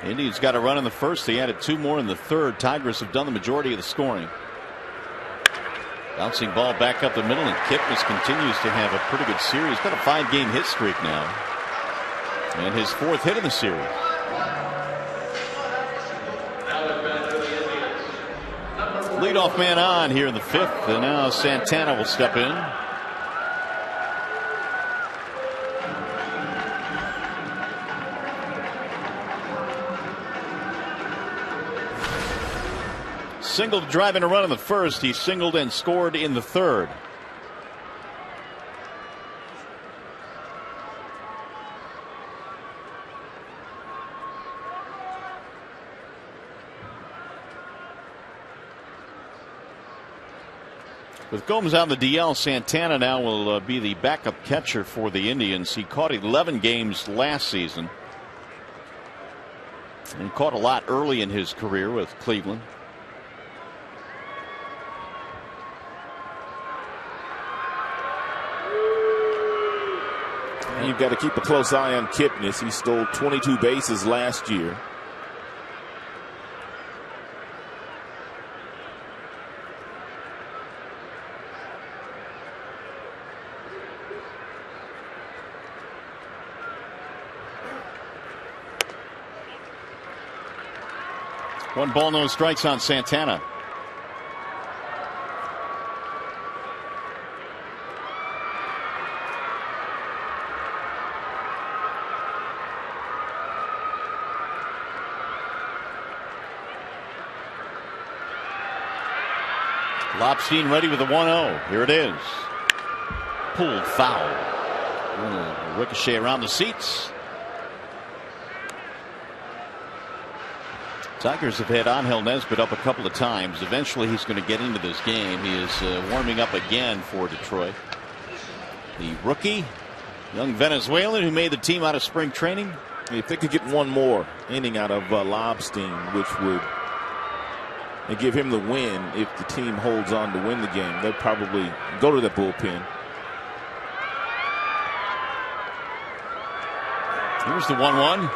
The Indians got a run in the first. They added 2 more in the third. Tigers have done the majority of the scoring. Bouncing ball back up the middle, and Kipnis continues to have a pretty good series. Got a 5-game hit streak now. And his 4th hit in the series. Leadoff man on here in the 5th, and now Santana will step in. Singled, driving a run in the first. He singled and scored in the third. With Gomes on the DL, Santana now will be the backup catcher for the Indians. He caught 11 games last season and caught a lot early in his career with Cleveland. You've got to keep a close eye on Kipnis. He stole 22 bases last year. 1 ball, no strikes on Santana. Lobstein ready with a 1-0. Here it is. Pulled foul. Ricochet around the seats. Tigers have had Angel Nesbitt up a couple of times. Eventually he's going to get into this game. He is warming up again for Detroit. The rookie, young Venezuelan who made the team out of spring training. If they could get one more inning out of Lobstein, which would give him the win, if the team holds on to win the game, they'll probably go to the bullpen. Here's the 1-1.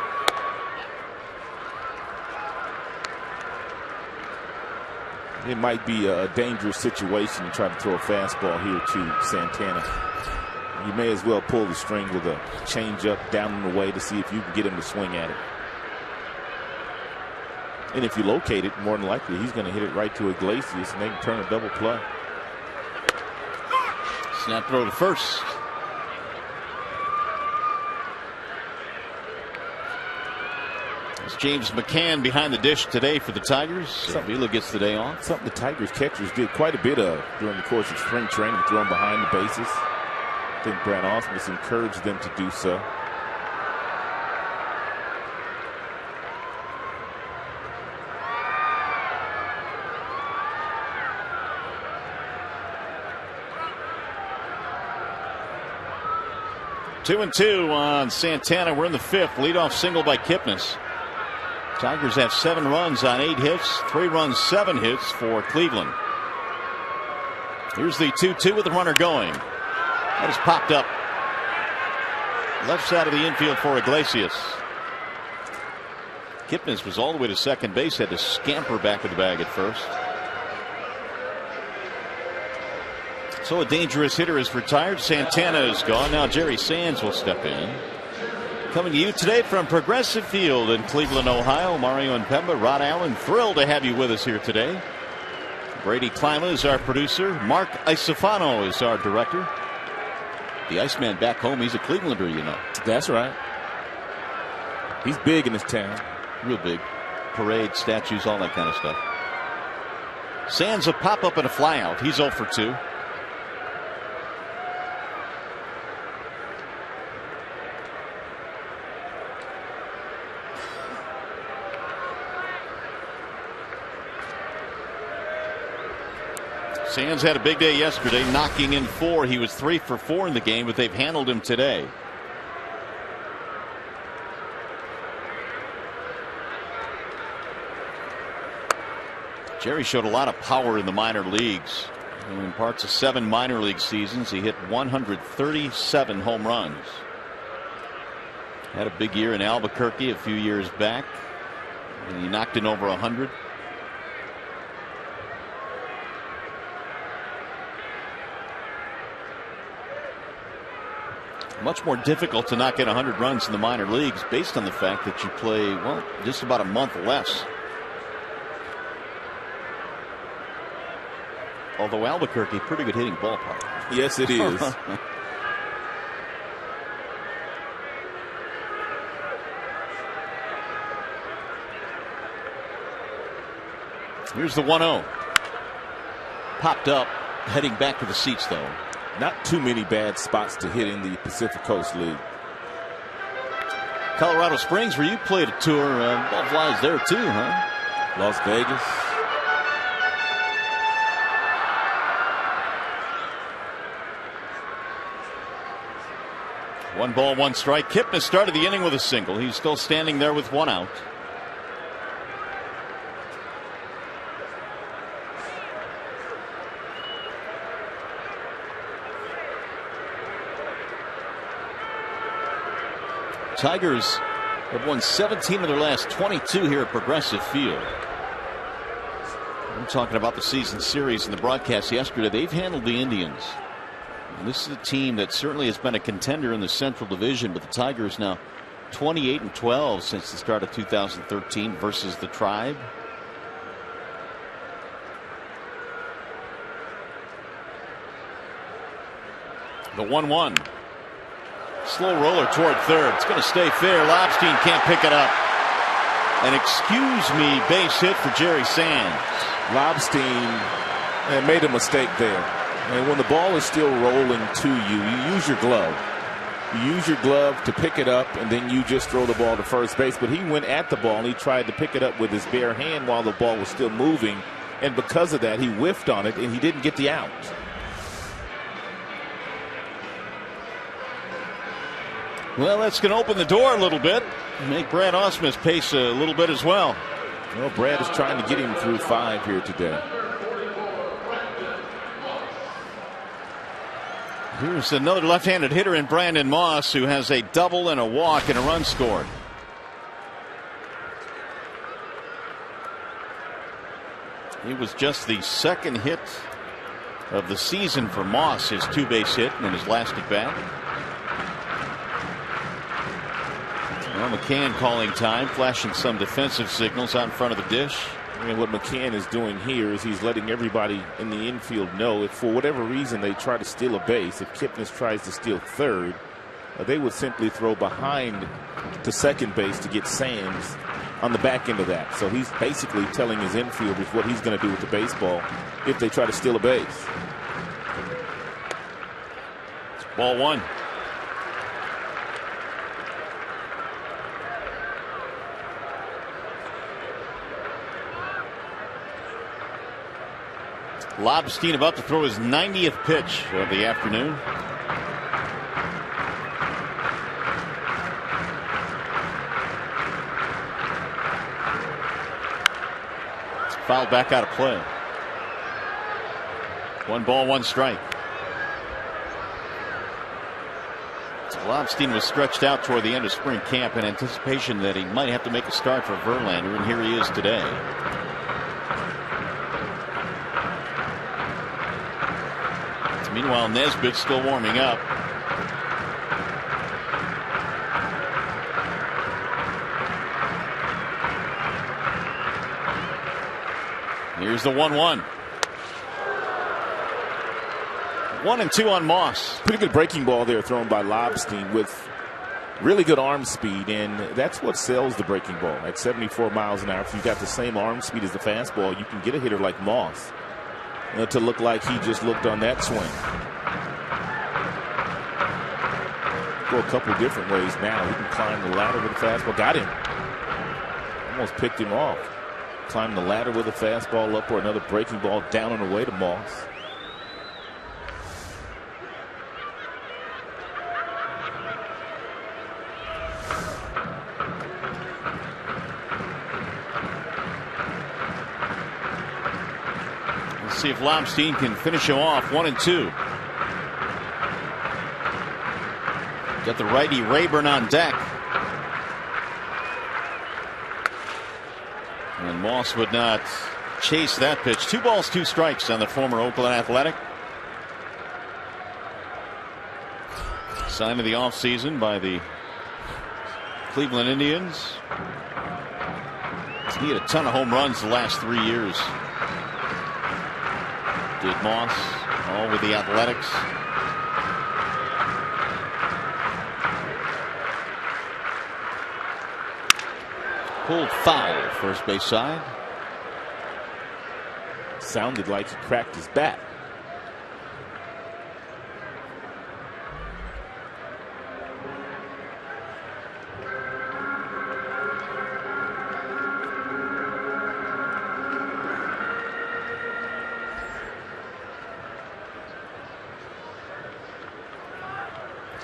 It might be a dangerous situation to try to throw a fastball here to Santana. You may as well pull the string with a changeup down and away to see if you can get him to swing at it. And if you locate it, more than likely he's going to hit it right to Iglesias and they can turn a double play. Snap throw to first. It's James McCann behind the dish today for the Tigers. Vila gets the day off. Something the Tigers catchers did quite a bit of during the course of spring training, throwing behind the bases. I think Brad Ausmus encouraged them to do so. Two and two on Santana. We're in the 5th. Leadoff single by Kipnis. Tigers have 7 runs on 8 hits, 3 runs, 7 hits for Cleveland. Here's the 2-2 with the runner going. That is popped up. Left side of the infield for Iglesias. Kipnis was all the way to second base, had to scamper back of the bag at first. So a dangerous hitter is retired. Santana is gone. Now Jerry Sands will step in. Coming to you today from Progressive Field in Cleveland, Ohio. Mario and Pemba, Rod Allen, thrilled to have you with us here today. Brady Klima is our producer. Mark Isofano is our director. The Iceman back home, he's a Clevelander, you know. That's right. He's big in this town. Real big. Parade, statues, all that kind of stuff. Sands a pop-up and a flyout. He's 0 for 2. Sands had a big day yesterday, knocking in 4. He was 3 for 4 in the game, but they've handled him today. Jerry showed a lot of power in the minor leagues. In parts of 7 minor league seasons, he hit 137 home runs. Had a big year in Albuquerque a few years back, and he knocked in over 100. Much more difficult to knock in 100 runs in the minor leagues based on the fact that you play, well, just about a month less. Although Albuquerque, pretty good hitting ballpark. Yes, it is. Here's the 1-0. Popped up, heading back to the seats, though. Not too many bad spots to hit in the Pacific Coast League. Colorado Springs, where you played a tour, ball flies there too, huh? Las Vegas. One ball, one strike. Kipnis started the inning with a single. He's still standing there with 1 out. Tigers have won 17 of their last 22 here at Progressive Field. I'm talking about the season series in the broadcast yesterday. They've handled the Indians. And this is a team that certainly has been a contender in the Central Division, but the Tigers now 28-12 since the start of 2013 versus the Tribe. The 1-1. Slow roller toward third. It's going to stay fair. Lobstein can't pick it up. An excuse me base hit for Jerry Sands. Lobstein made a mistake there. And when the ball is still rolling to you, you use your glove. You use your glove to pick it up, and then you just throw the ball to first base. But he went at the ball, and he tried to pick it up with his bare hand while the ball was still moving. And because of that, he whiffed on it, and he didn't get the out. Well, that's going to open the door a little bit. Make Brad Ausmus pace a little bit as well. Well, Brad is trying to get him through 5 here today. Here's another left-handed hitter in Brandon Moss, who has a double and a walk and a run scored. It was just the second hit of the season for Moss, his 2-base hit in his last at bat. Well, McCann calling time, flashing some defensive signals out in front of the dish. And what McCann is doing here is he's letting everybody in the infield know if for whatever reason they try to steal a base, if Kipnis tries to steal third, they would simply throw behind to second base to get Sands on the back end of that. So he's basically telling his infielders what he's going to do with the baseball if they try to steal a base. It's ball 1. Lobstein about to throw his 90th pitch of the afternoon. Fouled back out of play. 1 ball, 1 strike. So Lobstein was stretched out toward the end of spring camp in anticipation that he might have to make a start for Verlander, and here he is today. Meanwhile, Nesbitt's still warming up. Here's the 1-1. 1-2 on Moss. Pretty good breaking ball there thrown by Lobstein with really good arm speed, and that's what sells the breaking ball. At 74 miles an hour, if you've got the same arm speed as the fastball, you can get a hitter like Moss to look like he just looked on that swing. Go a couple different ways now. He can climb the ladder with a fastball. Got him. Almost picked him off. Climb the ladder with a fastball up or another breaking ball down and away to Moss. See if Lobstein can finish him off. 1-2. Got the righty Rayburn on deck. And Moss would not chase that pitch. 2 balls, 2 strikes on the former Oakland Athletic. Sign of the offseason by the Cleveland Indians. He had a ton of home runs the last 3 years. Did Moss, all with the Athletics. Pulled foul, first base side. Sounded like he cracked his bat.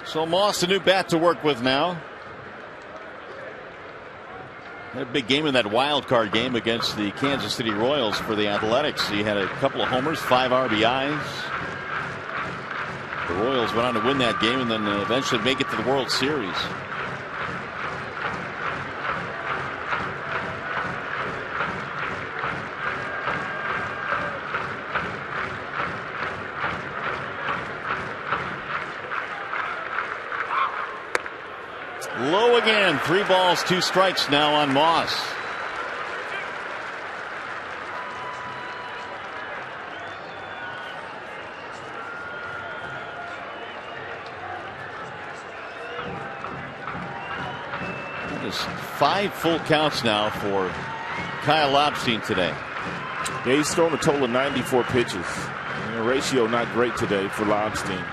So Moss, a new bat to work with now. Had a big game in that wild card game against the Kansas City Royals for the Athletics. He had a couple of homers, 5 RBIs. The Royals went on to win that game and then eventually make it to the World Series. Low again. 3 balls, 2 strikes now on Moss. That is 5 full counts now for Kyle Lobstein today. Yeah, he's thrown a total of 94 pitches. And the ratio not great today for Lobstein.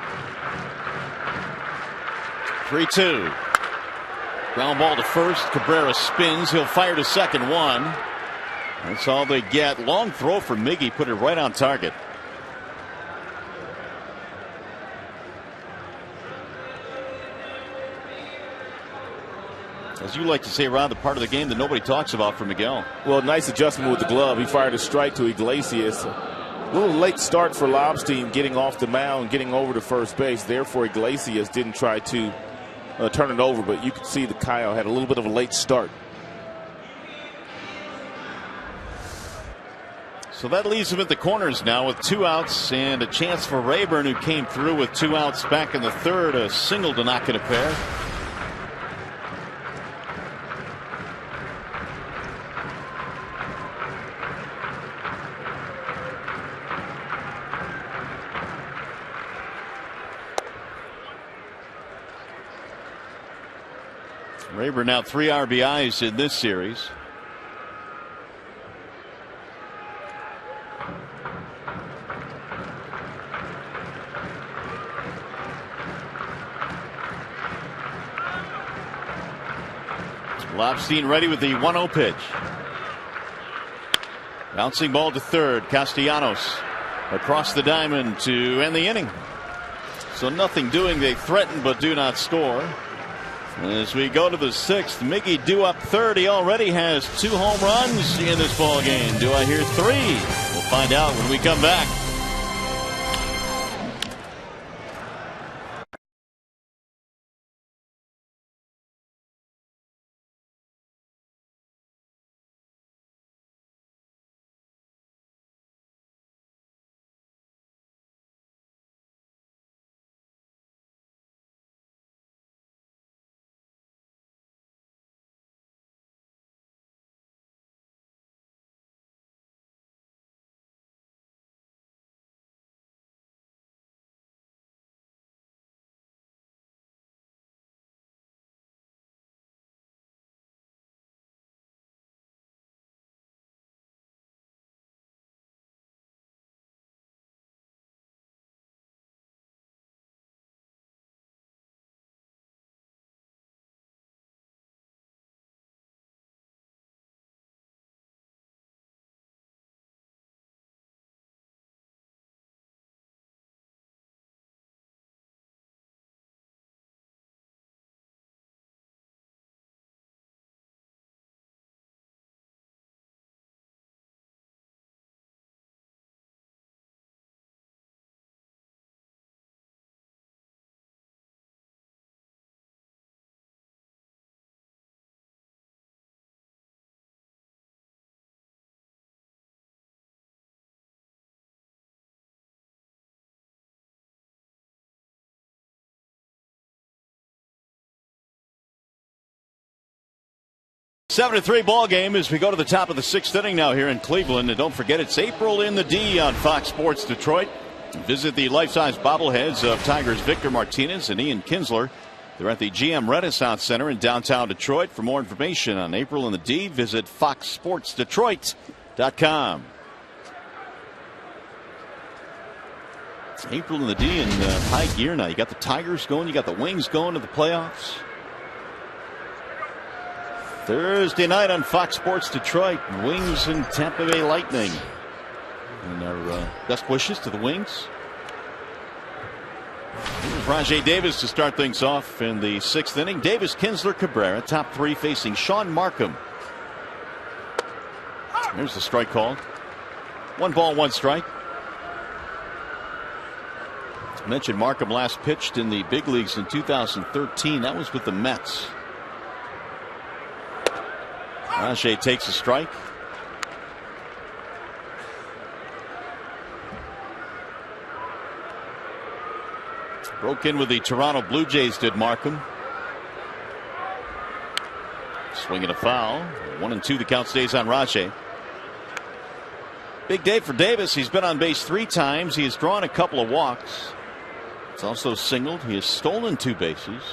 3-2. Ground ball to first. Cabrera spins. He'll fire to second. 1. That's all they get. Long throw for Miggy. Put it right on target. As you like to say, Ron, the part of the game that nobody talks about for Miguel. Well, nice adjustment with the glove. He fired a strike to Iglesias. A little late start for Lobstein getting off the mound, getting over to first base. Therefore, Iglesias didn't try to turn it over, but you could see that Kyle had a little bit of a late start. So that leaves him at the corners now with 2 outs and a chance for Rayburn, who came through with 2 outs back in the third. A single to knock it a pair. Rayburn now 3 RBIs in this series. Lobstein ready with the 1-0 pitch. Bouncing ball to third. Castellanos across the diamond to end the inning. So nothing doing. They threaten but do not score. As we go to the 6th, Miggy due up third. He already has 2 home runs in this ball game. Do I hear 3? We'll find out when we come back. Seven to 3 ball game as we go to the top of the 6th inning now here in Cleveland. And don't forget, it's April in the D on Fox Sports Detroit. Visit the life-size bobbleheads of Tigers Victor Martinez and Ian Kinsler. They're at the GM Renaissance Center in downtown Detroit. For more information on April in the D, visit foxsportsdetroit.com. April in the D in high gear now. You got the Tigers going, you got the Wings going to the playoffs. Thursday night on Fox Sports Detroit, Wings and Tampa Bay Lightning. And our best wishes to the Wings. Here's Rajay Davis to start things off in the 6th inning. Davis, Kinsler, Cabrera, top 3 facing Sean Markham. There's the strike call. 1 ball, 1 strike. I mentioned Markham last pitched in the big leagues in 2013. That was with the Mets. Rajay takes a strike. Broke in with the Toronto Blue Jays, did Markham. Swinging a foul. 1-2 the count stays on Rajay. Big day for Davis. He's been on base 3 times. He has drawn a couple of walks. It's also singled. He has stolen 2 bases.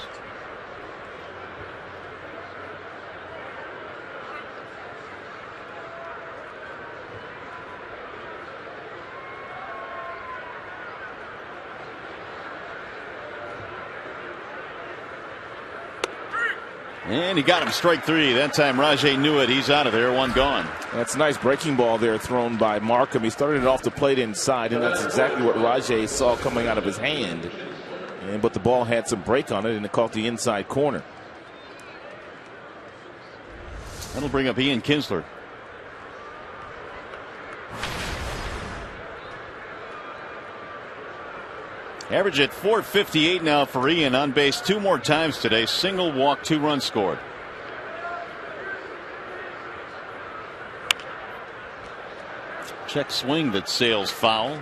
And he got him strike 3. That time Rajay knew it. He's out of there. 1 gone. That's a nice breaking ball there thrown by Markham. He started it off the plate inside, and that's exactly what Rajay saw coming out of his hand. But the ball had some break on it, and it caught the inside corner. That'll bring up Ian Kinsler. Average at .458 now for Ian. On base 2 more times today. Single, walk, 2 runs scored. Check swing that sails foul.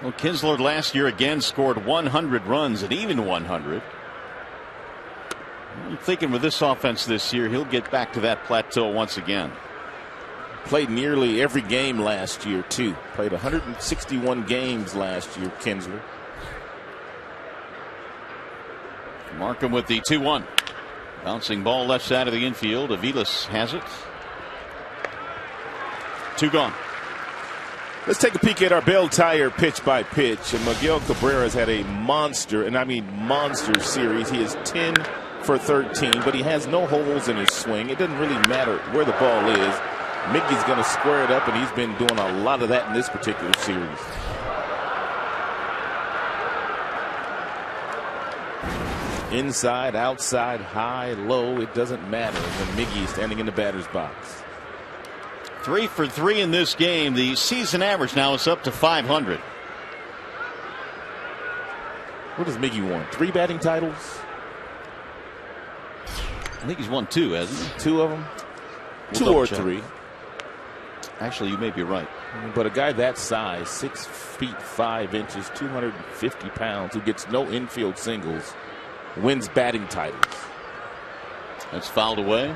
Well, Kinsler last year again scored 100 runs, and even 100. I'm thinking with this offense this year, he'll get back to that plateau once again. Played nearly every game last year, too. Played 161 games last year, Kinsler. Markham with the 2-1. Bouncing ball left side of the infield. Aviles has it. 2 gone. Let's take a peek at our Bell Tire pitch by pitch. And Miguel Cabrera has had a monster, and I mean monster series. He is 10 for 13, but he has no holes in his swing. It doesn't really matter where the ball is. Miggy's going to square it up, and he's been doing a lot of that in this particular series. Inside, outside, high, low, it doesn't matter when Miggy is standing in the batter's box. 3 for 3 in this game. The season average now is up to 500. What does Miggy want? 3 batting titles? I think he's won 2, hasn't he? 2 of them? We'll 2 or check. 3. Actually, you may be right. But a guy that size, 6 feet 5 inches, 250 pounds, who gets no infield singles, wins batting titles. That's fouled away.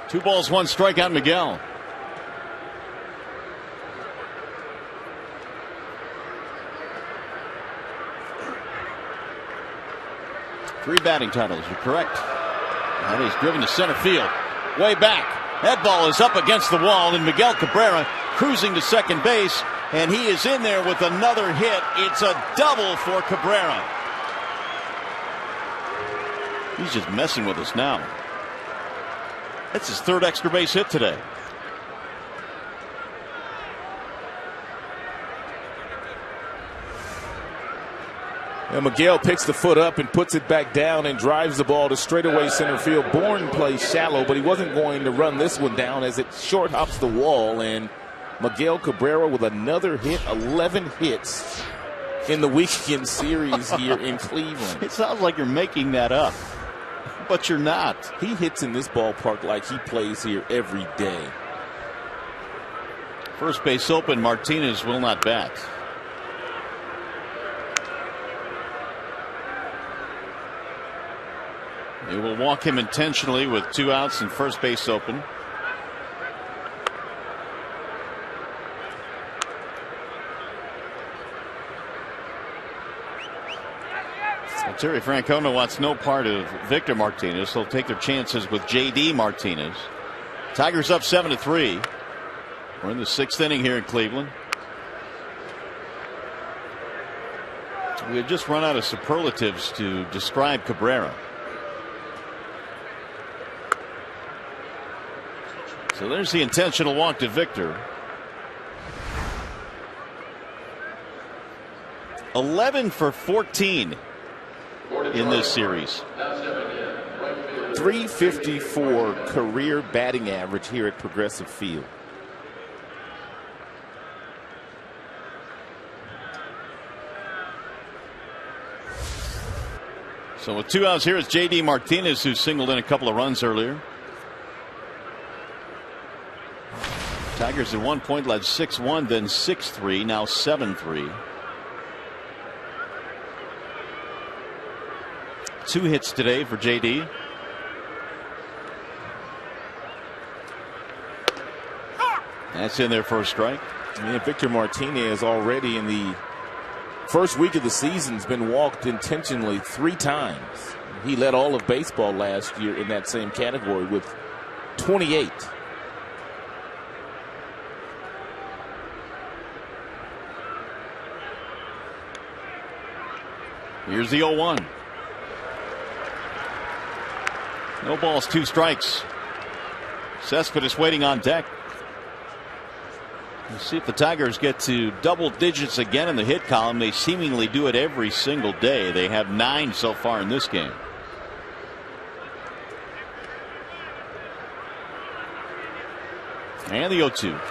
Two balls, 1 strikeout, Miguel. Three batting titles, you're correct. And he's driven to center field. Way back. That ball is up against the wall, and Miguel Cabrera cruising to second base, and he is in there with another hit. It's a double for Cabrera. He's just messing with us now. That's his 3rd extra base hit today. And Miguel picks the foot up and puts it back down and drives the ball to straightaway center field. Bourne plays shallow, but he wasn't going to run this one down as it short hops the wall. And Miguel Cabrera with another hit, 11 hits in the weekend series here in Cleveland. It sounds like you're making that up, but you're not. He hits in this ballpark like he plays here every day. First base open, Martinez will not bat. They will walk him intentionally with 2 outs and first base open. Well, Terry Francona wants no part of Victor Martinez. They'll take their chances with J.D. Martinez. Tigers up 7-3. We're in the 6th inning here in Cleveland. We had just run out of superlatives to describe Cabrera. So there's the intentional walk to Victor. 11 for 14 in this series. 354 career batting average here at Progressive Field. So with 2 outs here, it's J.D. Martinez who singled in a couple of runs earlier. Tigers at one point led 6-1, then 6-3, now 7-3. 2 hits today for J.D. That's in there for a strike. And Victor Martinez already in the first week of the season has been walked intentionally 3 times. He led all of baseball last year in that same category with 28. Here's the 0-1. No balls, 2 strikes. Cespedes waiting on deck. We'll see if the Tigers get to double digits again in the hit column. They seemingly do it every single day. They have 9 so far in this game. And the 0-2.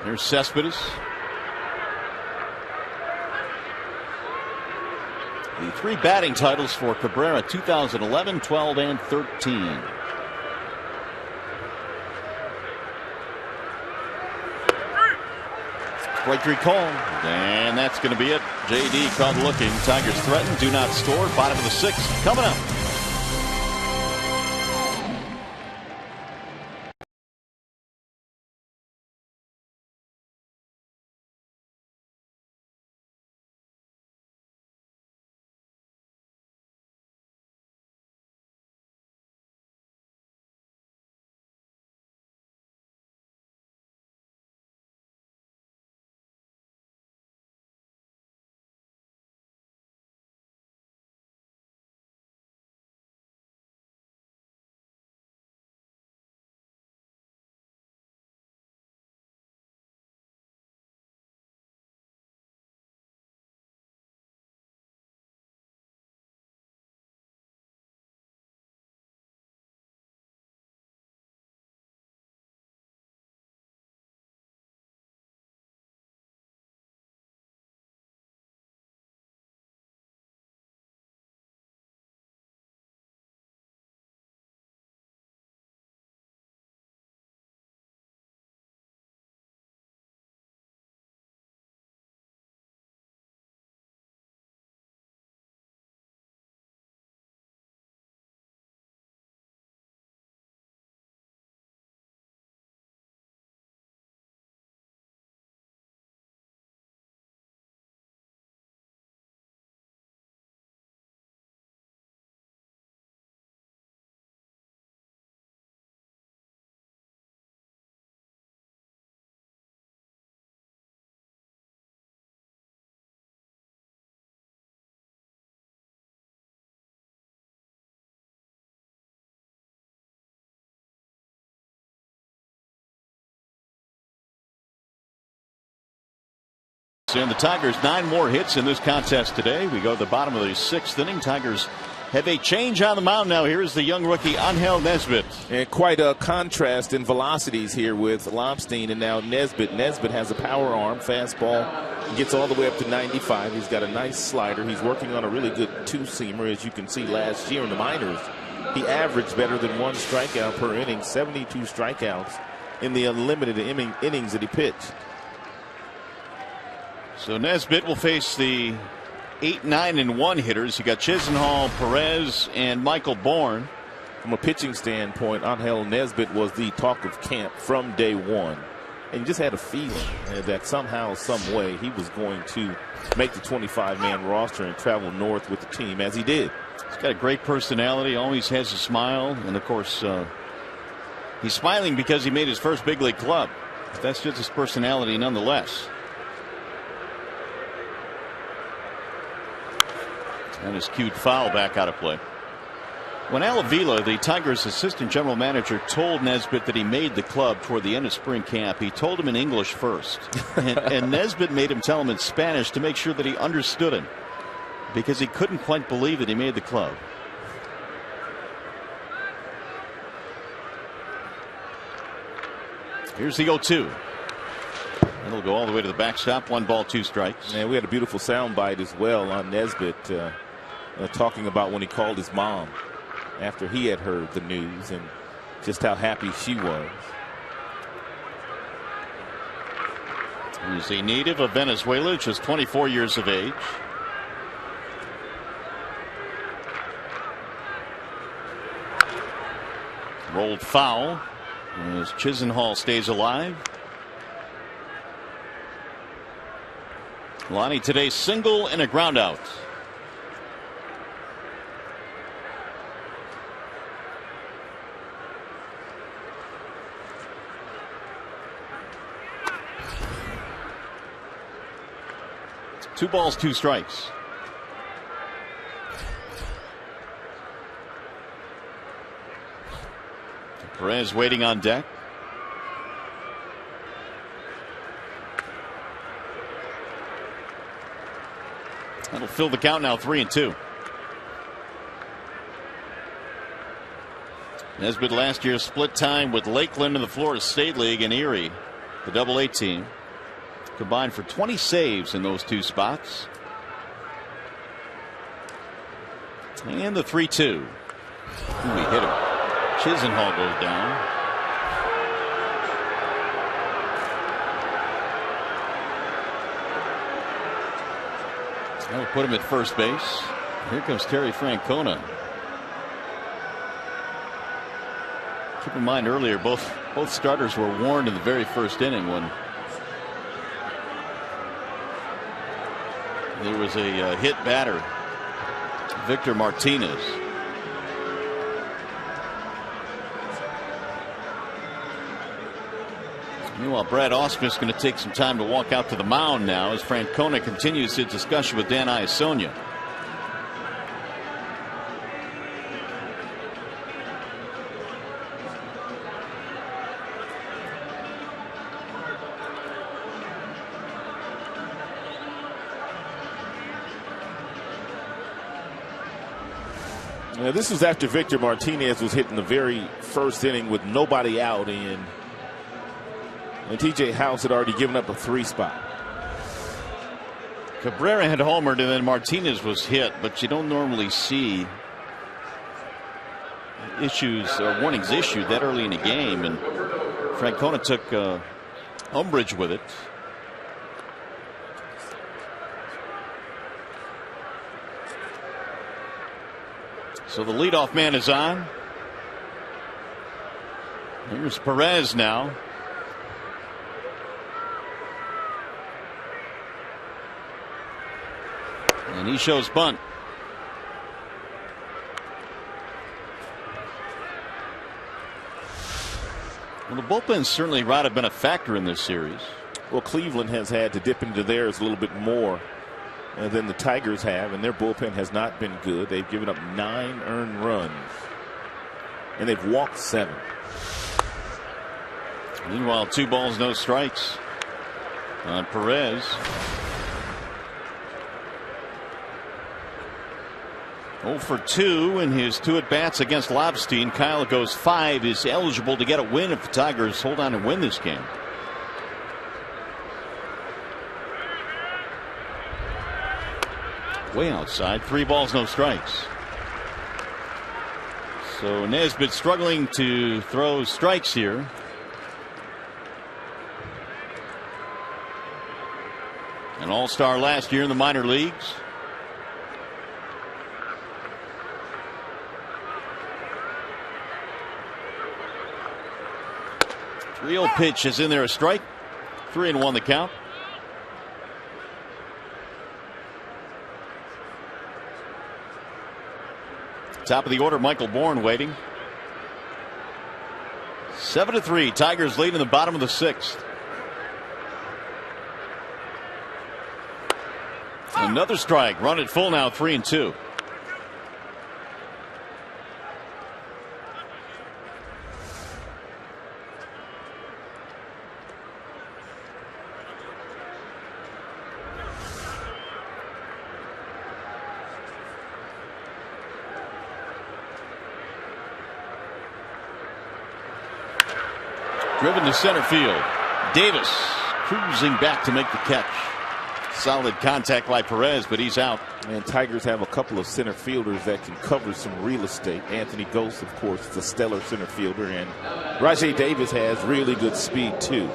Here's Cespedes. The 3 batting titles for Cabrera: 2011, 12, and 13. Strike 3 call, and that's going to be it. J.D. caught looking. Tigers threatened, do not score. Bottom of the 6th coming up. And the Tigers 9 more hits in this contest today. We go to the bottom of the 6th inning. Tigers have a change on the mound now. Here is the young rookie Angel Nesbitt. And quite a contrast in velocities here with Lobstein and now Nesbitt. Nesbitt has a power arm, fastball, gets all the way up to 95. He's got a nice slider. He's working on a really good 2-seamer, as you can see last year in the minors. He averaged better than 1 strikeout per inning, 72 strikeouts in the unlimited innings that he pitched. So Nesbitt will face the 8, 9, and 1 hitters. You got Chisenhall, Perez, and Michael Bourne. From a pitching standpoint, Angel Nesbitt was the talk of camp from day one. And you just had a feeling that somehow, some way, he was going to make the 25-man roster and travel north with the team, as he did. He's got a great personality, always has a smile. And, of course, he's smiling because he made his first big league club. But that's just his personality nonetheless. And his cued foul back out of play. When Al Avila, the Tigers assistant general manager, told Nesbitt that he made the club toward the end of spring camp, he told him in English first. and Nesbitt made him tell him in Spanish to make sure that he understood him, because he couldn't quite believe that he made the club. Here's the 0-2. It'll go all the way to the backstop. 1 ball, 2 strikes. And we had a beautiful soundbite as well on Nesbitt talking about when he called his mom after he had heard the news and just how happy she was. He's a native of Venezuela, just 24 years of age. Rolled foul as Chisenhall stays alive. Lonnie today single and a ground out. Two balls, 2 strikes. Perez waiting on deck. That'll fill the count now, 3-2. Nesbitt last year split time with Lakeland in the Florida State League and Erie, the AA team. Combined for 20 saves in those 2 spots. And the 3-2. Ooh, he hit him. Chisenhall goes down. That'll put him at first base. Here comes Terry Francona. Keep in mind earlier, both starters were warned in the very first inning when there was a hit batter, Victor Martinez. Meanwhile, Brad Ausmus going to take some time to walk out to the mound now as Francona continues his discussion with Dan Iasonia. Now, this was after Victor Martinez was hit in the very first inning with nobody out, and TJ House had already given up a 3 spot. Cabrera had homered and then Martinez was hit, but you don't normally see issues or warnings issued that early in the game, and Francona took umbrage with it. So the leadoff man is on. Here's Perez now. And he shows bunt. Well, the bullpen's certainly have been a factor in this series. Well, Cleveland has had to dip into theirs a little bit more than the Tigers have, and their bullpen has not been good. They've given up 9 earned runs, and they've walked 7. Meanwhile, 2 balls, no strikes on Perez. Oh for 2 in his 2 at-bats against Lobstein. Kyle goes 5, is eligible to get a win if the Tigers hold on and win this game. Way outside, 3 balls, no strikes. So Nesbitt struggling to throw strikes here. An all-star last year in the minor leagues. Real pitch is in there, a strike. 3-1 the count. Top of the order, Michael Bourne waiting. 7-3, Tigers lead in the bottom of the 6th. Another strike, run at full now, 3-2. Driven to center field. Davis cruising back to make the catch. Solid contact by Perez, but he's out. And Tigers have a couple of center fielders that can cover some real estate. Anthony Ghost, of course, is a stellar center fielder, and Rajay Davis has really good speed too.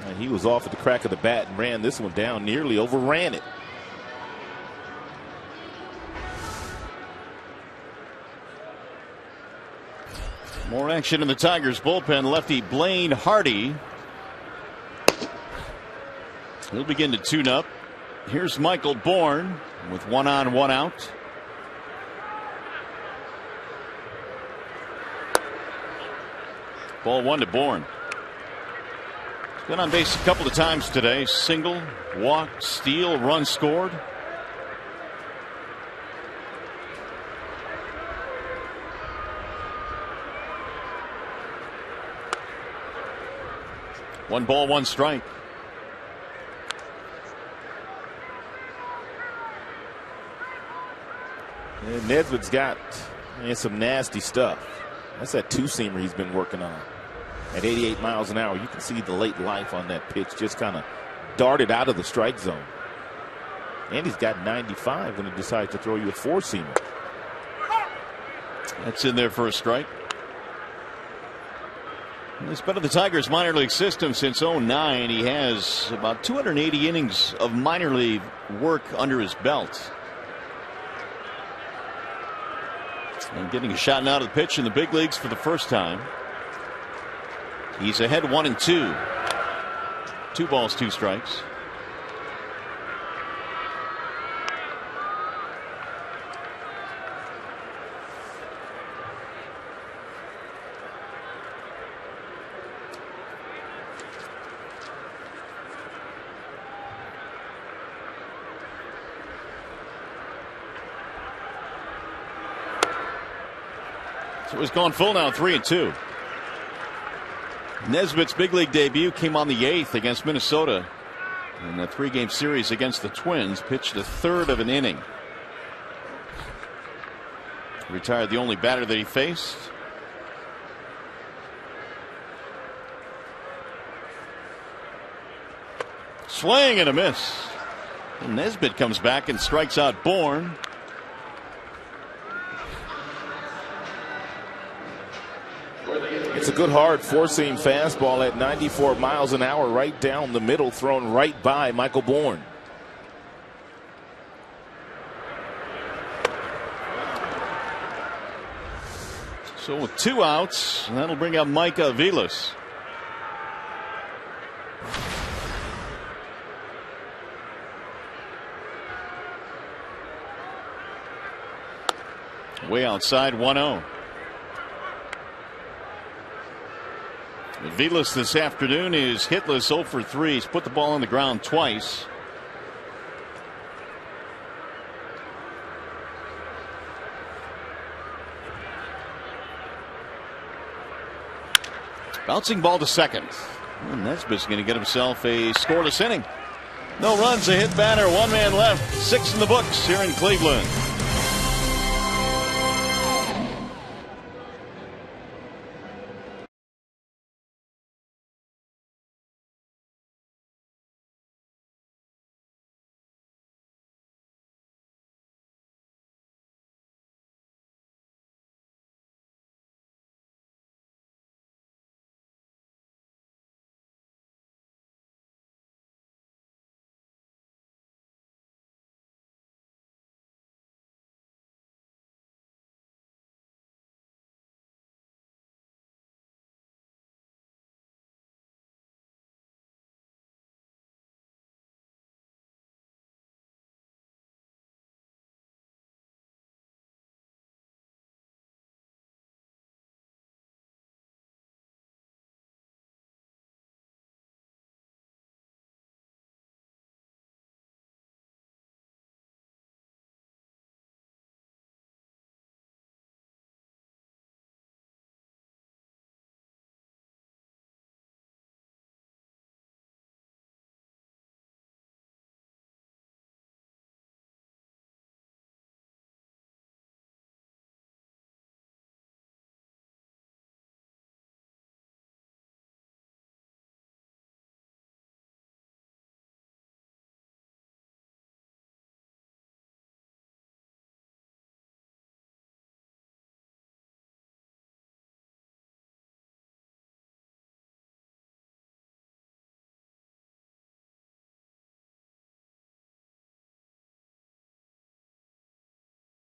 And he was off at the crack of the bat and ran this one down, nearly overran it. More action in the Tigers bullpen. Lefty Blaine Hardy. He'll begin to tune up. Here's Michael Bourne with 1 on, 1 out. Ball 1 to Bourne. He's been on base a couple of times today. Single, walk, steal, run scored. One ball, 1 strike. And Nesbitt's got some nasty stuff. That's that two-seamer he's been working on. At 88 miles an hour, you can see the late life on that pitch. Just kind of darted out of the strike zone. And he's got 95 when he decides to throw you a four-seamer. That's in there for a strike. He's been in the Tigers minor league system since '09. He has about 280 innings of minor league work under his belt. And getting a shot now to the pitch in the big leagues for the first time. He's ahead 1-2. 2 balls, 2 strikes. So he's gone full now, 3-2. Nesbitt's big league debut came on the 8th against Minnesota in a 3-game series against the Twins. Pitched a third of an inning. Retired the only batter that he faced. Swing and a miss. And Nesbitt comes back and strikes out Bourne. It's a good hard four-seam fastball at 94 miles an hour right down the middle, thrown right by Michael Bourne. So with 2 outs, that'll bring up Micah Vilas. Way outside, 1-0. Vilas this afternoon is hitless, 0 for 3. He's put the ball on the ground twice. Bouncing ball to second. And Nesbitt's going to get himself a scoreless inning. No runs, a hit batter, 1 man left. 6 in the books here in Cleveland.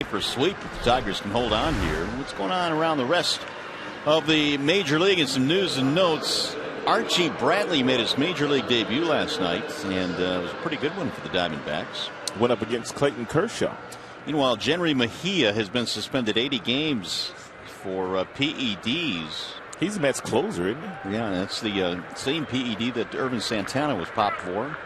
for a sweep if the Tigers can hold on here. What's going on around the rest of the major league and some news and notes? Archie Bradley made his major league debut last night, and it was a pretty good one for the Diamondbacks. Went up against Clayton Kershaw. Meanwhile, Jenry Mejia has been suspended 80 games for PEDs. He's the Mets closer, isn't he? Yeah, that's the same PED that Irvin Santana was popped for.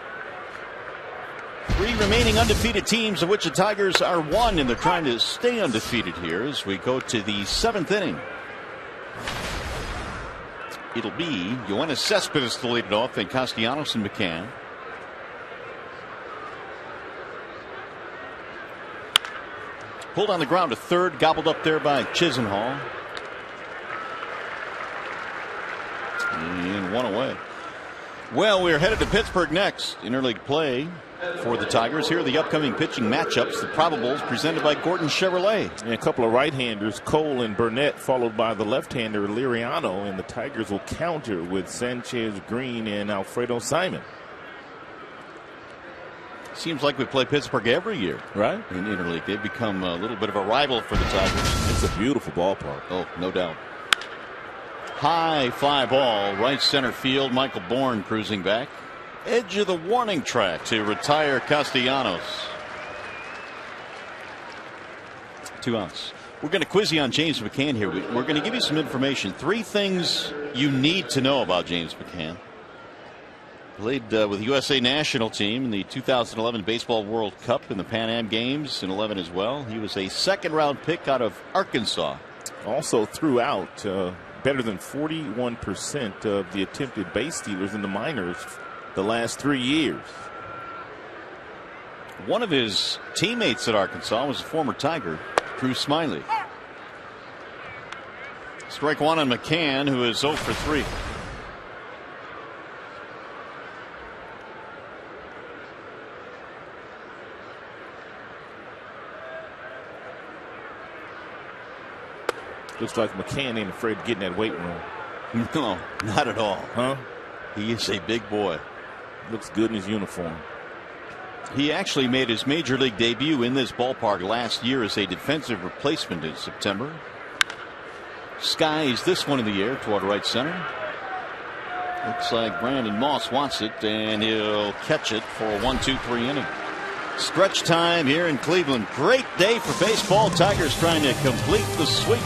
3 remaining undefeated teams, of which the Tigers are 1, and they're trying to stay undefeated here as we go to the 7th inning. It'll be Yoenis Cespedes to lead it off, then Castellanos and McCann. Pulled on the ground to third, gobbled up there by Chisenhall. And 1 away. Well, we're headed to Pittsburgh next. Interleague play for the Tigers. Here are the upcoming pitching matchups. The probables presented by Gordon Chevrolet. And a couple of right-handers, Cole and Burnett, followed by the left-hander Liriano, and the Tigers will counter with Sanchez, Green, and Alfredo Simon. Seems like we play Pittsburgh every year, right? In Interleague, they've become a little bit of a rival for the Tigers. It's a beautiful ballpark. Oh, no doubt. High fly ball, right center field. Michael Bourne cruising back. Edge of the warning track to retire Castellanos. 2 outs. We're going to quiz you on James McCann here. We're going to give you some information. 3 things you need to know about James McCann. Played with the USA national team in the 2011 Baseball World Cup and the Pan Am Games in 11 as well. He was a 2nd-round pick out of Arkansas. Also threw out better than 41% of the attempted base stealers in the minors the last 3 years. One of his teammates at Arkansas was a former Tiger, Drew Smiley. Strike 1 on McCann, who is 0 for 3. Looks like McCann ain't afraid of getting that weight room. No, not at all. Huh? He is a big boy. Looks good in his uniform. He actually made his major league debut in this ballpark last year as a defensive replacement in September. Skies this one in the air toward right center. Looks like Brandon Moss wants it, and he'll catch it for a 1-2-3 inning. Stretch time here in Cleveland. Great day for baseball. Tigers trying to complete the sweep.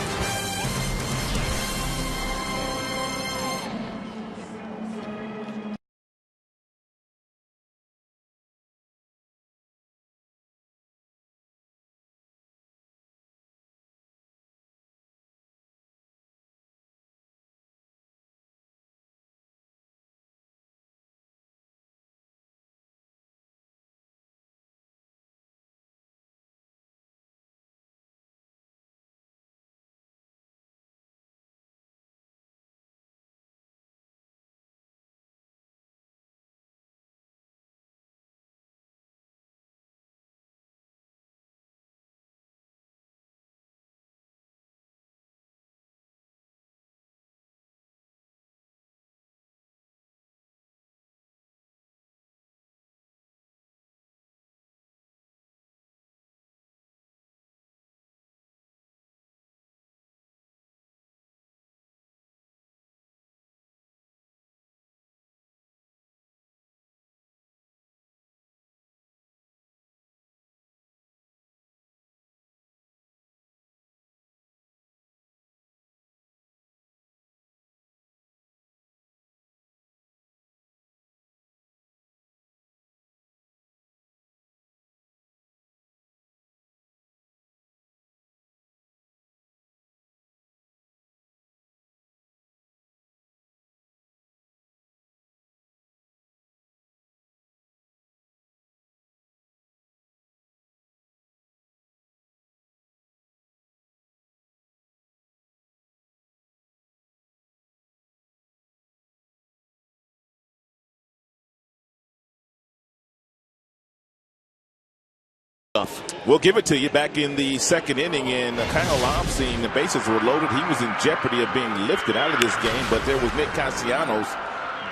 We'll give it to you back in the 2nd inning, and Kyle Lobstein, the bases were loaded. He was in jeopardy of being lifted out of this game, but there was Nick Castellanos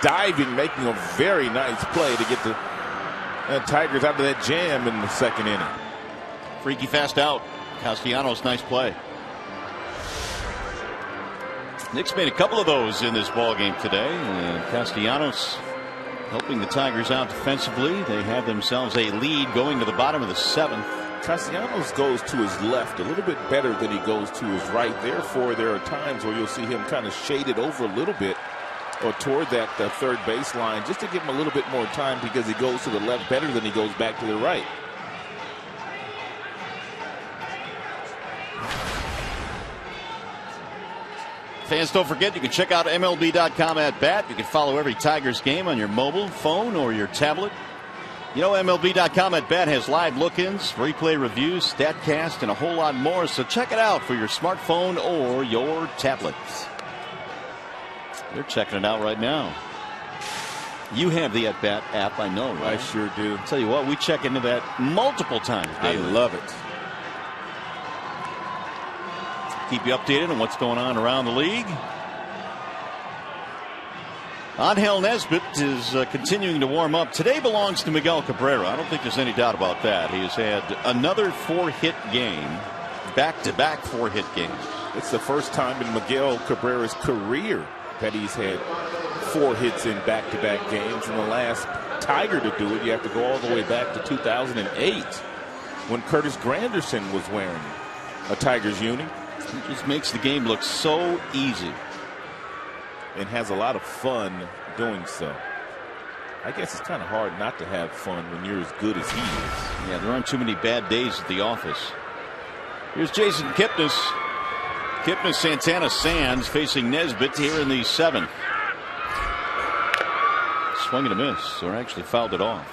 diving, making a very nice play to get the Tigers out of that jam in the 2nd inning. Freaky fast out Castellanos, nice play. Knicks made a couple of those in this ball game today. Castellanos helping the Tigers out defensively. They have themselves a lead going to the bottom of the 7th. Castellanos goes to his left a little bit better than he goes to his right. Therefore, there are times where you'll see him kind of shaded over a little bit or toward that third baseline just to give him a little bit more time because he goes to the left better than he goes back to the right. Fans, don't forget you can check out MLB.com at bat. You can follow every Tigers game on your mobile phone or your tablet. You know, MLB.com at bat has live look-ins, replay reviews, StatCast, and a whole lot more. So check it out for your smartphone or your tablet. They're checking it out right now. You have the At Bat app, I know, right? I sure do. I'll tell you what, we check into that multiple times daily. I love it. Keep you updated on what's going on around the league. Angel Nesbitt is continuing to warm up. Today belongs to Miguel Cabrera. I don't think there's any doubt about that. He has had another 4-hit game, back-to-back 4-hit games. It's the first time in Miguel Cabrera's career that he's had 4 hits in back-to-back games. And the last Tiger to do it, you have to go all the way back to 2008 when Curtis Granderson was wearing a Tigers uni. He just makes the game look so easy. And has a lot of fun doing so. I guess it's kind of hard not to have fun when you're as good as he is. Yeah, there aren't too many bad days at the office. Here's Jason Kipnis. Kipnis, Santana, Sands facing Nesbitt here in the 7th. Swing and a miss, or actually fouled it off.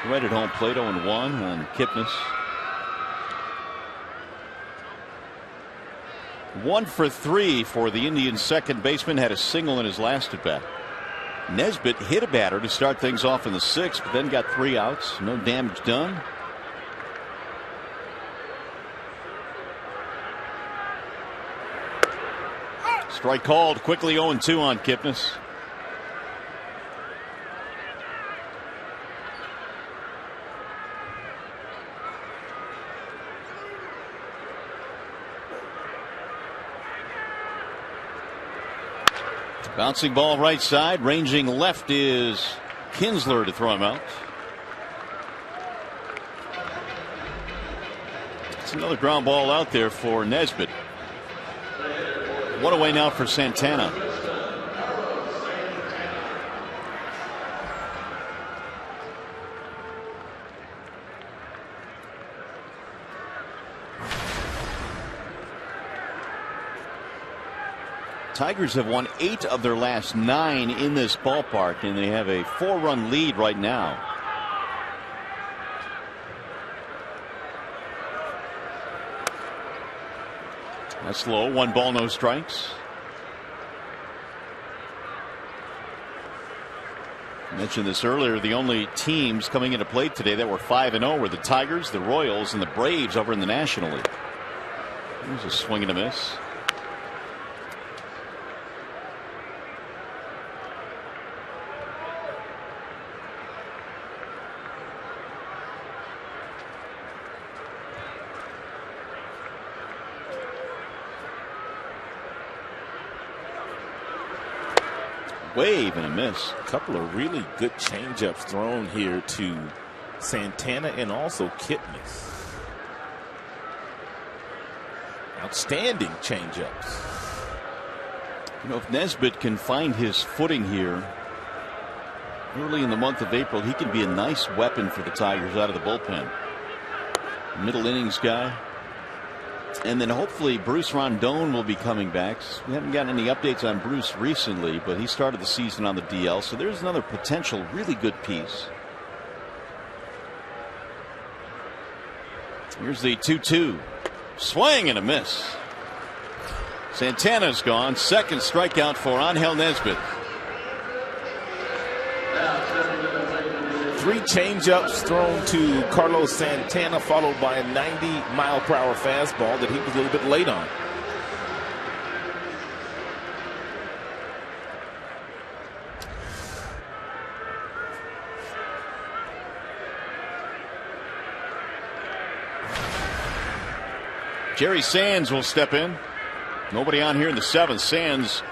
Right at home plate, 0-1 on Kipnis. 1 for 3 for the Indians' second baseman. Had a single in his last at bat. Nesbitt hit a batter to start things off in the 6th, but then got 3 outs. No damage done. Strike called. Quickly 0-2 on Kipnis. Bouncing ball right side. Ranging left is Kinsler to throw him out. It's another ground ball out there for Nesbitt. 1 away now for Santana. Tigers have won 8 of their last 9 in this ballpark, and they have a 4-run lead right now. That's low. 1 ball, no strikes. I mentioned this earlier. The only teams coming into play today that were 5-0 were the Tigers, the Royals, and the Braves over in the National League. There's a swing and a miss. Wave and a miss. A couple of really good changeups thrown here to Santana and also Kipnis. Outstanding changeups. You know, if Nesbitt can find his footing here early in the month of April, he can be a nice weapon for the Tigers out of the bullpen. Middle innings guy. And then hopefully Bruce Rondon will be coming back. We haven't gotten any updates on Bruce recently, but he started the season on the DL, so there's another potential really good piece. Here's the 2-2. Swing and a miss. Santana's gone. Second strikeout for Angel Nesbitt. 3 changeups thrown to Carlos Santana, followed by a 90-mile-per-hour fastball that he was a little bit late on. Jerry Sands will step in. Nobody on here in the 7th. Sands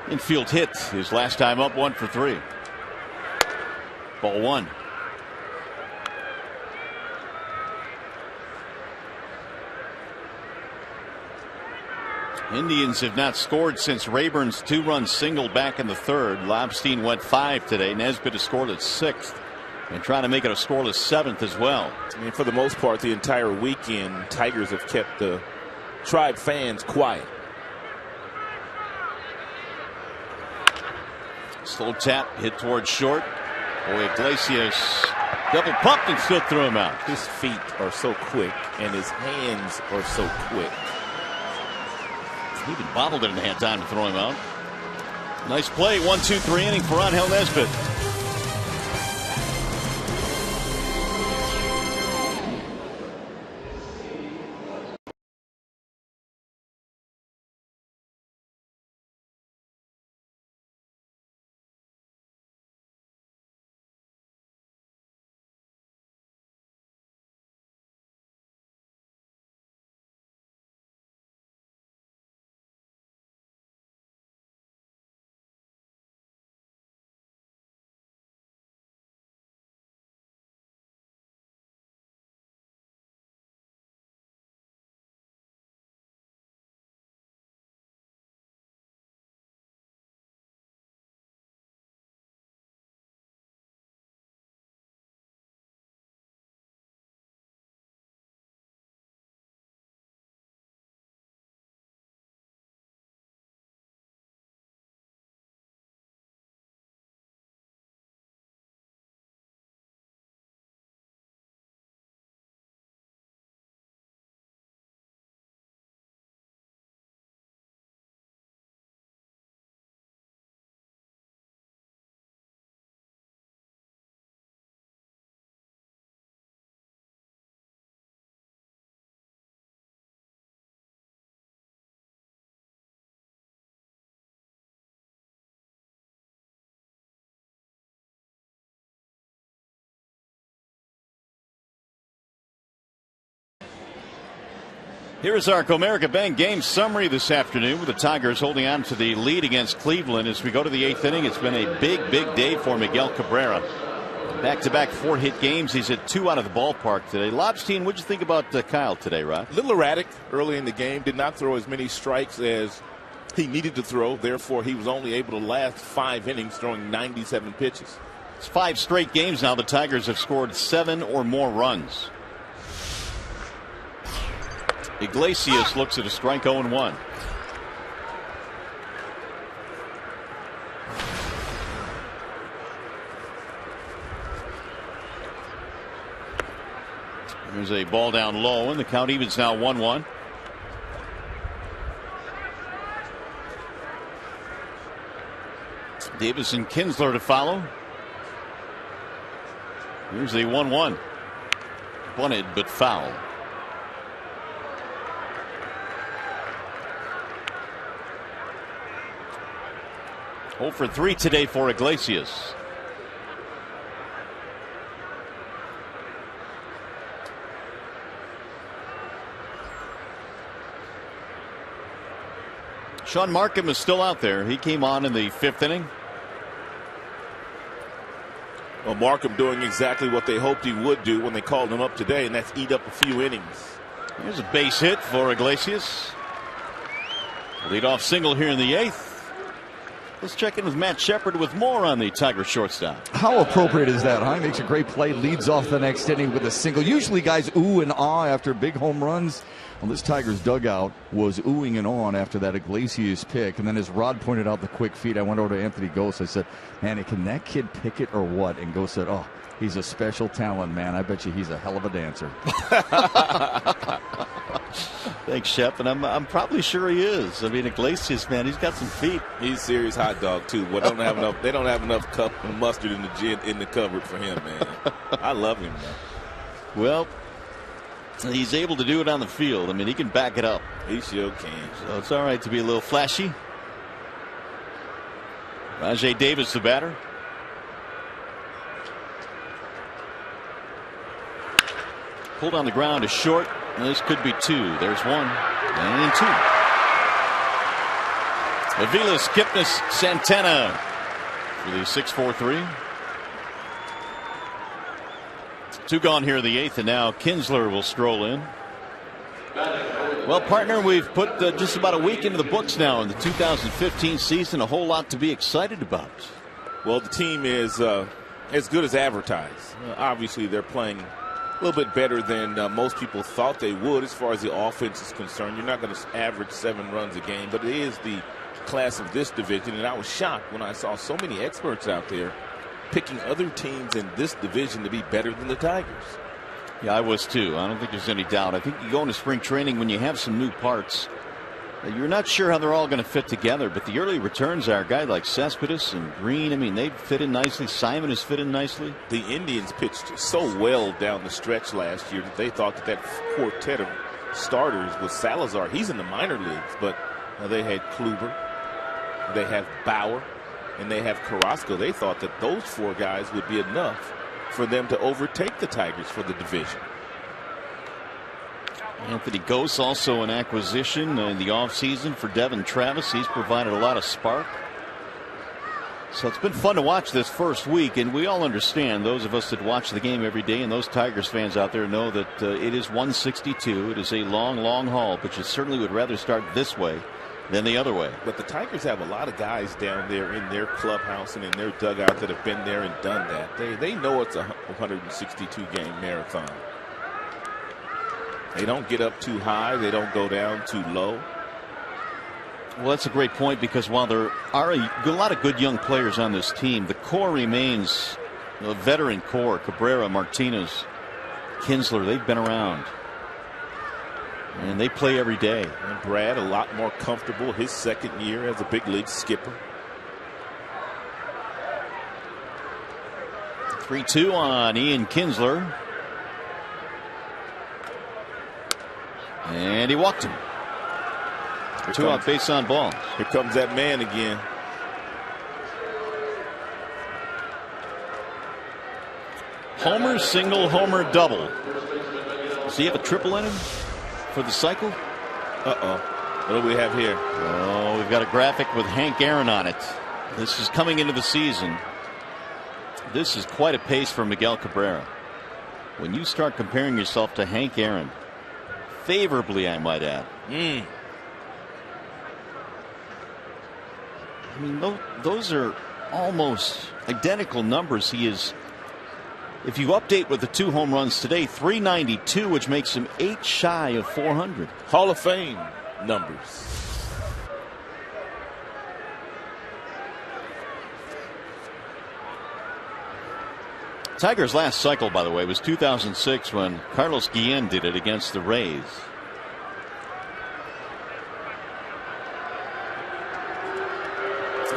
infield hit his last time up, 1 for 3. Ball 1. Indians have not scored since Rayburn's 2-run single back in the 3rd. Lobstein went 5 today. Nesbitt has scored at 6th and trying to make it a scoreless 7th as well. I mean, for the most part, the entire weekend, Tigers have kept the Tribe fans quiet. Slow tap, hit towards short. Boy, Iglesias double pumped and still threw him out. His feet are so quick and his hands are so quick. He even bobbled it and had time to throw him out. Nice play, 1-2-3 inning for Angel Nesbitt. Here's our Comerica Bank game summary this afternoon with the Tigers holding on to the lead against Cleveland. As we go to the 8th inning, it's been a big day for Miguel Cabrera. Back-to-back 4-hit games. He's at 2 out of the ballpark today. Lobstein, what'd you think about Kyle today, Rod? A little erratic early in the game. Did not throw as many strikes as he needed to throw. Therefore, he was only able to last 5 innings, throwing 97 pitches. It's 5 straight games now. The Tigers have scored 7 or more runs. Iglesias looks at a strike 0-1. There's a ball down low, and the count evens now 1-1. Davis and Kinsler to follow. Here's the 1-1. Bunted but foul. Oh for 3 today for Iglesias. Sean Markham is still out there. He came on in the 5th inning. Well, Markham doing exactly what they hoped he would do when they called him up today, and that's eat up a few innings. Here's a base hit for Iglesias. Leadoff single here in the 8th. Let's check in with Matt Shepard with more on the Tiger shortstop. How appropriate is that, huh? He makes a great play, leads off the next inning with a single. Usually guys ooh and ah after big home runs. Well, this Tigers dugout was oohing and on after that Iglesias pick. And then as Rod pointed out the quick feed, I went over to Anthony Gose. I said, man, can that kid pick it or what? And Gose said, oh, he's a special talent, man. I bet you he's a hell of a dancer. Thanks, Shep, and I'm probably sure he is. I mean, Iglesias, man, he's got some feet. He's serious hot dog too. Well, they don't have enough cup and mustard in the cupboard for him, man. I love him, man. Well, he's able to do it on the field. I mean, he can back it up. He sure can. So it's all right to be a little flashy. Rajay Davis, the batter. Pulled on the ground is short. This could be 2. There's 1 and 2. Aviles, Kipnis, Santana for the 6-4-3. 2 gone here in the 8th, and now Kinsler will stroll in. Well, partner, we've put just about a week into the books now in the 2015 season. A whole lot to be excited about. Well, the team is as good as advertised. Obviously, they're playing a little bit better than most people thought they would as far as the offense is concerned. You're not going to average 7 runs a game, but it is the class of this division, and I was shocked when I saw so many experts out there picking other teams in this division to be better than the Tigers. Yeah, I was too. I don't think there's any doubt. I think you go into spring training when you have some new parts. You're not sure how they're all going to fit together, but the early returns are a guy like Cespedes and Green. I mean, they fit in nicely. Simon has fit in nicely. The Indians pitched so well down the stretch last year that they thought that quartet of starters was Salazar. He's in the minor leagues, but they had Kluber, they have Bauer, and they have Carrasco. They thought that those 4 guys would be enough for them to overtake the Tigers for the division. Anthony Gose also an acquisition in the offseason for Devin Travis. He's provided a lot of spark. So it's been fun to watch this first week, and we all understand, those of us that watch the game every day, and those Tigers fans out there know that it is 162. It is a long, long haul, but you certainly would rather start this way than the other way. But the Tigers have a lot of guys down there in their clubhouse and in their dugout that have been there and done that. They know it's a 162 game marathon. They don't get up too high. They don't go down too low. Well, that's a great point, because while there are a lot of good young players on this team, the core remains a veteran core. Cabrera, Martinez, Kinsler, they've been around. And they play every day. And Brad, a lot more comfortable his second year as a big league skipper. 3-2 on Ian Kinsler. And he walked him. 2 out, base on balls. Here comes that man again. Homer, single, homer, double. Does he have a triple in him for the cycle? What do we have here? Oh, we've got a graphic with Hank Aaron on it. This is coming into the season. This is quite a pace for Miguel Cabrera. When you start comparing yourself to Hank Aaron, favorably, I might add. I mean, those are almost identical numbers. He is, if you update with the 2 home runs today, 392, which makes him 8 shy of 400. Hall of Fame numbers. Tigers' last cycle, by the way, was 2006 when Carlos Guillen did it against the Rays.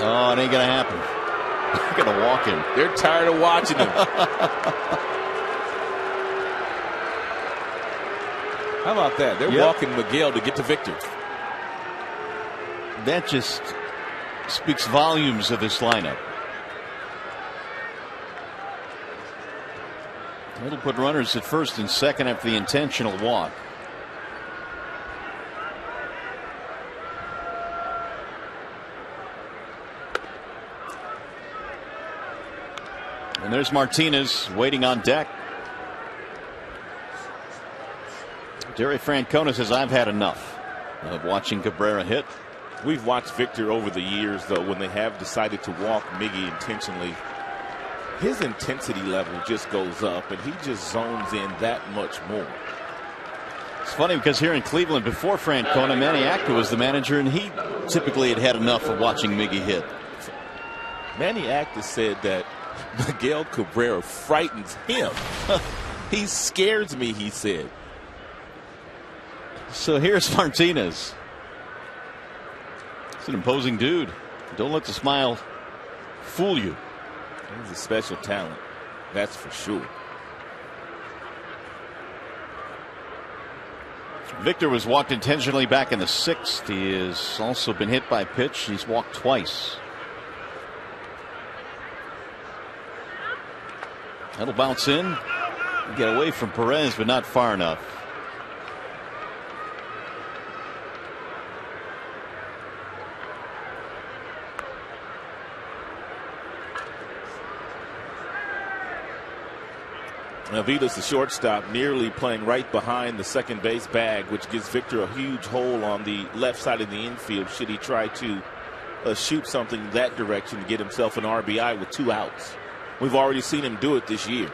Oh, it ain't gonna happen. They're gonna walk him. They're tired of watching him. How about that? They're walking Miguel to get to Victor. That just speaks volumes of this lineup. It'll put runners at first and second after the intentional walk. And there's Martinez waiting on deck. Terry Francona says, I've had enough of watching Cabrera hit. We've watched Victor over the years, though, when they have decided to walk Miggy intentionally. His intensity level just goes up, and he just zones in that much more. It's funny because here in Cleveland, before Francona, Manny Acta was the manager, and he typically had enough of watching Miggy hit. Manny Acta said that Miguel Cabrera frightens him. He scares me, he said. So here's Martinez. He's an imposing dude. Don't let the smile fool you. He's a special talent, that's for sure. Victor was walked intentionally back in the 6th. He has also been hit by pitch. He's walked twice. That'll bounce in. Get away from Perez, but not far enough. Vita's the shortstop, nearly playing right behind the second base bag, which gives Victor a huge hole on the left side of the infield should he try to shoot something that direction to get himself an RBI with 2 outs. We've already seen him do it this year.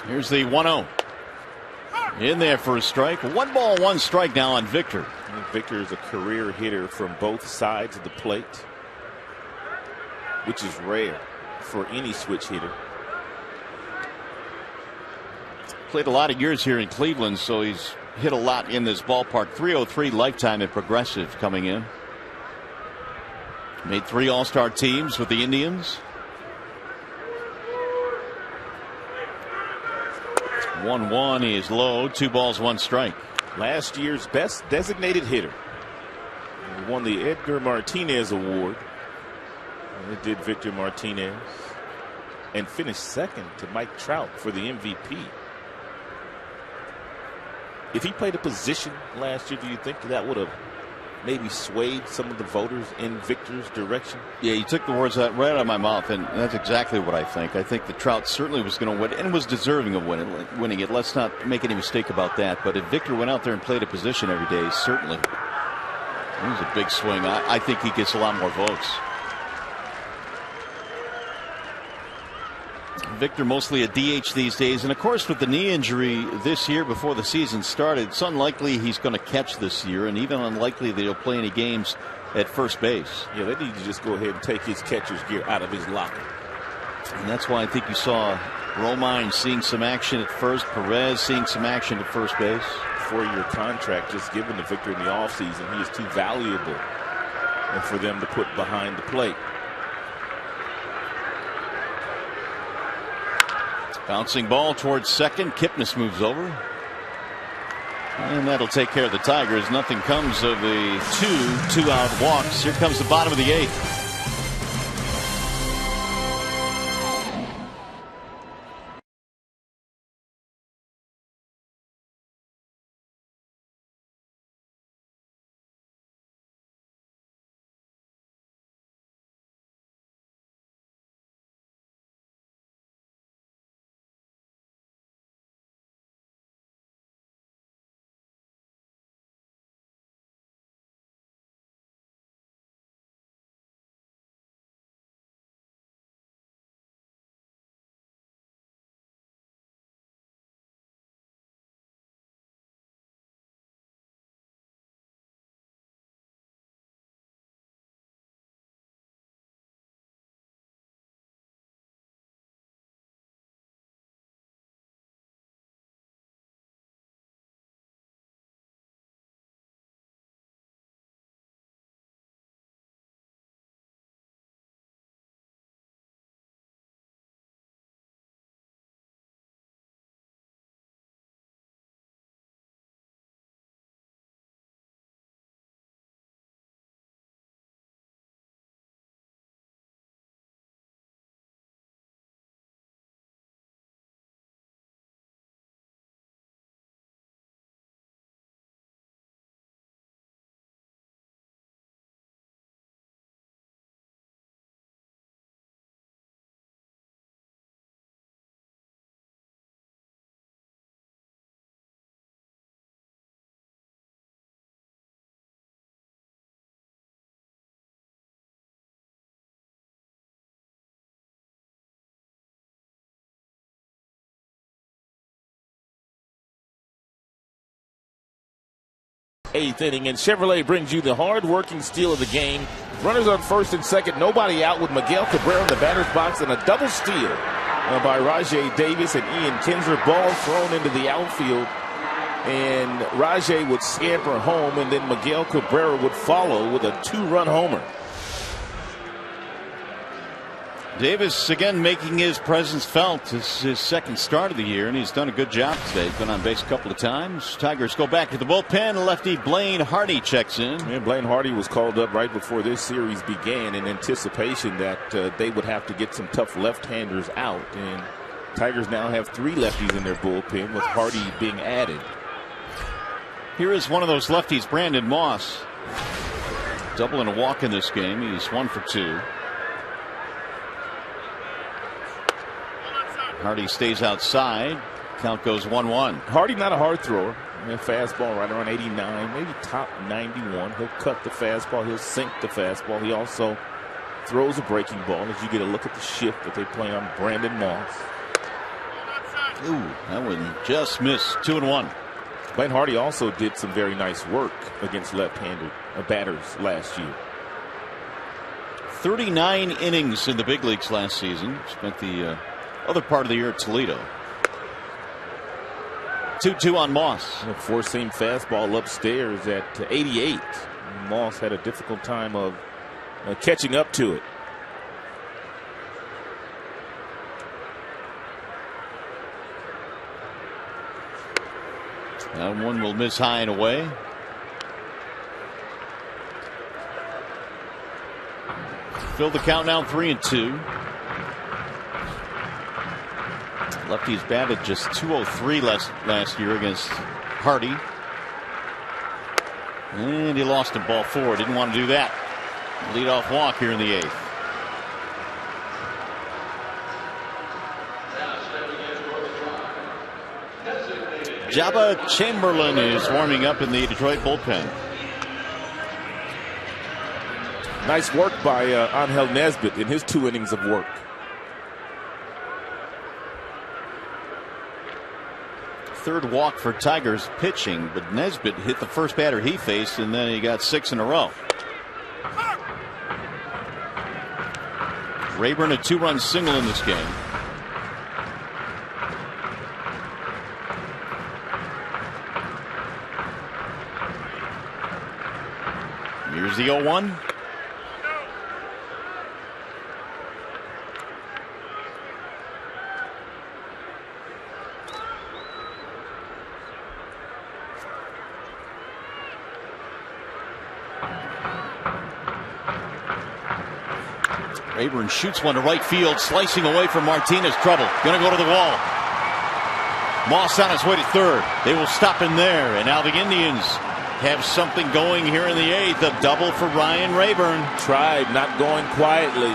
Here's the 1-0. In there for a strike. 1 ball, 1 strike now on Victor. Victor is a career hitter from both sides of the plate, which is rare for any switch hitter. Played a lot of years here in Cleveland, so he's hit a lot in this ballpark. 303 lifetime at Progressive coming in. Made 3 All-Star teams with the Indians. 1-1 is low. 2 balls, 1 strike. Last year's best designated hitter. He won the Edgar Martinez Award. And it did Victor Martinez. And finished second to Mike Trout for the MVP. If he played a position last year, do you think that would have maybe swayed some of the voters in Victor's direction? Yeah, you took the words right out of my mouth, and that's exactly what I think. I think the Trout certainly was going to win and was deserving of winning it. Let's not make any mistake about that. But if Victor went out there and played a position every day, certainly it was a big swing. I think he gets a lot more votes. Victor mostly a DH these days, and of course with the knee injury this year before the season started, it's unlikely he's going to catch this year, and even unlikely that he'll play any games at first base. Yeah, they need to just go ahead and take his catcher's gear out of his locker. And that's why I think you saw Romine seeing some action at first, Perez seeing some action at first base. 4-year contract just given to Victor in the offseason. He is too valuable for them to put behind the plate. Bouncing ball towards second. Kipnis moves over. And that'll take care of the Tigers. Nothing comes of the 2 2-out walks. Here comes the bottom of the 8th. Eighth inning, and Chevrolet brings you the hard-working steal of the game. Runners on first and second, nobody out, with Miguel Cabrera in the batter's box, and a double steal by Rajai Davis and Ian Kinsler. Ball thrown into the outfield, and Rajai would scamper home, and then Miguel Cabrera would follow with a 2-run homer. Davis again making his presence felt. This is his second start of the year, and he's done a good job today. Been on base a couple of times. Tigers go back to the bullpen. Lefty Blaine Hardy checks in. And Blaine Hardy was called up right before this series began in anticipation that they would have to get some tough left-handers out. And Tigers now have 3 lefties in their bullpen, with Hardy being added. Here is one of those lefties, Brandon Moss. Double and a walk in this game. He's 1 for 2. Hardy stays outside. Count goes 1-1. Hardy not a hard thrower. Fastball right around 89, maybe top 91. He'll cut the fastball. He'll sink the fastball. He also throws a breaking ball as you get a look at the shift that they play on Brandon Moss. Ooh, that one just missed. 2-1. Blaine Hardy also did some very nice work against left-handed batters last year. 39 innings in the big leagues last season. Spent the other part of the year at Toledo. 2-2 on Moss. A four-seam fastball upstairs at 88. Moss had a difficult time of catching up to it. That one will miss high and away. Fill the count now 3-2. Lefty's batted just .203 last year against Hardy. And he lost in ball 4. Didn't want to do that. Leadoff walk here in the 8th. Jabba Chamberlain is warming up in the Detroit bullpen. Nice work by Angel Nesbitt in his 2 innings of work. Third walk for Tigers pitching, but Nesbitt hit the first batter he faced, and then he got 6 in a row. Rayburn a 2-run single in this game. Here's the 0-1. Rayburn shoots one to right field, slicing away from Martinez. Trouble. Going to go to the wall. Moss on his way to third. They will stop in there, and now the Indians have something going here in the 8th. A double for Ryan Rayburn. Tried, not going quietly.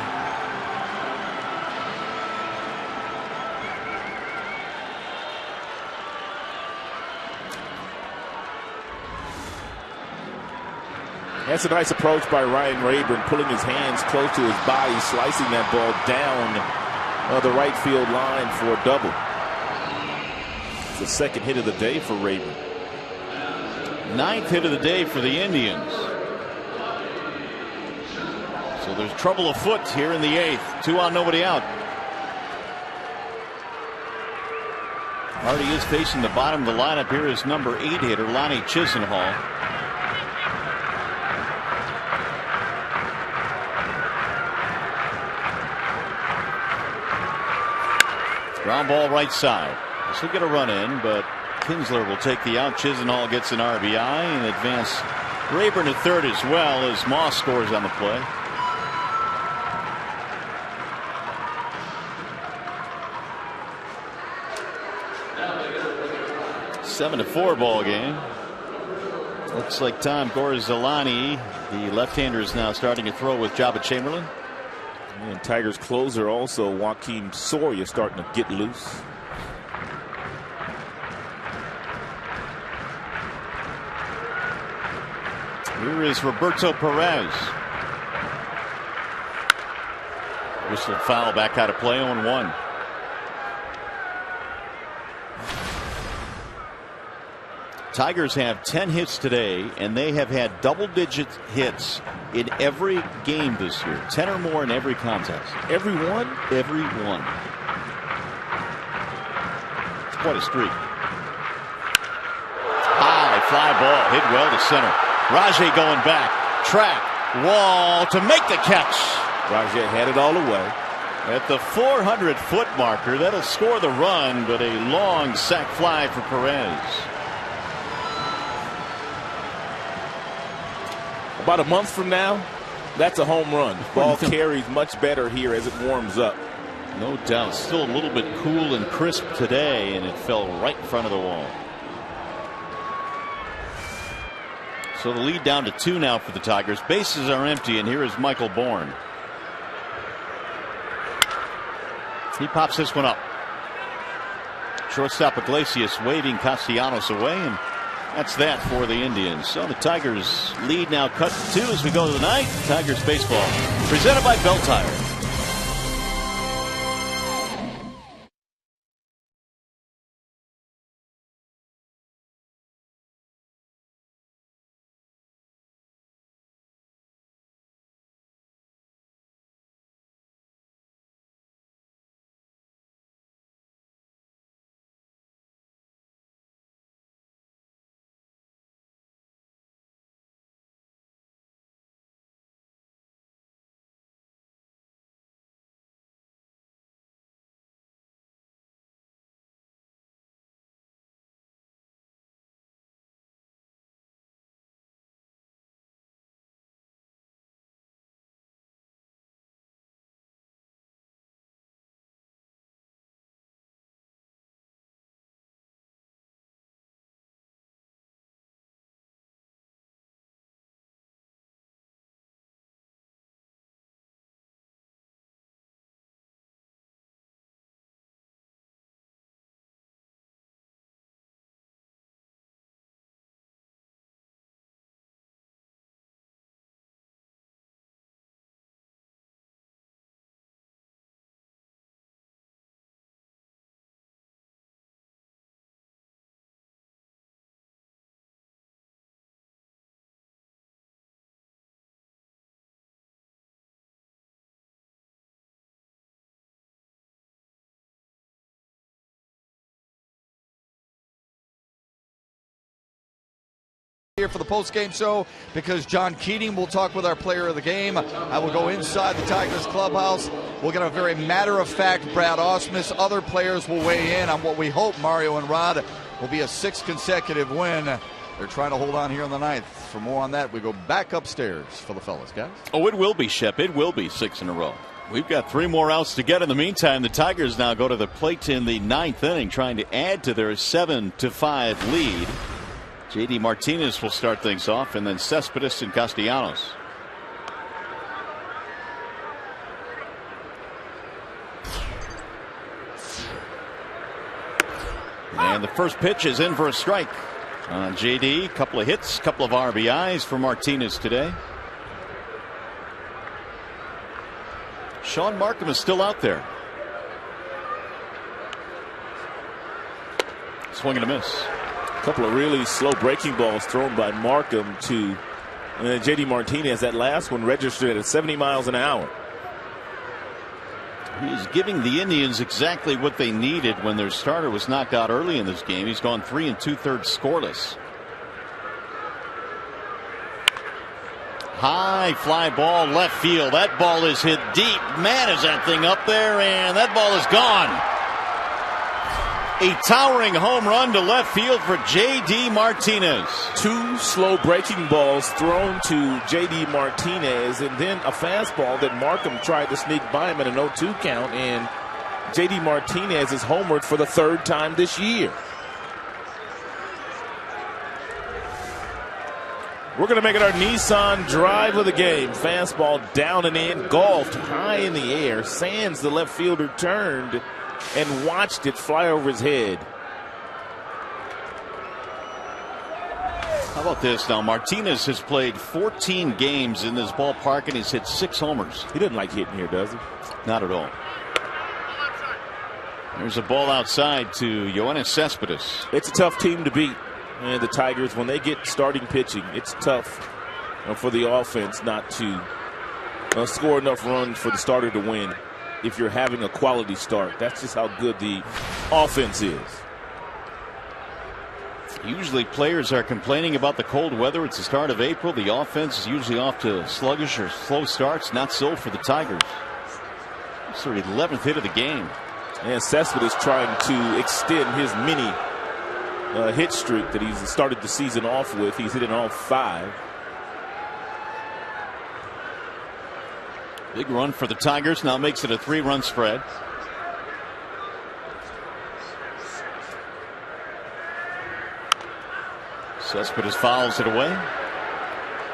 That's a nice approach by Ryan Rayburn, pulling his hands close to his body, slicing that ball down the right field line for a double. It's the second hit of the day for Rayburn. 9th hit of the day for the Indians. So there's trouble afoot here in the 8th. 2 on, nobody out. Hardy is facing the bottom of the lineup. Here is number 8 hitter Lonnie Chisenhall. Ground ball right side. This will get a run in, but Kinsler will take the out. Chisenhall gets an RBI and advance Rayburn to third as well as Moss scores on the play. 7-4 ball game. Looks like Tom Gorzalani, the left-hander, is now starting to throw with Jabba Chamberlain. And Tigers closer also, Joaquin Soria, starting to get loose. Here is Roberto Perez. Whistled foul, back out of play, 0-1. Tigers have 10 hits today, and they have had double-digit hits in every game this year. 10 or more in every contest. Every one? Every one. It's quite a streak. High fly ball, hit well to center. Rajay going back, track, wall to make the catch. Rajay had it all away. At the 400-foot marker, that'll score the run, but a long sac fly for Perez. About a month from now, that's a home run. Ball carries much better here as it warms up. No doubt. Still a little bit cool and crisp today, and it fell right in front of the wall. So the lead down to 2 now for the Tigers. Bases are empty, and here is Michael Bourne. He pops this one up. Shortstop Iglesias waving Castellanos away, and that's that for the Indians. So the Tigers lead now cut to 2 as we go to the ninth. Tigers baseball presented by Bell Tire. Here for the post-game show, because John Keating will talk with our player of the game. I will go inside the Tigers clubhouse. We'll get a very matter-of-fact Brad Ausmus. Other players will weigh in on what we hope, Mario and Rod, will be a 6th consecutive win. They're trying to hold on here in the 9th. For more on that, we go back upstairs for the fellas, guys. Oh, it will be, Shep. It will be 6 in a row. We've got 3 more outs to get. In the meantime, the Tigers now go to the plate in the 9th inning, trying to add to their 7-5 lead. J.D. Martinez will start things off, and then Cespedes and Castellanos. And the first pitch is in for a strike on J.D. Couple of hits, couple of RBIs for Martinez today. Sean Markham is still out there. Swing and a miss. Couple of really slow breaking balls thrown by Markham to J.D. Martinez. That last one registered at 70 miles an hour. He's giving the Indians exactly what they needed when their starter was knocked out early in this game. He's gone 3 2/3 scoreless. High fly ball left field. That ball is hit deep. Man, is that thing up there, and that ball is gone. A towering home run to left field for J.D. Martinez. 2 slow breaking balls thrown to J.D. Martinez, and then a fastball that Markham tried to sneak by him at an 0-2 count, and J.D. Martinez is homered for the 3rd time this year. We're going to make it our Nissan drive of the game. Fastball down and in, golfed high in the air. Sands, the left fielder, turned and watched it fly over his head. How about this now? Martinez has played 14 games in this ballpark, and he's hit 6 homers. He doesn't like hitting here, does he? Not at all. There's a ball outside to Yoenis Cespedes. It's a tough team to beat. And the Tigers, when they get starting pitching, it's tough for the offense not to score enough runs for the starter to win. If you're having a quality start, that's just how good the offense is. Usually players are complaining about the cold weather. It's the start of April. The offense is usually off to sluggish or slow starts. Not so for the Tigers. It's their 11th hit of the game. And Cespedes trying to extend his mini hit streak that he's started the season off with. He's hitting all 5. Big run for the Tigers. Now makes it a 3-run spread. Cespedes fouls it away.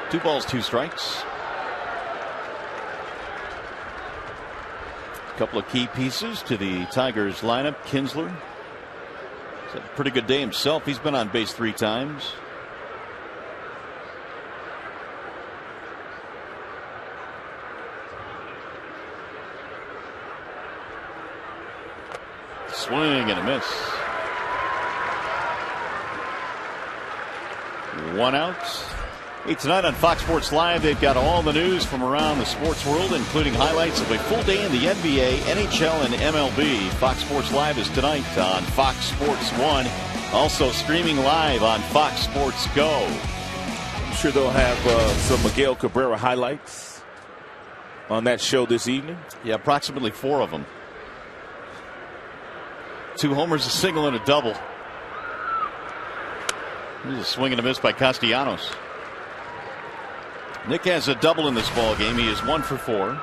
2 balls, 2 strikes. A couple of key pieces to the Tigers lineup. Kinsler He's had a pretty good day himself. He's been on base 3 times. Swing and a miss. 1 out. Hey, tonight on Fox Sports Live, they've got all the news from around the sports world, including highlights of a full day in the NBA, NHL, and MLB. Fox Sports Live is tonight on Fox Sports 1. Also streaming live on Fox Sports Go. I'm sure they'll have some Miguel Cabrera highlights on that show this evening. Yeah, approximately 4 of them. 2 homers, a single, and a double. There's a swing and a miss by Castellanos. Nick has a double in this ball game. He is 1 for 4.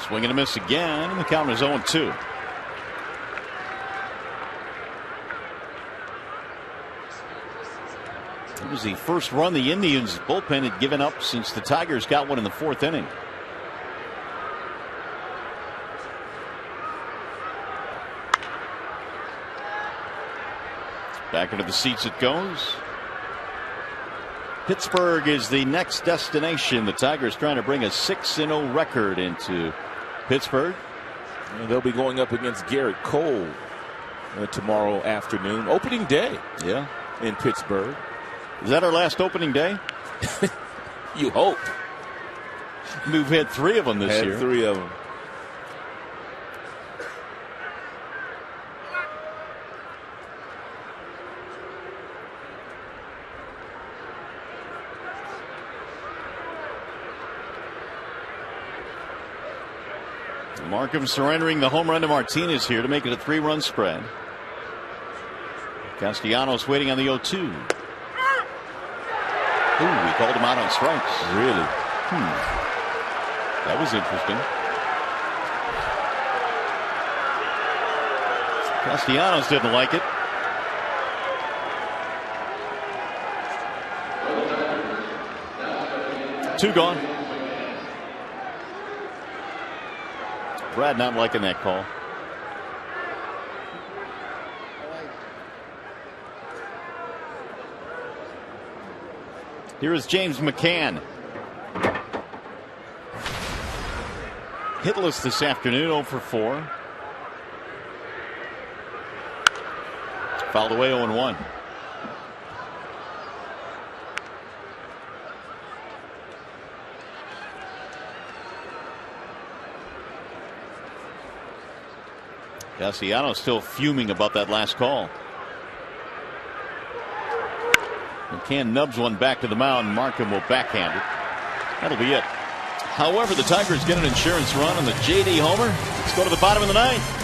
Swing and a miss again, and the count is 0-2. It was the first run the Indians bullpen had given up since the Tigers got one in the 4th inning. Back into the seats it goes. Pittsburgh is the next destination. The Tigers trying to bring a 6-0 record into Pittsburgh. And they'll be going up against Garrett Cole tomorrow afternoon. Opening day. Yeah. In Pittsburgh. Is that our last opening day? You hope. We've had 3 of them this year. 3 of them. Markham surrendering the home run to Martinez here to make it a 3-run spread. Castellanos waiting on the 0-2. Ooh, he called him out on strikes. Really? That was interesting. Castellanos didn't like it. Two gone. Brad not liking that call. Here is James McCann. Hitless this afternoon, 0 for 4. Fouled away 0-1. Castellanos still fuming about that last call. McCann nubs one back to the mound. Markham will backhand it. That'll be it. However, the Tigers get an insurance run on the J.D. homer. Let's go to the bottom of the 9th.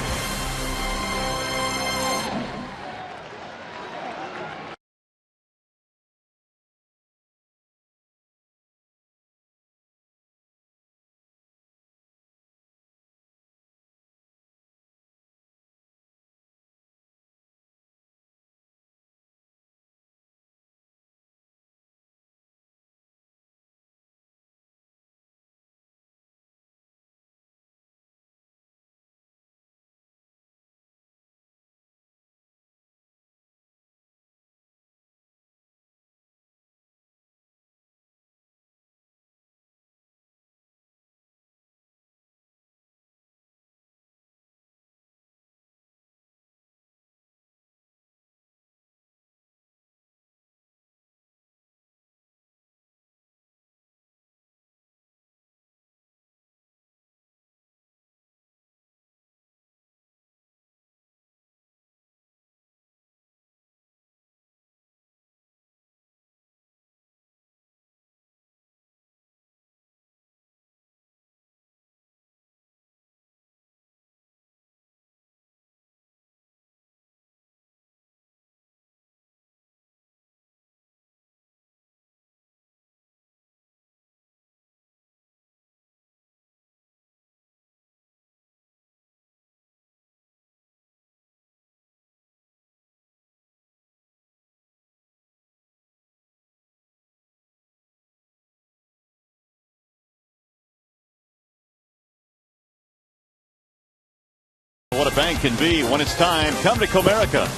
bank can be. When it's time, come to Comerica.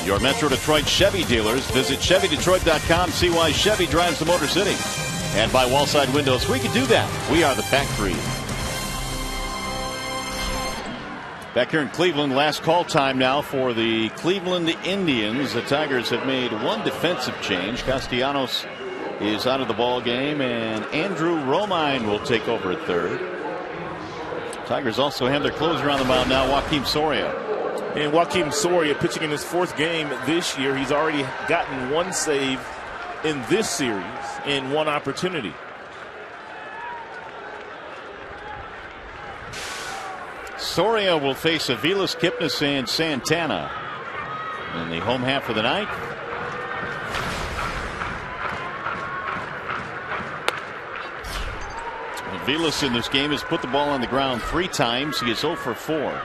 Your Metro Detroit Chevy dealers. Visit ChevyDetroit.com. See why Chevy drives the Motor City. And by Wallside Windows, we can do that. We are the factory. Back here in Cleveland, last call time now for the Cleveland Indians. The Tigers have made one defensive change. Castellanos is out of the ball game, and Andrew Romine will take over at third. Tigers also have their closer on the mound now, Joakim Soria. And Joakim Soria pitching in his 4th game this year. He's already gotten 1 save in this series in 1 opportunity. Soria will face Aviles, Kipnis, and Santana in the home half of the ninth. Aviles in this game has put the ball on the ground 3 times. He is 0 for 4.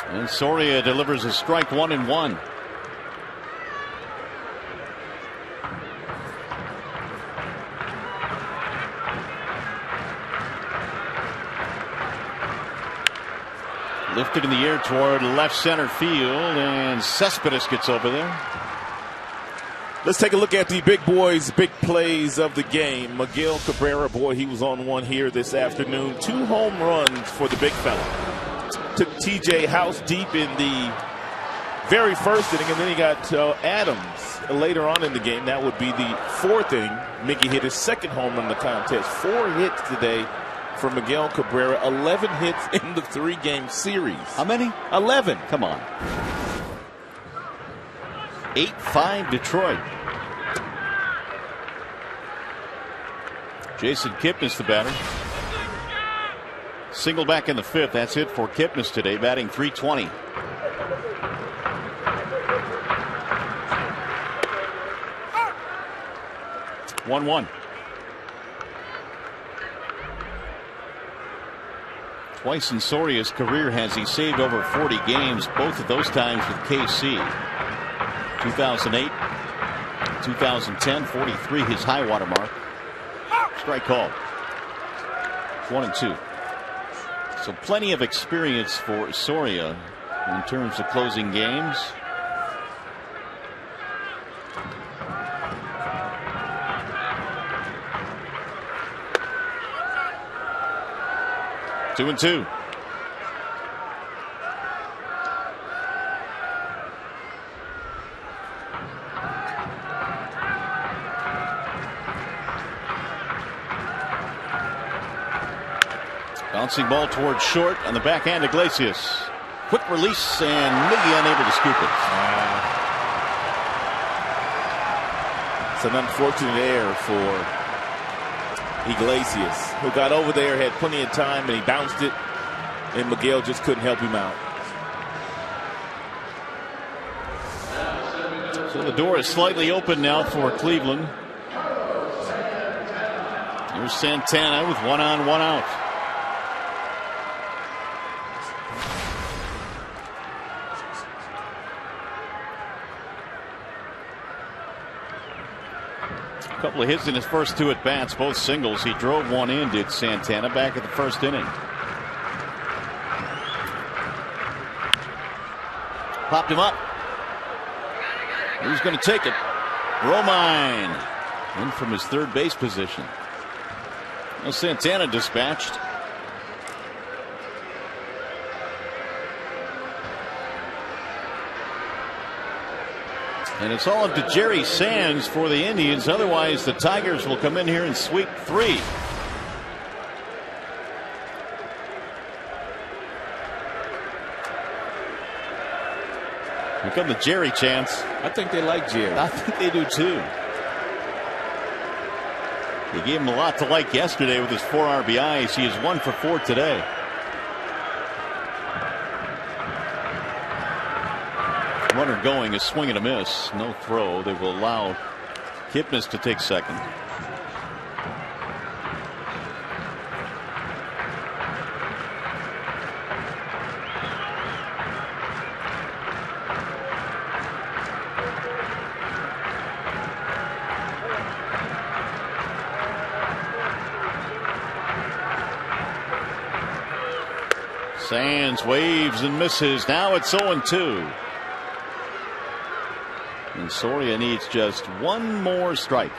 And Soria delivers a strike 1-1. Lifted in the air toward left center field, and Cespedes gets over there. Let's take a look at the big boys, big plays of the game. Miguel Cabrera, boy, he was on one here this afternoon. 2 home runs for the big fella. Took TJ House deep in the very first inning, and then he got Adams later on in the game. That would be the 4th inning. Mickey hit his 2nd home run in the contest. 4 hits today for Miguel Cabrera. 11 hits in the 3-game series. How many? 11. Come on. 8-5 Detroit. Jason Kipnis the batter. Single back in the 5th. That's it for Kipnis today, batting .320. (1-1). Twice in Soria's career has he saved over 40 games, both of those times with KC. 2008, 2010, 43 his high water mark. Strike called. 1-2. So plenty of experience for Soria in terms of closing games. Two and two. Bouncing ball towards short on the backhand. Iglesias. Quick release, and Miggy unable to scoop it. It's an unfortunate error for Iglesias, who got over there, had plenty of time, and he bounced it, and Miguel just couldn't help him out. So the door is slightly open now for Cleveland. Here's Santana with 1 on, 1 out. A couple of hits in his first 2 at bats, both singles. He drove 1 in, did Santana, back at the 1st inning. Popped him up. Who's going to take it? Romine in from his 3rd base position. Well, Santana dispatched. And it's all up to Jerry Sands for the Indians. Otherwise, the Tigers will come in here and sweep 3. Here come the Jerry chants. I think they like Jerry. I think they do too. They gave him a lot to like yesterday with his 4 RBIs. He is 1 for 4 today. Runner going, a swing and a miss. No throw. They will allow Kipnis to take second. Sands waves and misses. Now it's 0-2. And Soria needs just one more strike.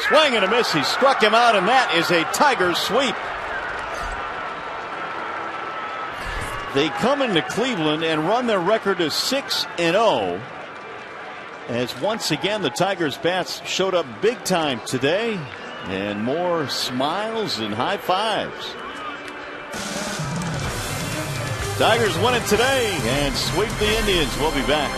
Swing and a miss. He struck him out, and that is a Tigers sweep. They come into Cleveland and run their record to 6-0. As once again the Tigers bats showed up big time today, and more smiles and high fives. Tigers win it today and sweep the Indians. We'll be back.